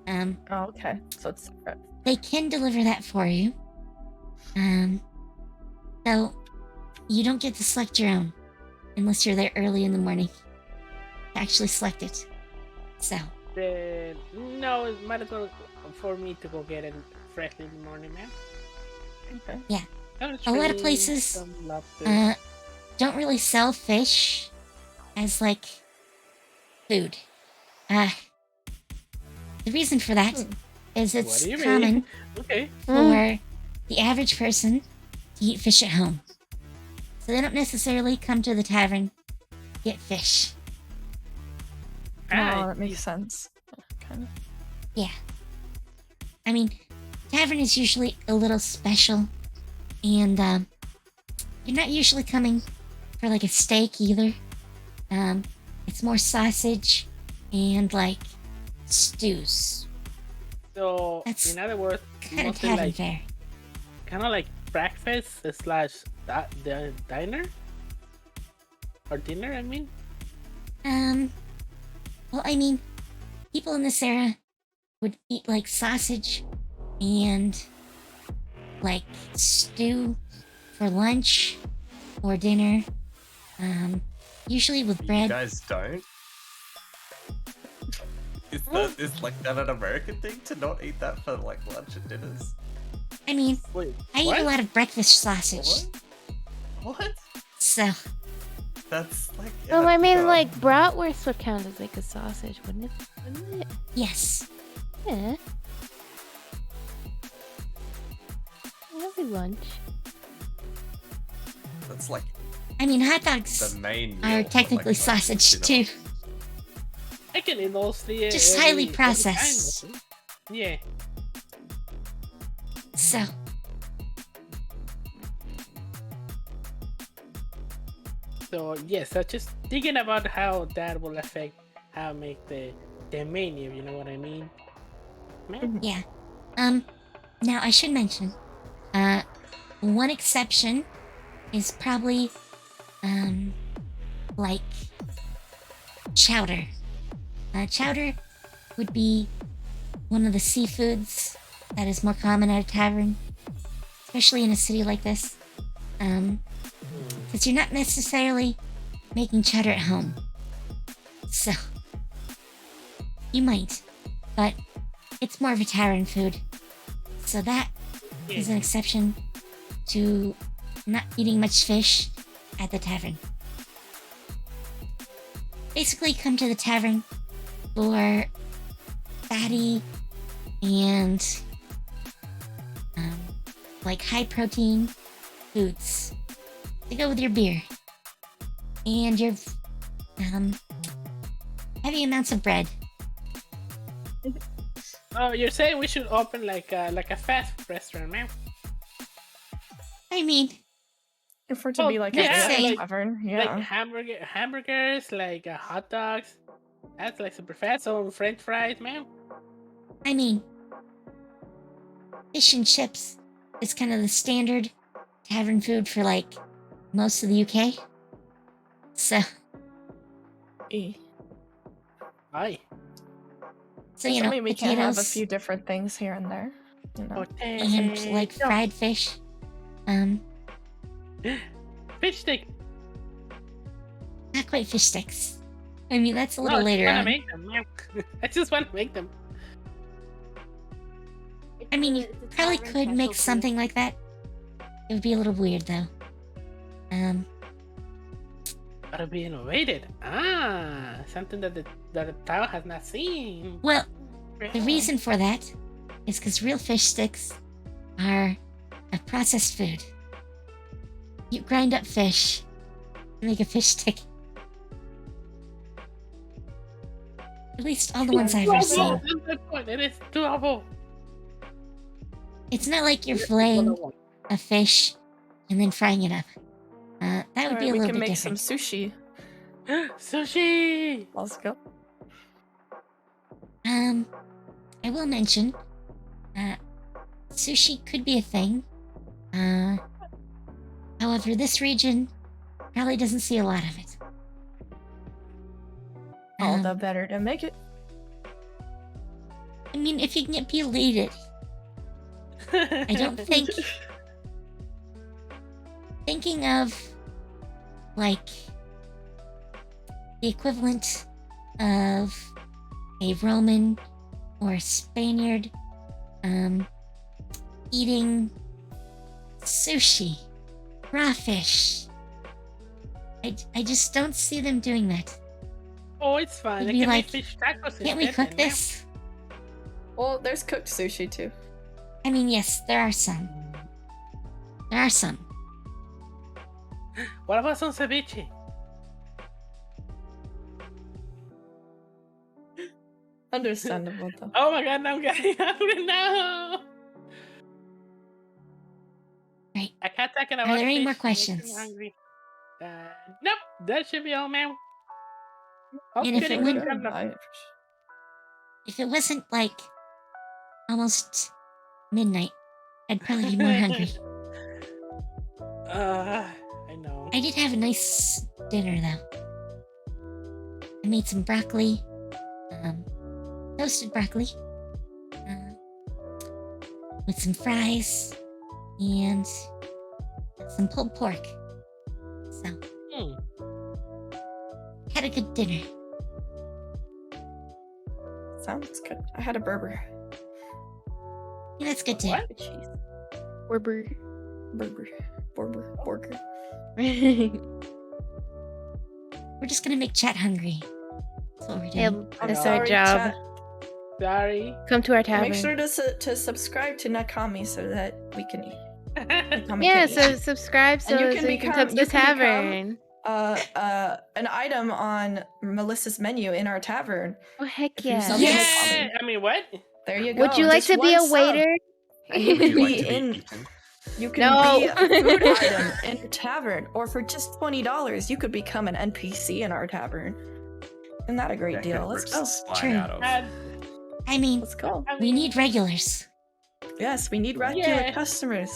Oh, okay. So it's separate. They can deliver that for you. So you don't get to select your own unless you're there early in the morning to actually select it. So, Then no, it might as well for me to go get it fresh in the morning, man. Okay. A lot of places, don't really sell fish as like food. The reason for that is What it's do you common mean? Okay. for the average person to eat fish at home. So they don't necessarily come to the tavern to get fish. Oh, Right. that makes sense. Kind of. Yeah. I mean, tavern is usually a little special, and you're not usually coming for like a steak either. It's more sausage and like stews. So, That's in other words, Kind of mostly tavern like fare. kind of like breakfast slash the diner or dinner. I mean, Well, I mean, people in this era would eat like sausage and like stew for lunch or dinner. Usually with You bread. guys don't? Is like that an American thing to not eat that for like lunch and dinners? I mean, wait, I eat what? a lot of breakfast sausage. What? So, That's like. Well, I mean, God. like bratwurst would count as like a sausage, wouldn't it? Wouldn't it? yes. Yeah. Every lunch. That's like I mean, hot dogs the main. are meal for, technically like, lunch and sausage dinner. too. I can eat those three. Just every- highly every time, processed. I think. Yeah. So, So yes, so just thinking about how that will affect how I make the menu. You know what I mean? Man. yeah. Now I should mention, one exception is probably, like chowder. Chowder would be one of the seafoods that is more common at a tavern, especially in a city like this. Because you're not necessarily making chowder at home. So, you might, but it's more of a tavern food. So that is an exception to not eating much fish at the tavern. Basically, come to the tavern for fatty and like high protein foods to go with your beer and your heavy amounts of bread. Oh, you're saying we should open like a fast food restaurant, man? I mean, If we're to Well, be like yeah, a like- tavern, yeah. Like hamburgers, like hot dogs. That's like super fast. So French fries, man. I mean, fish and chips is kind of the standard tavern food for like most of the UK. So, Eh. Aye. so you know, I mean, we can have a potatoes few different things here and there. You know. and like Potato. fried fish. Fish stick. Not quite fish sticks. I mean, that's a little No, later I on. just wanna make them. man. I just want to make them. I mean, you probably could make something like that. It would be a little weird, though. Gotta be innovated. Ah, something that the town has not seen. Well, the reason for that is because real fish sticks are a processed food. You grind up fish to make a fish stick. At least all the ones I've ever seen. That's the point. It is doable. It's not like you're filleting a fish and then frying it up. That would Alright, be a we little can bit make different. some sushi. Sushi. Let's go. I will mention, sushi could be a thing. However, this region probably doesn't see a lot of it. All Um, the better to make it. I mean, if you can be elated, I don't think thinking of like the equivalent of a Roman or a Spaniard eating sushi, raw fish. I just don't see them doing that. Oh, it's fine. It'd I be can like, make fish tacos Can't we instead cook then, man. this? Well, there's cooked sushi too. I mean, yes, there are some. There are some. What about some ceviche? Understandable though. Oh my god, now I'm getting hungry now. Right. I can't take it. Are there any more questions? Hungry. Nope, that should be all, man. And if Okay, it went- good. If it wasn't like almost midnight, I'd probably be more hungry. I know. I did have a nice dinner though. I made some broccoli, toasted broccoli, with some fries and some pulled pork. So, had a good dinner. Sounds good. I had a burger. Yeah, that's good too. What? With cheese. Burger. Burger. We're just gonna make chat hungry. That's what we're doing. Yeah, I'm that's our sorry, job. chat. Sorry. Come to our tavern. Make sure to subscribe to Nakami so that we can eat. Nakami Yeah, can so eat. subscribe so, And you can so you can come to the become- tavern. An item on Melissa's menu in our tavern. Oh heck If you yeah! sub- Yeah. I mean, what? There you go. Would you like Just to be one a sub, waiter? and you Would can you like be to be in. eaten? You can No. be a food item in a tavern, or for just $20, you could become an NPC in our tavern. Isn't that a great That deal? could Let's rip go. the spine True. out of. I mean, Let's go. we need regulars. Yes, we need regular Yeah. customers.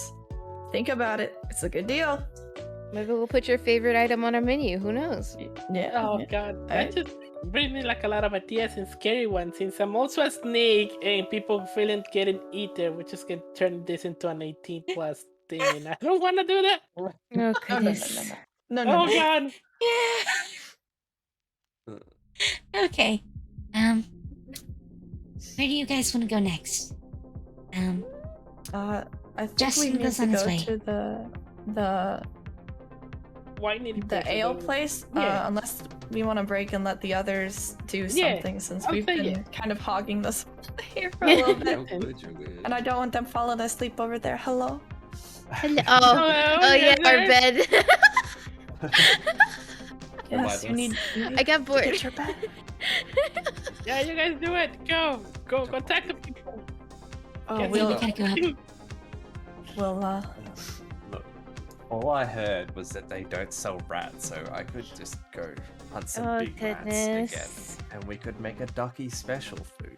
Think about it. It's a good deal. Maybe we'll put your favorite item on our menu. Who knows? Yeah. Oh yeah. god, Right? that just brings me like a lot of ideas and scary ones. Since I'm also a snake and people feeling getting eaten, we're just gonna turn this into an 18 plus thing. And I don't want to do that. Oh No, goodness. No. Oh god. Okay. Where do you guys want to go next? I think Justin we need goes to on his go way. to the Why need the ale place. Yeah. Unless we want to break and let the others do Yeah, something, since I'll we've say been yeah. kind of hogging this here for a little bit. You're good, you're good. And I don't want them falling asleep over there. Hello. Hello. Hello, Oh yeah, yes, our sir. bed. Yes, you need. I got bored. Get your bed. Yeah, you guys do it. Go talk to people. Oh, Yeah, Okay, we we'll gotta go up. we'll Look, all I heard was that they don't sell rats, so I could just go hunt some Oh big rats again, goodness. and we could make a ducky special food.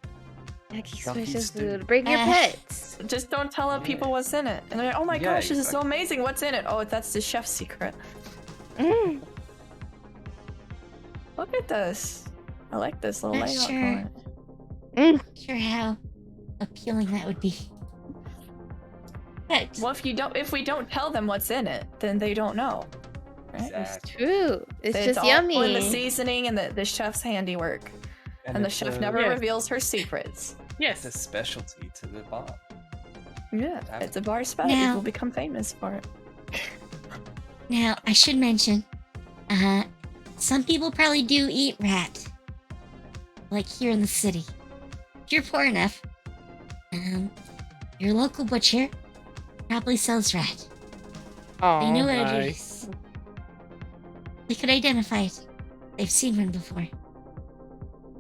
Ducky Ducky special stew. food. Bring your pets. just don't tell people what's in it. And they're like, oh my Yeah, gosh, this is so exactly. amazing. What's in it? Oh, that's the chef's secret. Mm. Look at this. I like this little Not layout. sure. on it. Mm. Sure how appealing that would be. But Well, if we don't tell them what's in it, then they don't know. Right? Exactly. True. It's just all in the yummy. seasoning and the chef's handiwork. And the it's chef a- never Yeah. reveals her secrets. Yes. It's a specialty to the bar. Yeah, Damn. it's a bar spot. Now- People become famous for it. now I should mention, some people probably do eat rat. Like here in the city. If you're poor enough, your local butcher probably sells rat. They know what it nice. is. They could identify it. They've seen one before.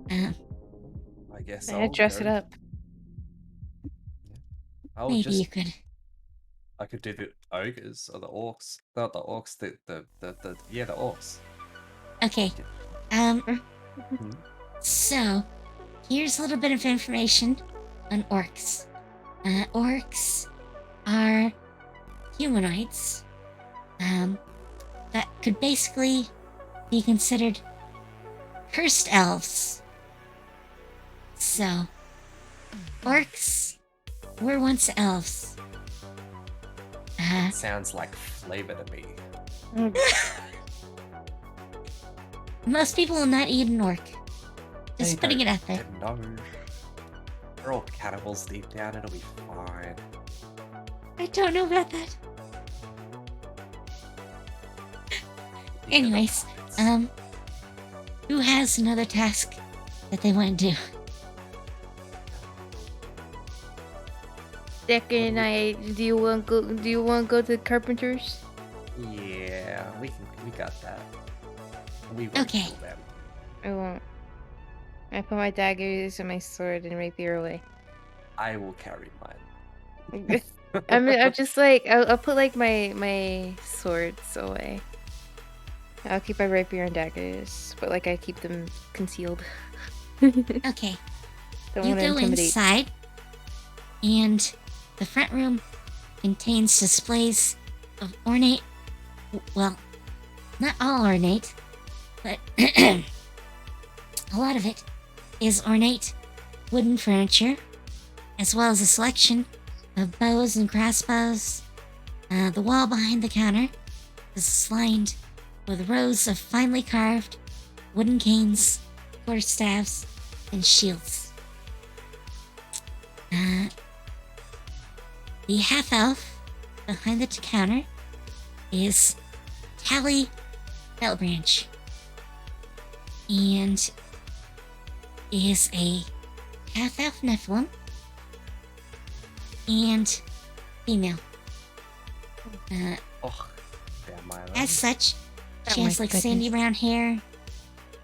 I guess Yeah, I'll dress it go. up. I'll Maybe just you could. I could do the ogres or the orcs. Not the orcs, the orcs. Okay. So, here's a little bit of information on orcs. Orcs are humanoids that could basically be considered cursed elves. So, orcs were once elves. Sounds like flavor to me. Most people will not eat an orc. Just They putting it don't out there. No. We're all cannibals deep down, it'll be fine. I don't know about that. You get Anyways, the- who has another task that they want to do? Decker and I, do you want to go to the Carpenters? Yeah, we got that. We won't Okay. kill them. I won't. I put my daggers and my sword and rapier away. I will carry mine. I'm just like I'll put like my swords away. I'll keep my rapier and daggers, but like I keep them concealed. Okay. Don't You want to go intimidate. inside, and the front room contains displays of ornate. Well, not all ornate, but a lot of it is ornate wooden furniture, as well as a selection of bows and crossbows. The wall behind the counter is lined with rows of finely carved wooden canes, quarterstaffs, and shields. The half elf behind the counter is Tally Bellbranch, and is a half elf Nephilim and female. Oh, damn my As such, Oh she my has like sandy goodness. brown hair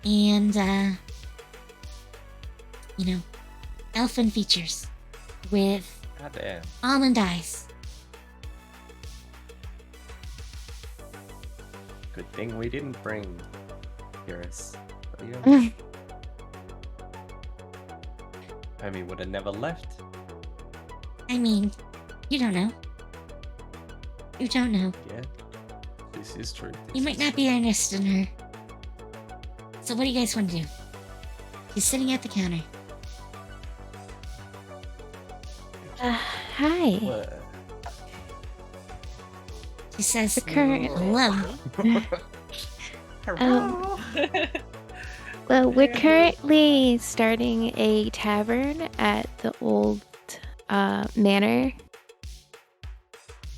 and elfin features with God damn. almond eyes. Good thing we didn't bring Eurus. Homie would have never left. I mean, you don't know. You don't know. Yeah, this is true. You might not be interested in her. So what do you guys want to do? She's sitting at the counter. Hi. What? She says, Current- hello. Well, we're currently starting a tavern at the old manor.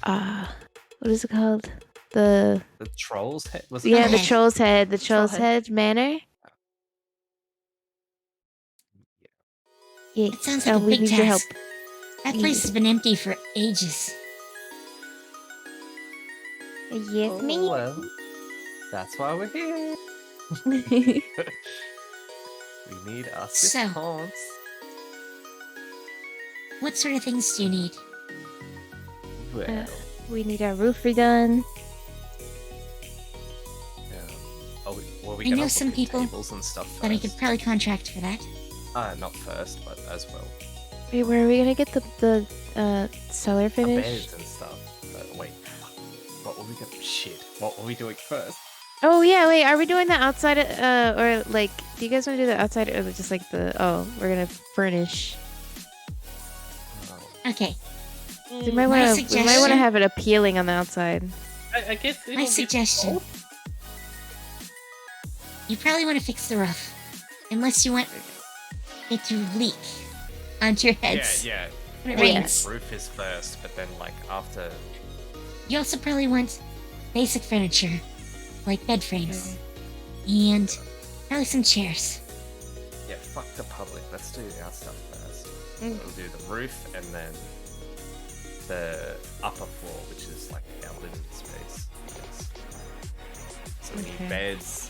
What is it called? The Troll's head was yeah, it? the Trollhead. Troll's Head. The Troll's Trollhead. Head Manor. Yeah, It sounds like a we big need your help. task. That place has been empty for ages. Yes, Oh, well, that's why we're here. me. We need So- assistance. What sort of things do you need? Well, We need our roof redone. we I gonna know look some at people tables and stuff That I could first? probably contract for that. Not first, but as well. Wait, where are we gonna get the cellar Our finished? beds and stuff. Wait, what were we gonna? Shit, what were we doing first? Oh yeah, wait, are we doing the outside or like do you guys want to do the outside or just like we're gonna furnish? Oh, Okay, We might My want to suggestion- have it appealing on the outside. I guess it my will be suggestion. You probably want to fix the roof. Unless you want it to leak onto your heads yeah. when it Yeah. rains. Roof is first, but then like after. You also probably want basic furniture, like bed frames. And probably some chairs. Yeah, fuck the public. Let's do our stuff first. Mm. We'll do the roof and then the upper floor, which is like our living space. Yes. So we Okay. need beds,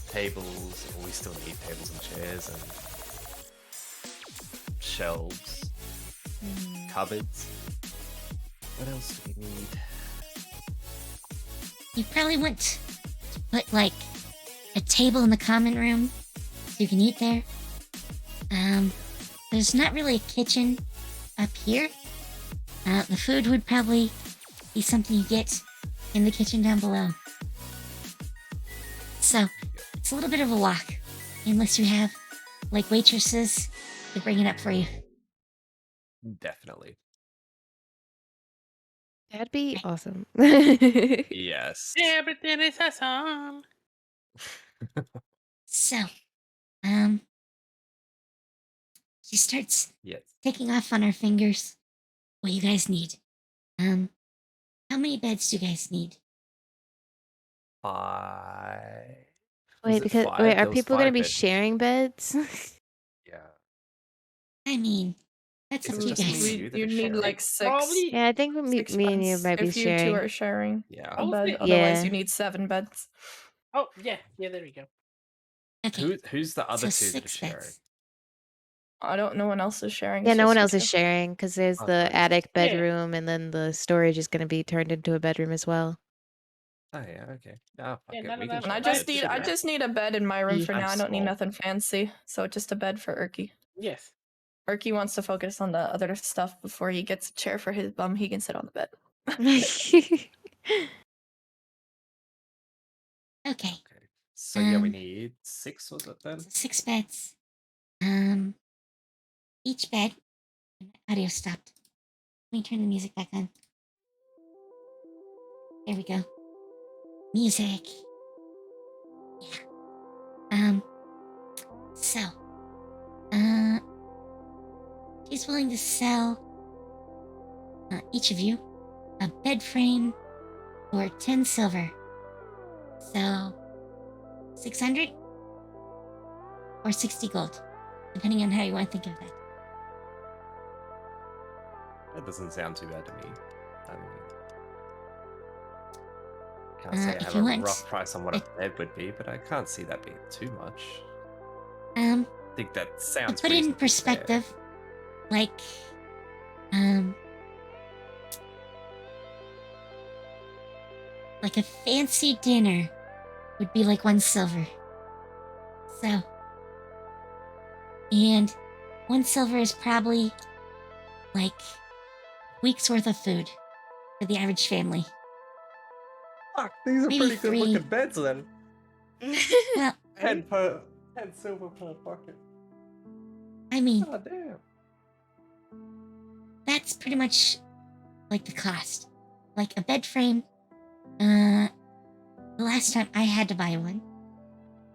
tables. Well, we still need tables and chairs and shelves, cupboards. What else do we need? You probably want to put like a table in the common room so you can eat there. There's not really a kitchen up here. The food would probably be something you get in the kitchen down below. So it's a little bit of a walk, unless you have like waitresses to bring it up for you. Definitely. That'd be awesome. Yes. everything is awesome. So, she starts Yes. taking off on her fingers what you guys need. How many beds do you guys need? 5. Wait, it because five? wait, There are was people gonna 5 be beds. sharing beds? Yeah. I mean, That's up Is to it you just me guys. and you that You are need sharing? like six. Probably. Yeah, I think me, Six me and you beds might be if you two sharing. are sharing Yeah. a I would bed. say- Otherwise, Yeah. you need 7 beds. Oh yeah, there we go. Okay. Who's the other So two that are 6 sharing? beds. I don't. No one else is sharing. Yeah, it's no just one you else is two. sharing because there's Oh, the it's attic Yeah. bedroom, and then the storage is going to be turned into a bedroom as well. Oh yeah, okay. Ah, fuck Yeah, it. none We of can them And I are share just beds, need. I sure. just need a bed in my room Yeah. for I'm now. I don't need small. nothing fancy. So just a bed for Erky. Yes. Erky wants to focus on the other stuff before he gets a chair for his bum. He can sit on the bed. Okay. Okay. So yeah, we Um, need 6, was it then? So 6 beds. Each bed. Audio stopped. Let me turn the music back on. There we go. Music. Yeah. So, she's willing to sell each of you a bed frame for 10 silver. So, 600 or 60 gold, depending on how you want to think of that. That doesn't sound too bad to me. I mean, can't say I if have you a want, rough price on what a it- bed would be, but I can't see that being too much. Um, I think that to sounds put it in reasonably fair. perspective, like, like a fancy dinner would be like 1 silver. So, and 1 silver is probably like week's worth of food for the average family. Fuck, these are Maybe pretty good 3. looking beds then. Well, 10 silver per pocket. I mean, God damn. that's pretty much like the cost. Like a bed frame, the last time I had to buy one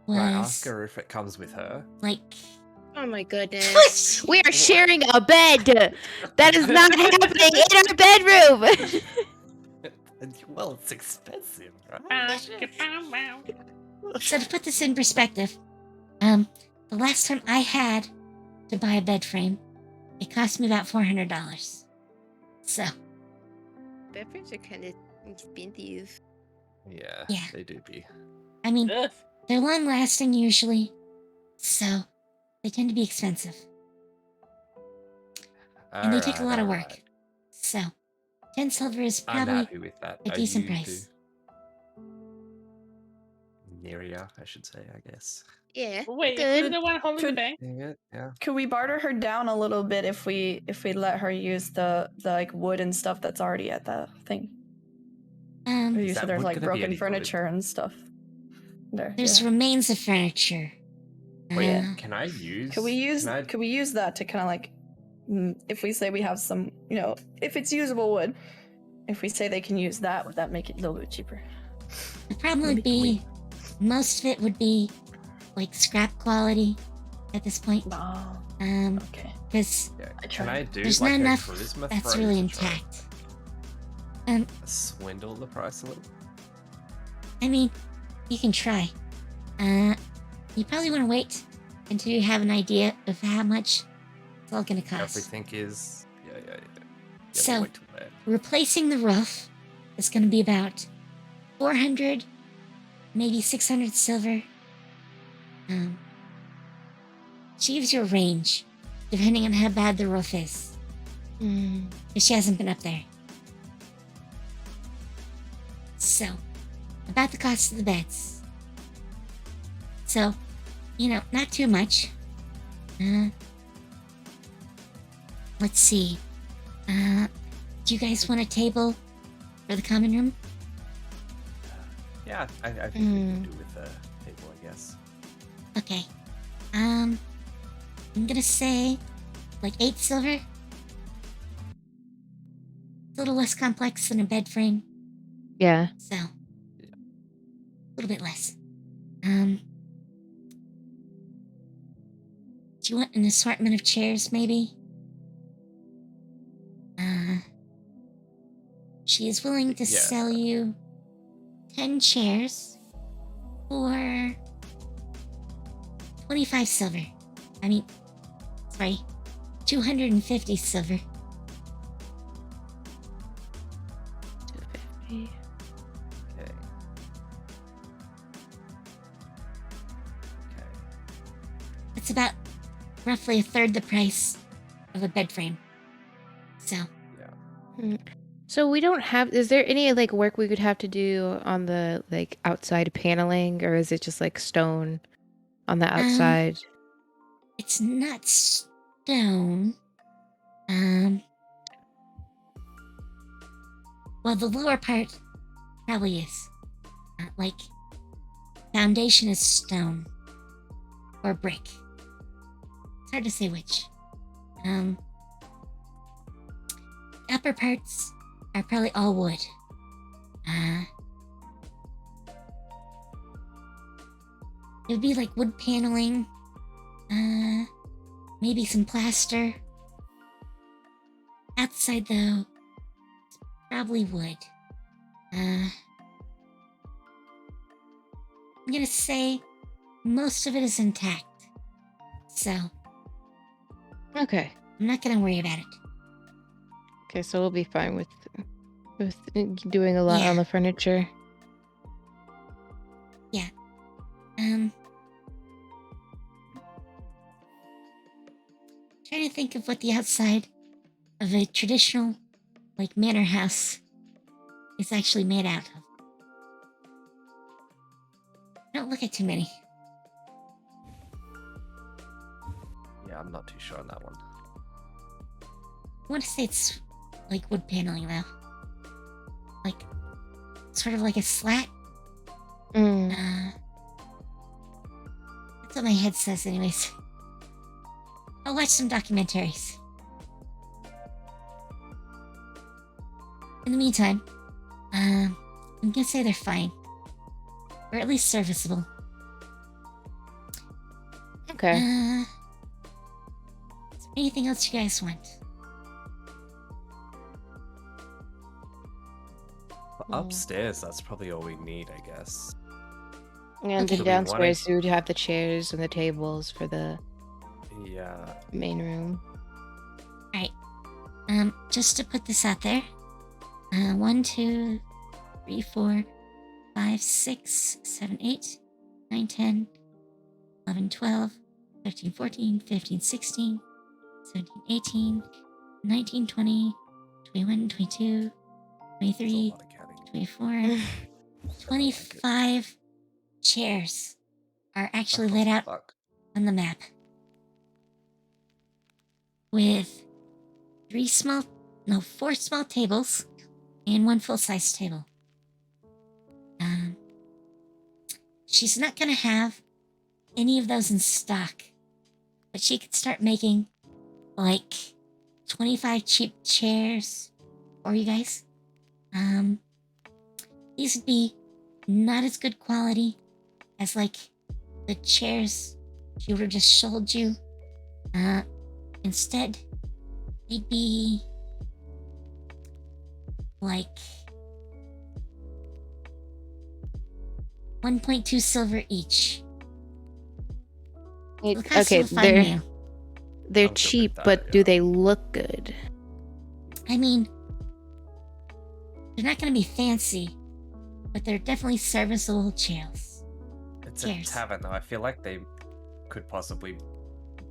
Can I ask was her if it comes with her? like Oh my goodness. We are sharing a bed. That is not happening in our bedroom. Well, it's expensive, right? So to put this in perspective, the last time I had to buy a bed frame, it cost me about $400. So Bed frames are kind of expensive. Yeah, Yeah. they do be. I mean, Ugh. they're long lasting usually, so they tend to be expensive. And they take a lot of work. Alright. So 10 silver is I'm probably happy with that. a Are decent you price. too? Neria, I should say, I guess. Yeah. Wait, good. who's the one holding the Could- bank? Yeah. Could we barter her down a little bit if we let her use the like wood and stuff that's already at the thing? Or you Is said that there's wood like gonna be broken any good? furniture and stuff. There. There's yeah. remains of furniture. Wait, Uh, can I use? Could we use Can I, could we use that to kind of like if we say we have some, if it's usable wood, if we say they can use that, would that make it a little bit cheaper? the problem would Maybe. be most of it would be like scrap quality at this point. Oh, okay. Because yeah, I can tried. I do there's like not a enough charisma that's throw really to try intact. swindle the price a little? I mean, you can try. You probably want to wait until you have an idea of how much it's all gonna cost. Everything is yeah. So- we'll wait till then. Replacing the roof is gonna be about 400, maybe 600 silver. She gives you a range, depending on how bad the roof is. Because she hasn't been up there. So, about the cost of the beds. So, not too much. Let's see. Do you guys want a table for the common room? Yeah, I think we can do with the table, I guess. Okay. I'm gonna say like 8 silver. It's a little less complex than a bed frame, Yeah. so a little bit less. Do you want an assortment of chairs, maybe? She is willing to Yeah. sell you 10 chairs for 25 silver. I mean, sorry, 250 silver. 250. Okay. Okay. It's about roughly a third the price of a bed frame. So, So we don't have. Is there any like work we could have to do on the like outside paneling, or is it just like stone on the outside? it's not stone. Well, the lower part probably is. Like, foundation is stone. Or brick. It's hard to say which. Upper parts are probably all wood. It would be like wood paneling. Maybe some plaster. Outside though, it's probably wood. I'm gonna say most of it is intact. So, Okay. I'm not gonna worry about it. Okay, so we'll be fine with doing a lot Yeah. on the furniture. Yeah. Trying to think of what the outside of a traditional, like, manor house is actually made out of. Don't look at too many. Yeah, I'm not too sure on that one. I want to say it's like wood paneling though. Like, sort of like a slat. That's what my head says anyways. I'll watch some documentaries. In the meantime, I'm gonna say they're fine. Or at least serviceable. Okay. Is there anything else you guys want? Upstairs, that's probably all we need, I guess. And Okay. then Do we wanna- downstairs, we would have the chairs and the tables for the Yeah. main room. Alright. Just to put this out there. 1, 2, 3, 4, 5, 6, 7, 8, 9, 10, 11, 12, 13, 14, 15, 16, 17, 18, 19, 20, 21, 22, 23, 24, 25 chairs are actually laid out Fuck. on the map. With 4 small tables and 1 full-size table. She's not gonna have any of those in stock, but she could start making like 25 cheap chairs for you guys. These would be not as good quality as like the chairs she would have just showed you. Instead, they'd be like 1.2 silver each. They'll cost Okay, you a fine meal. I'm they're good with cheap, that, but do yeah. they look good? I mean, they're not gonna be fancy, but they're definitely serviceable chairs. It's Cheers. a tavern, though. I feel like they could possibly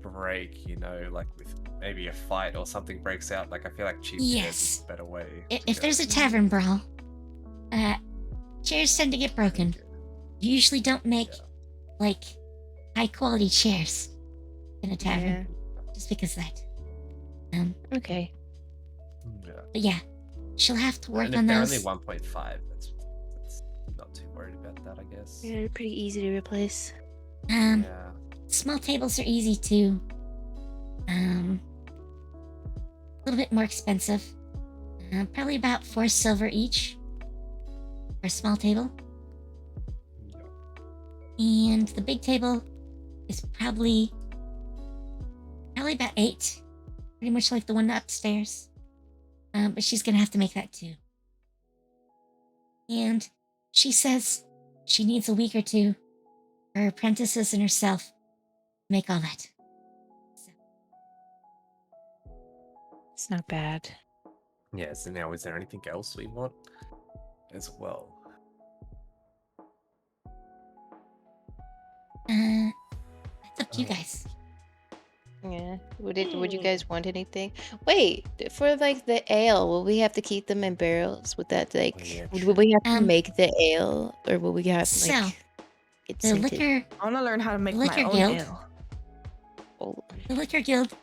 break, like with maybe a fight or something breaks out. Like, I feel like cheap chairs Yes. is a better way. If there's a tavern brawl, chairs tend to get broken. You usually don't make like high quality chairs in a tavern, just because of that. Okay. Yeah. But yeah, she'll have to work And on if they're those. only 1.5, that's not too worried about that, I guess. Yeah, they're pretty easy to replace. Yeah. Yeah. Small tables are easy too. A little bit more expensive. Probably about 4 silver each for a small table. And the big table is probably about 8. Pretty much like the one upstairs. But she's gonna have to make that too. And she says she needs a week or 2 for her apprentices and herself to make all that. So. It's not bad. Yeah, so now is there anything else we want as well? It's up to you guys. Yeah. Would you guys want anything? Wait, for like the ale, will we have to keep them in barrels? Would that like yeah, would we have to Um, make the ale, or will we have So, like it the scented? liquor I want to learn how to make my Liquor own Guild. ale. Oh, the liquor guild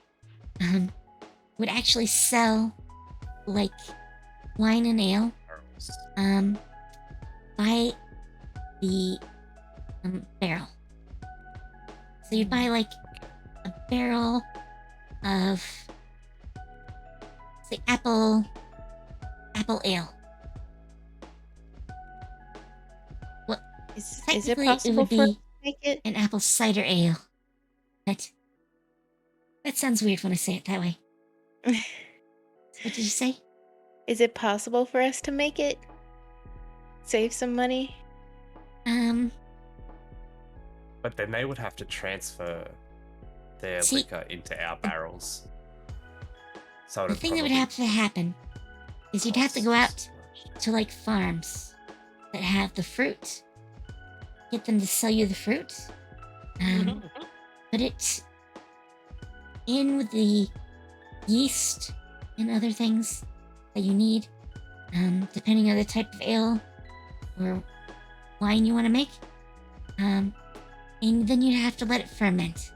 would actually sell like wine and ale by the barrel. So you'd buy like a barrel of say apple ale. is it Technically, possible would for us be to make it? an apple cider ale. But that sounds weird when I say it that way. What did you say? Is it possible for us to make it? Save some money? But then they would have to transfer their See- liquor into our barrels. So The it'd thing that would probably have to happen is you'd have to go cost out to like farms that have the fruit, get them to sell you the fruit, put it in with the yeast and other things that you need, depending on the type of ale or wine you want to make, and then you have to let it ferment.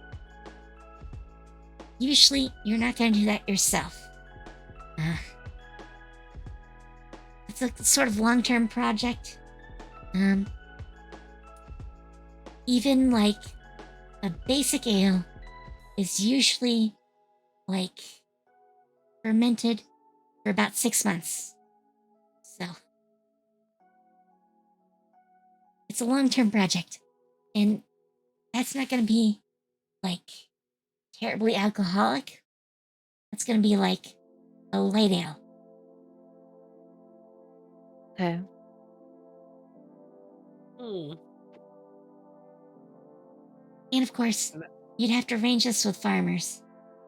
Usually, you're not going to do that yourself. It's a sort of long-term project. Even like a basic ale is usually like fermented for about 6 months. So it's a long-term project. And that's not going to be like terribly alcoholic. That's going to be like a light ale. Okay. And of course, you'd have to arrange this with farmers.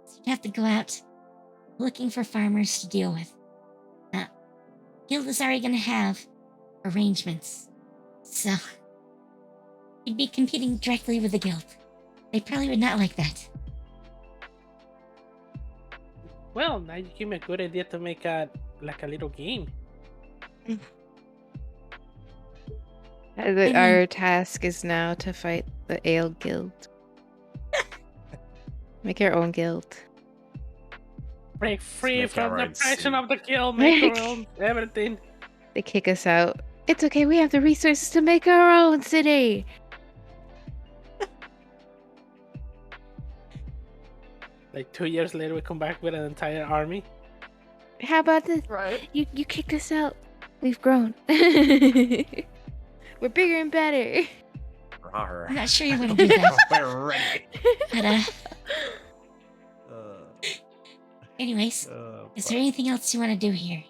So you'd have to go out looking for farmers to deal with. Guild is already going to have arrangements. So you'd be competing directly with the guild. They probably would not like that. Well, now you give me a good idea to make a little game. Our task is now to fight the ale guild. Make our own guild. Break free make from our the own oppression scene. of the guild, make our own everything. They kick us out. It's okay, we have the resources to make our own city. Like 2 years later, we come back with an entire army. How about this? Right. You kicked us out. We've grown. We're bigger and better. I'm not sure you want to do that. We're ready. But, anyways, is there anything else you want to do here?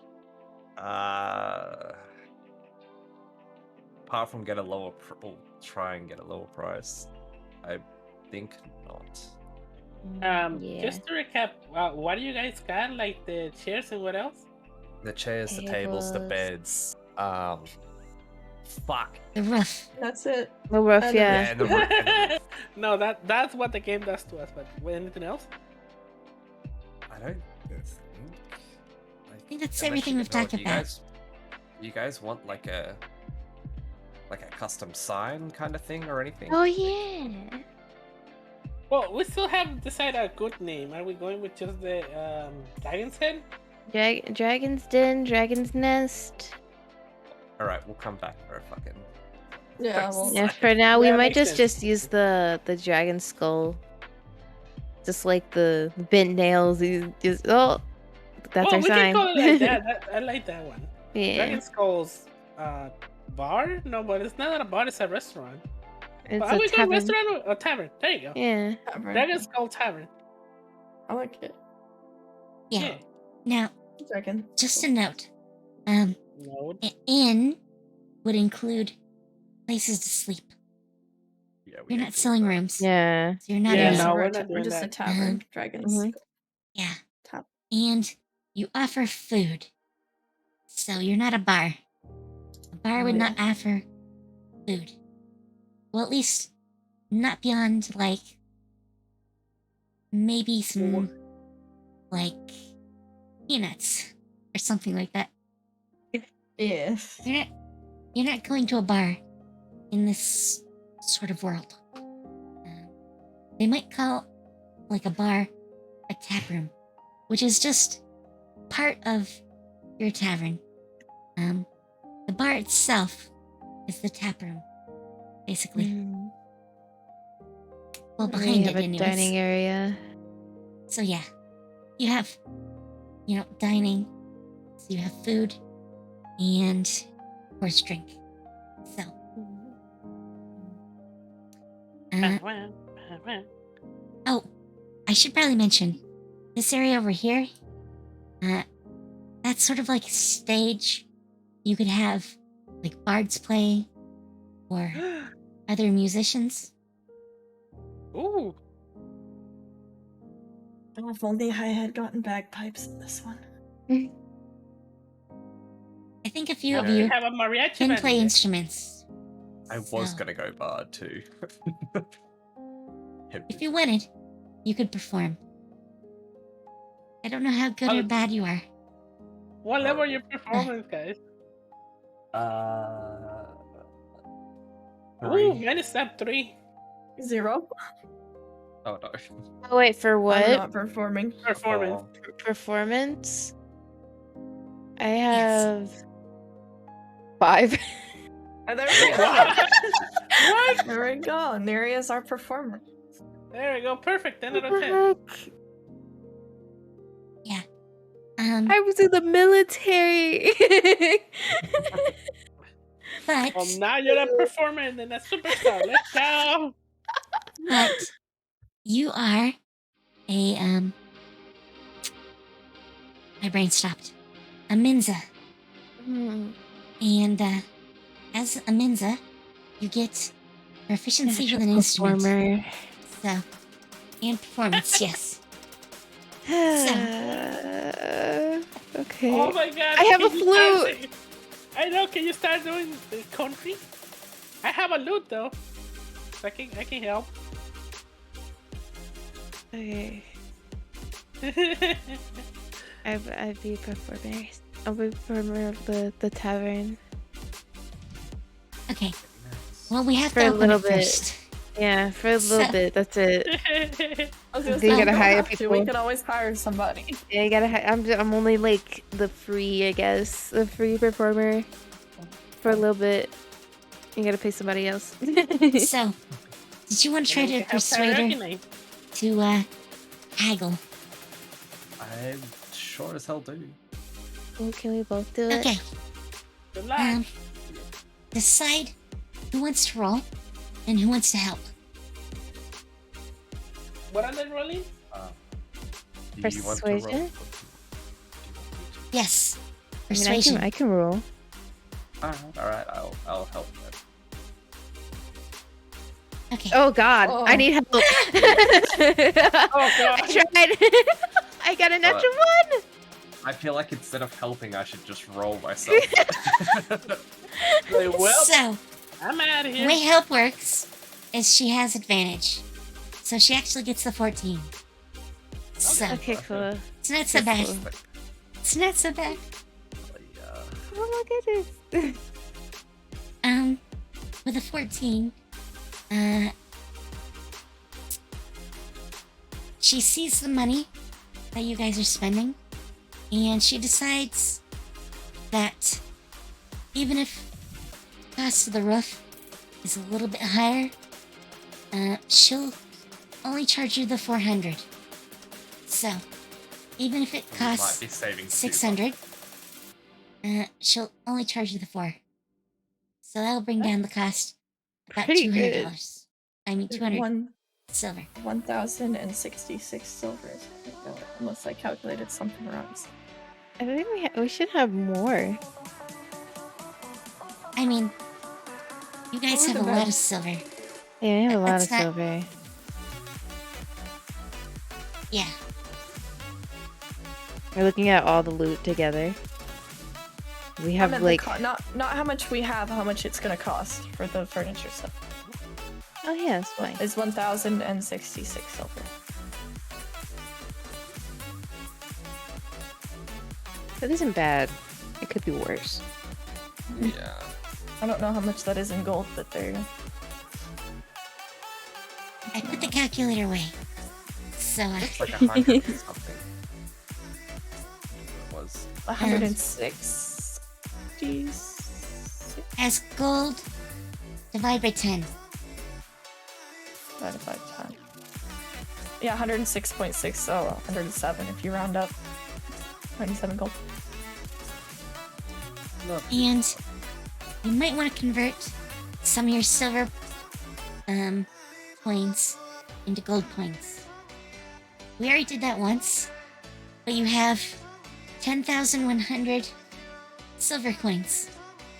Apart from get a lower, try and get a lower price. I think not. Yeah. Just to recap, what do you guys got? Like the chairs and what else? The chairs, the tables, the Tables. beds. Fuck. The roof. That's it. Well, rough, And yeah. Yeah, and the roof. No, that's what the game does to us. But anything else? I don't think. I think that's unless everything you we've can- talked do about. You guys want like a custom sign kind of thing or anything? Oh yeah. Well, we still haven't decided a good name. Are we going with just the Dragon's Head? Dragon's Den, Dragon's Nest. All right, we'll come back for a fucking. Yeah, first well- Yeah, sign. for now we Yeah, might makes just use the dragon skull. Just like the bent nails. Just that's Oh, our we sign. can call it like that. I like that one. Yeah. Dragon Skull's bar? No, but it's not a bar. It's a restaurant. It's Are a we going tavern. restaurant or tavern? There you go. Yeah. Tavern. Dragon Skull Tavern. I like it. Yeah. Now, Dragon. just a note. No. An inn would include places to sleep. Yeah, we You're need not to selling do that. rooms. Yeah. So you're not Yeah, in a- no, we're, we're a not we're doing just a that. tavern. Dragons. Mhm. Yeah. Tap. And you offer food. So you're not a bar. A bar would not offer food. Well, at least not beyond, like, maybe some, like, peanuts or something like that. Yes. You're not going to a bar in this sort of world. They might call, like, a bar a tap room, which is just part of your tavern. The bar itself is the tap room, basically. Well, We behind have it, a anyways. dining area. So yeah, you have, dining. So you have food and, of course, drink. So. Oh, I should probably mention this area over here. That's sort of like a stage. You could have like bards play or other musicians. Ooh. Oh, if only I had gotten bagpipes in this one. I think a few of Yeah. you Have a mariachi can band play here. instruments. I was So, gonna go bard too. if you wanted, you could perform. I don't know how good or bad you are. What level are your performance, guys? Ooh, 3. mine is up 3. 0. Oh no. Oh wait, for I'm what? not performing. Performance. Performance? I have 5. And there we go. What? There we go. Neri is our performer. There we go. Perfect. 10 out of What 10. the heck? Yeah. I was in the military. But Well, now you're a performer and then a superstar. Let's go. but you are a my brain stopped. A Minza. And as a Minza, you get proficiency with an instrument. Performer. So, and performance, yes. Okay. Oh my god. I have can a you start flute. singing? I know. Can you start doing the country? I have a lute though. I can help. Okay. I'd be performer. I'll be performer of the tavern. Okay. Well, we have For to a open little it bit. first. Yeah, for a little bit. That's it. I was gonna Then you say, gotta we don't hire have to. people. We can always hire somebody. Yeah, you gotta. I'm only like the free, I guess, the free performer for a little bit. You gotta pay somebody else. So, did you want to try to You have persuade her karaoke night. to haggle? I sure as hell do. Can we both do it? Okay. Good luck. Decide who wants to roll and who wants to help. What are they rolling? Do you want to roll? Persuasion? Yes. I mean, Persuasion. I can roll. Alright, I'll help them. Okay. Oh God, Oh. I need help. God. I tried. I got a natural one. I feel like instead of helping, I should just roll myself. Like, well, So, I'm out of the here. way help works is she has advantage. So she actually gets the 14. So, Okay, cool. it's not so bad. Cool. It's not so bad. Oh my goodness. With a 14, she sees the money that you guys are spending, and she decides that even if the cost of the roof is a little bit higher, she'll only charge you the 400. So, even if it We might costs be saving 600, she'll only charge you the 4. So that'll bring down the cost about Pretty $200. I mean, 200 One silver. 1,066 silver. Unless I calculated something wrong. I think we should have more. I mean, you guys Or have the a lot bed. of silver. Yeah, we have a lot That's of not- silver. Yeah. We're looking at all the loot together. We I have meant like not how much we have, how much it's gonna cost for the furniture stuff. oh yeah, that's fine. Is 1,066 silver. That isn't bad. It could be worse. Yeah. I don't know how much that is in gold, but there you go. I put the calculator away. So, It's like 100 and something. It was. 106. as gold, divide by 10. Divided by 10. Yeah, 106.6, so 107 if you round up. 97 gold. And you might want to convert some of your silver coins into gold coins. We already did that once, but you have 10,100 silver coins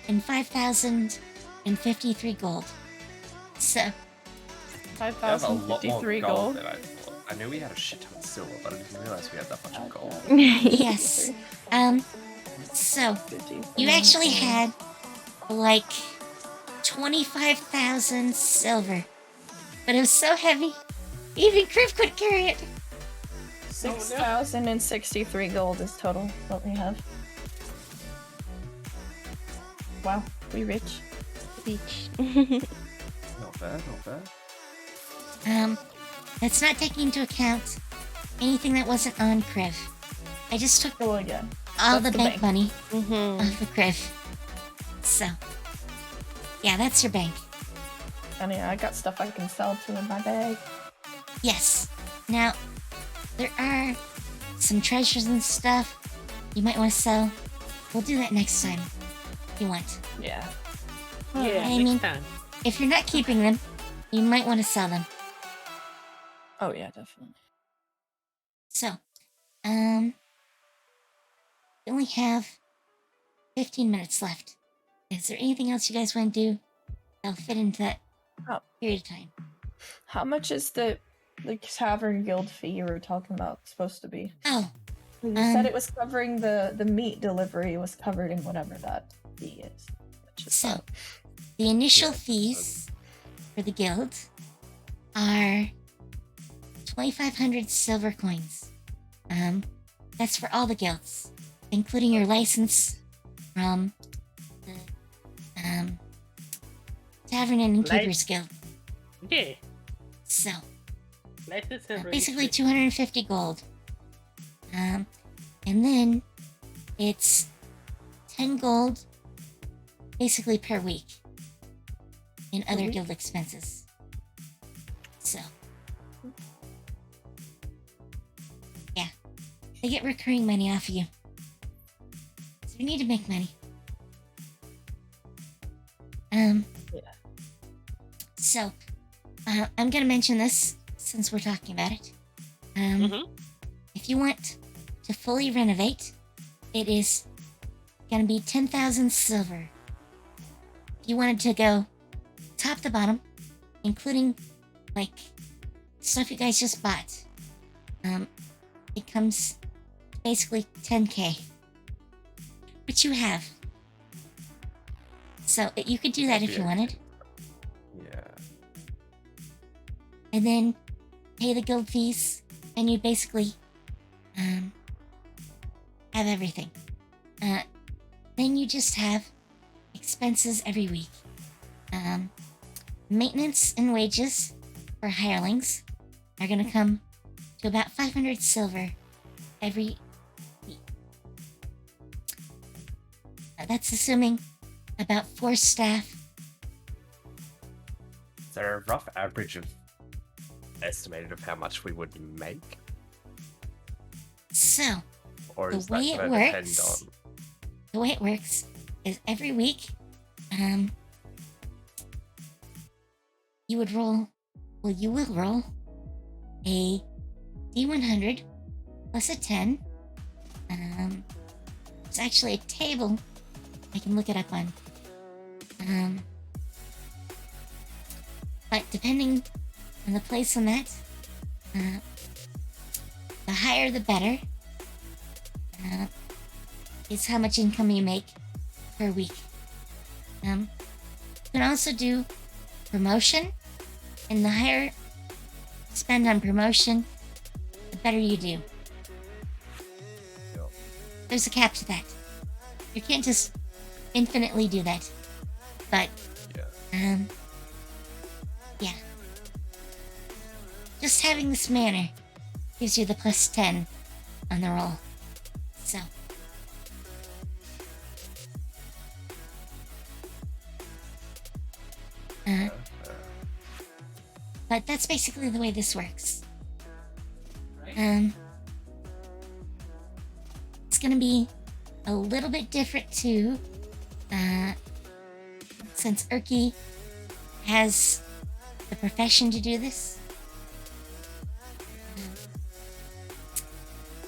and 5,053 gold. So, We have a lot more 5,053 gold gold. than I thought. I knew we had a shit ton of silver, but I didn't realize we had that much gold. yes. So, you actually had like 25,000 silver, but it was so heavy, even Criv couldn't carry it. 6,063 gold is total what we have. Wow, we rich. Beach. Not bad, not bad. That's not taking into account anything that wasn't on Criv. I just took Oh, yeah. all That's the the bank bank. money Mm-hmm. off of Criv. So, yeah, that's your bank. I mean, I got stuff I can sell too in my bag. Yes. Now, there are some treasures and stuff you might want to sell. We'll do that next time, if you want. Yeah. Yeah, I next mean- time. If you're not keeping them, you might want to sell them. Oh, yeah, definitely. So, we only have 15 minutes left. Is there anything else you guys want to do that'll fit into that Oh. period of time? How much is the Tavern Guild fee you were talking about supposed to be? Oh, You said it was covering the meat delivery was covered in whatever that fee is. Which is so the initial Yeah, fees for the guild are 2,500 silver coins. That's for all the guilds, including your license from the Tavern and Innkeepers Guild. Yeah, So, license and basically registration. 250 gold. And then it's 10 gold basically per week in other week? guild expenses. So, yeah, they get recurring money off of you. So you need to make money. Yeah. So, I'm gonna mention this since we're talking about it. Mhm. If you want to fully renovate, it is gonna be 10,000 silver. If you wanted to go top to bottom, including like stuff you guys just bought, it comes basically 10k, which you have. So you could do that if you wanted, Yeah. and then pay the guild fees, and you basically have everything. Then you just have expenses every week. Maintenance and wages for hirelings are gonna come to about 500 silver every week. That's assuming about 4 staff. Is there a rough average of estimated of how much we would make? So, Or The is way that it gonna depend works- on the way it works is every week, you will roll a D100 plus a 10. It's actually a table. I can look it up on. But depending on the place on that, the higher the better. is how much income you make per week. You can also do promotion, and the higher you spend on promotion, the better you do. Yep. There's a cap to that. You can't just infinitely do that. But, Yeah. yeah. Just having this manor gives you the plus 10 on the roll. So. But that's basically the way this works. It's gonna be a little bit different too, since Urki has the profession to do this.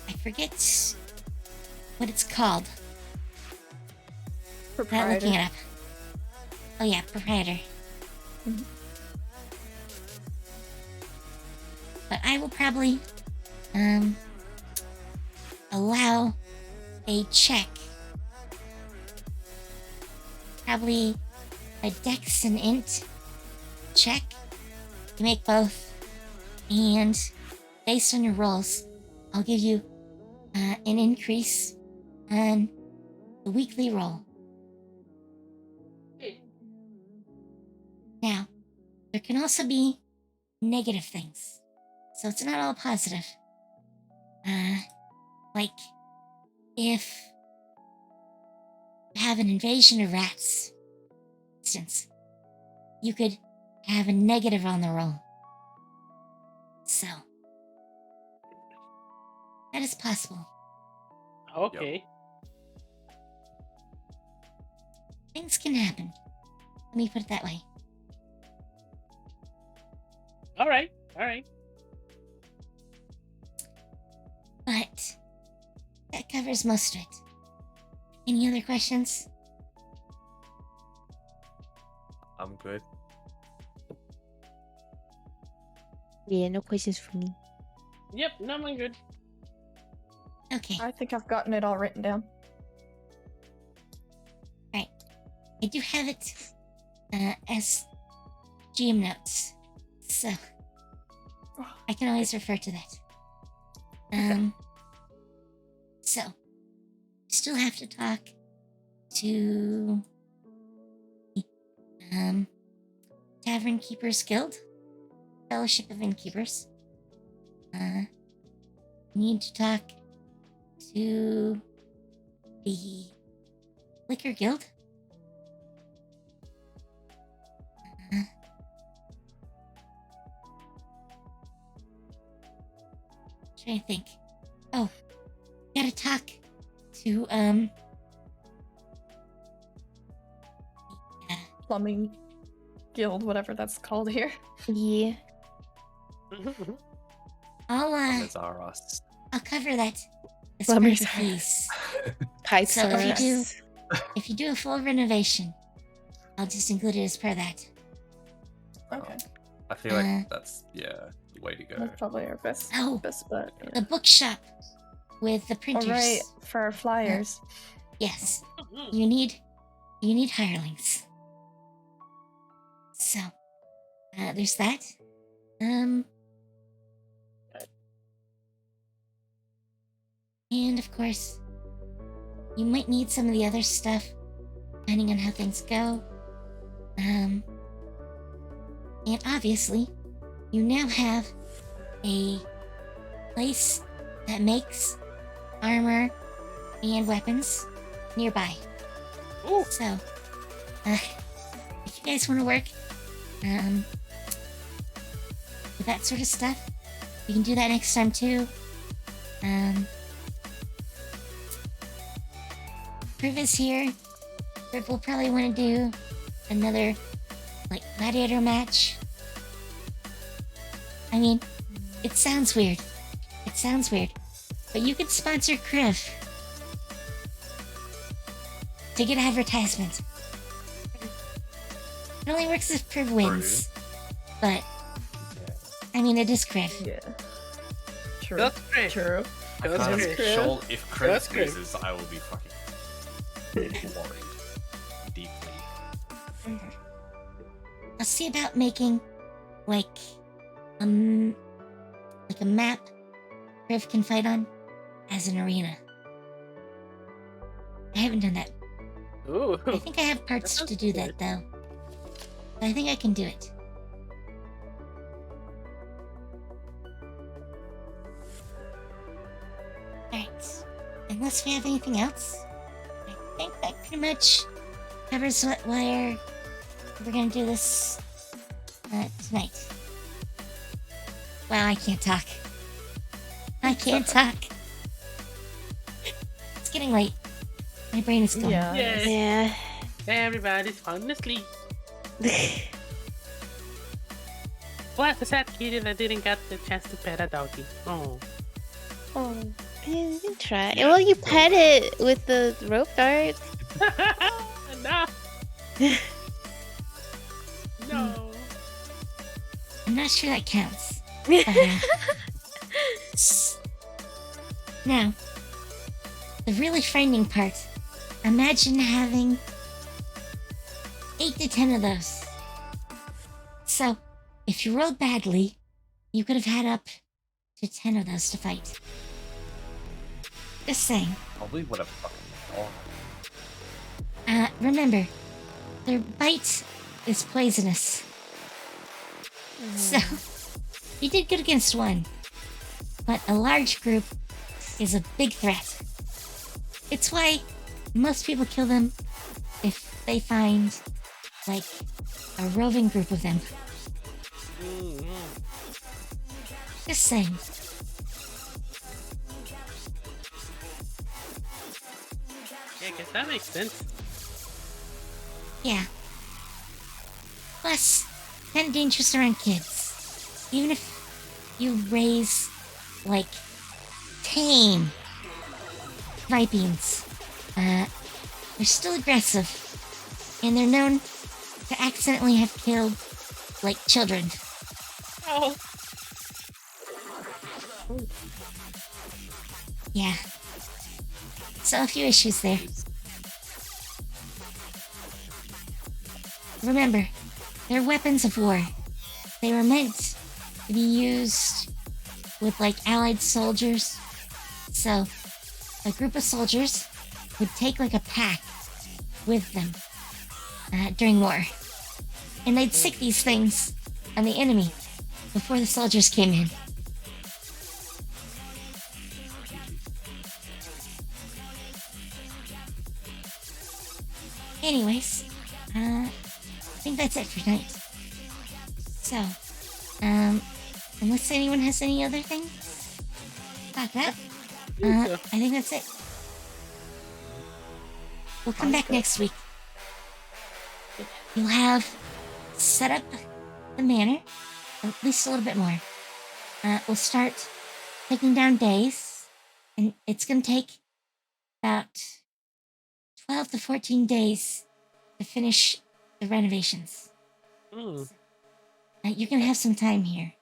I forget what it's called. Not looking it up. Oh yeah, proprietor. Mhm. But I will probably allow a check. Probably a dex and int check to make both. And based on your rolls, I'll give you an increase on the weekly roll. Now, there can also be negative things. So it's not all positive. Like, if you have an invasion of rats, for instance, you could have a negative on the roll. So, that is possible. Okay. Things can happen. Let me put it that way. All right. But that covers most of it. Any other questions? I'm good. Yeah, no questions for me. Yep, no, I'm good. Okay. I think I've gotten it all written down. I do have it as GM notes, so I can always refer to that. So, still have to talk to Tavern Keepers Guild, Fellowship of Innkeepers. Need to talk to the Liquor Guild. Trying to think. Oh, gotta talk to Plumbing guild, whatever that's called here. Yeah. I'll cover that as Plumbers part of the fees. Pipes So for if you us. if you do a full renovation, I'll just include it as per that. Okay. I feel like that's the way to go. That's probably our best Oh, bet. Yeah. the bookshop with the printers. All right, for our flyers. Yes, you need hirelings. So there's that. And of course, you might need some of the other stuff, depending on how things go. And obviously, you now have a place that makes armor and weapons nearby. Ooh. So, if you guys want to work with that sort of stuff, you can do that next time too. Priv is here. Priv will probably want to do another, like, gladiator match. I mean, it sounds weird. But you could sponsor Kriv to get advertisement. It only works if Kriv wins. But, I mean, it is Kriv. Yeah. True. That's great. True. I That's can't great. show if Chris That's great. loses, I will be fucking worried deeply. I'll see about making like a map Griff can fight on as an arena. I haven't done that. Ooh. I think I have parts sounds to do good. that though. But I think I can do it. Alright. Unless we have anything else, I think that pretty much covers why we're gonna do this tonight. Wow, I can't talk. I can't talk. It's getting late. My brain is going. Yeah. Yes. Yeah. Everybody's falling asleep. What's the sad kid that didn't get the chance to pet a doggy? Oh. Oh, you can try. Well, you pet it with the rope dart. No. No. I'm not sure that counts. Now, the really frightening part. Imagine having 8 to 10 of those. So, if you rolled badly, you could have had up to 10 of those to fight. Just saying. Probably would have fucking gone. Remember, their bite is poisonous. So, you did good against one. But a large group is a big threat. It's why most people kill them if they find, like, a roving group of them. Just saying. Yeah, I guess that makes sense. Yeah. Plus, kind of dangerous around kids. Even if you raise, like, tame Vipings, they're still aggressive. And they're known to accidentally have killed, like, children. Oh. Yeah. So a few issues there. Remember, they're weapons of war. They were meant to be used with, like, allied soldiers. So, a group of soldiers would take, like, a pack with them during war. And they'd sick these things on the enemy before the soldiers came in. Anyways, I think that's it for tonight. So, unless anyone has any other things about that, I think that's it. We'll come back next week. You'll have set up the manor, at least a little bit more. We'll start taking down days, and it's gonna take about 12 to 14 days to finish the renovations. Mm. You're gonna have some time here.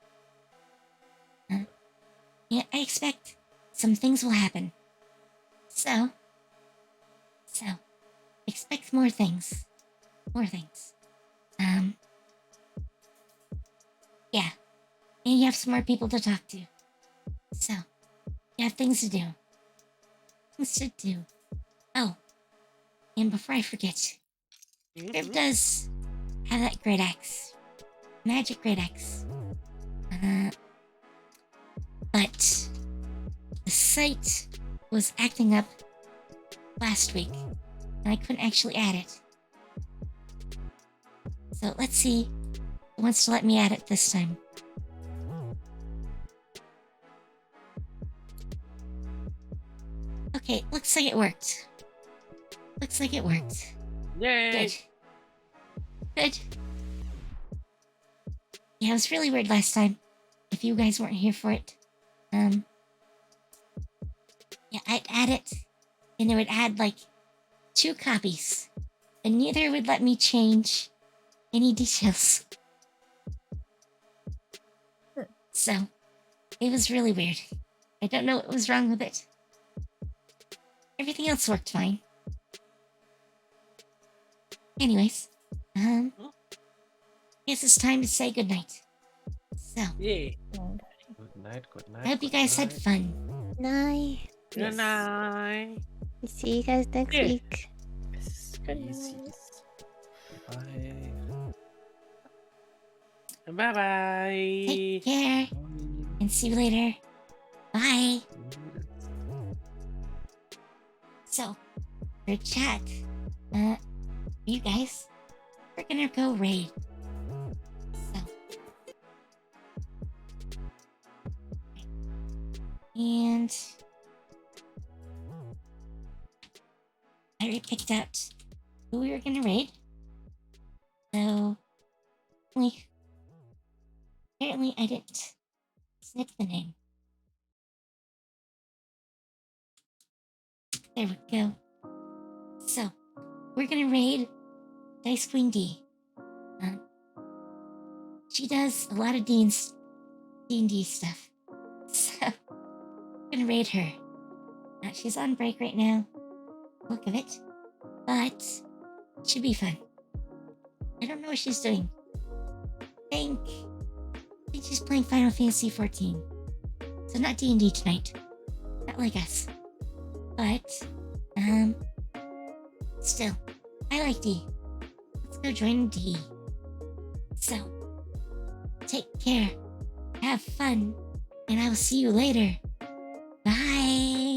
Yeah, I expect some things will happen. So, expect more things. More things. Yeah. And you have some more people to talk to. So, you have things to do. Things to do. Oh, and before I forget, Griff does have that great axe. Magic great axe. But the site was acting up last week, and I couldn't actually add it. So let's see who wants to let me add it this time. Okay, looks like it worked. Looks like it worked. Yay! Good. Good. Yeah, it was really weird last time. If you guys weren't here for it. Yeah, I'd add it, and it would add, like, 2 copies. And neither would let me change any details. So, it was really weird. I don't know what was wrong with it. Everything else worked fine. Anyways, guess it's time to say goodnight. So, Yeah. Good night. Good night. I hope you good guys had night. fun. Night. Good night. See you guys next Yeah. week. Species. Bye. Bye bye. Take care and see you later. Bye. So, for chat, you guys, we're gonna go raid. So, and I already picked out who we were gonna raid. So, apparently I didn't snip the name. There we go. So, we're gonna raid Dice Queen D. She does a lot of D&D stuff. So, we're gonna raid her. She's on break right now. Look of it. But, it should be fun. I don't know what she's doing. I think she's playing Final Fantasy 14. So not D&D tonight. Not like us. But, still, I like D. Let's go join D. So, take care, have fun, and I will see you later. Bye!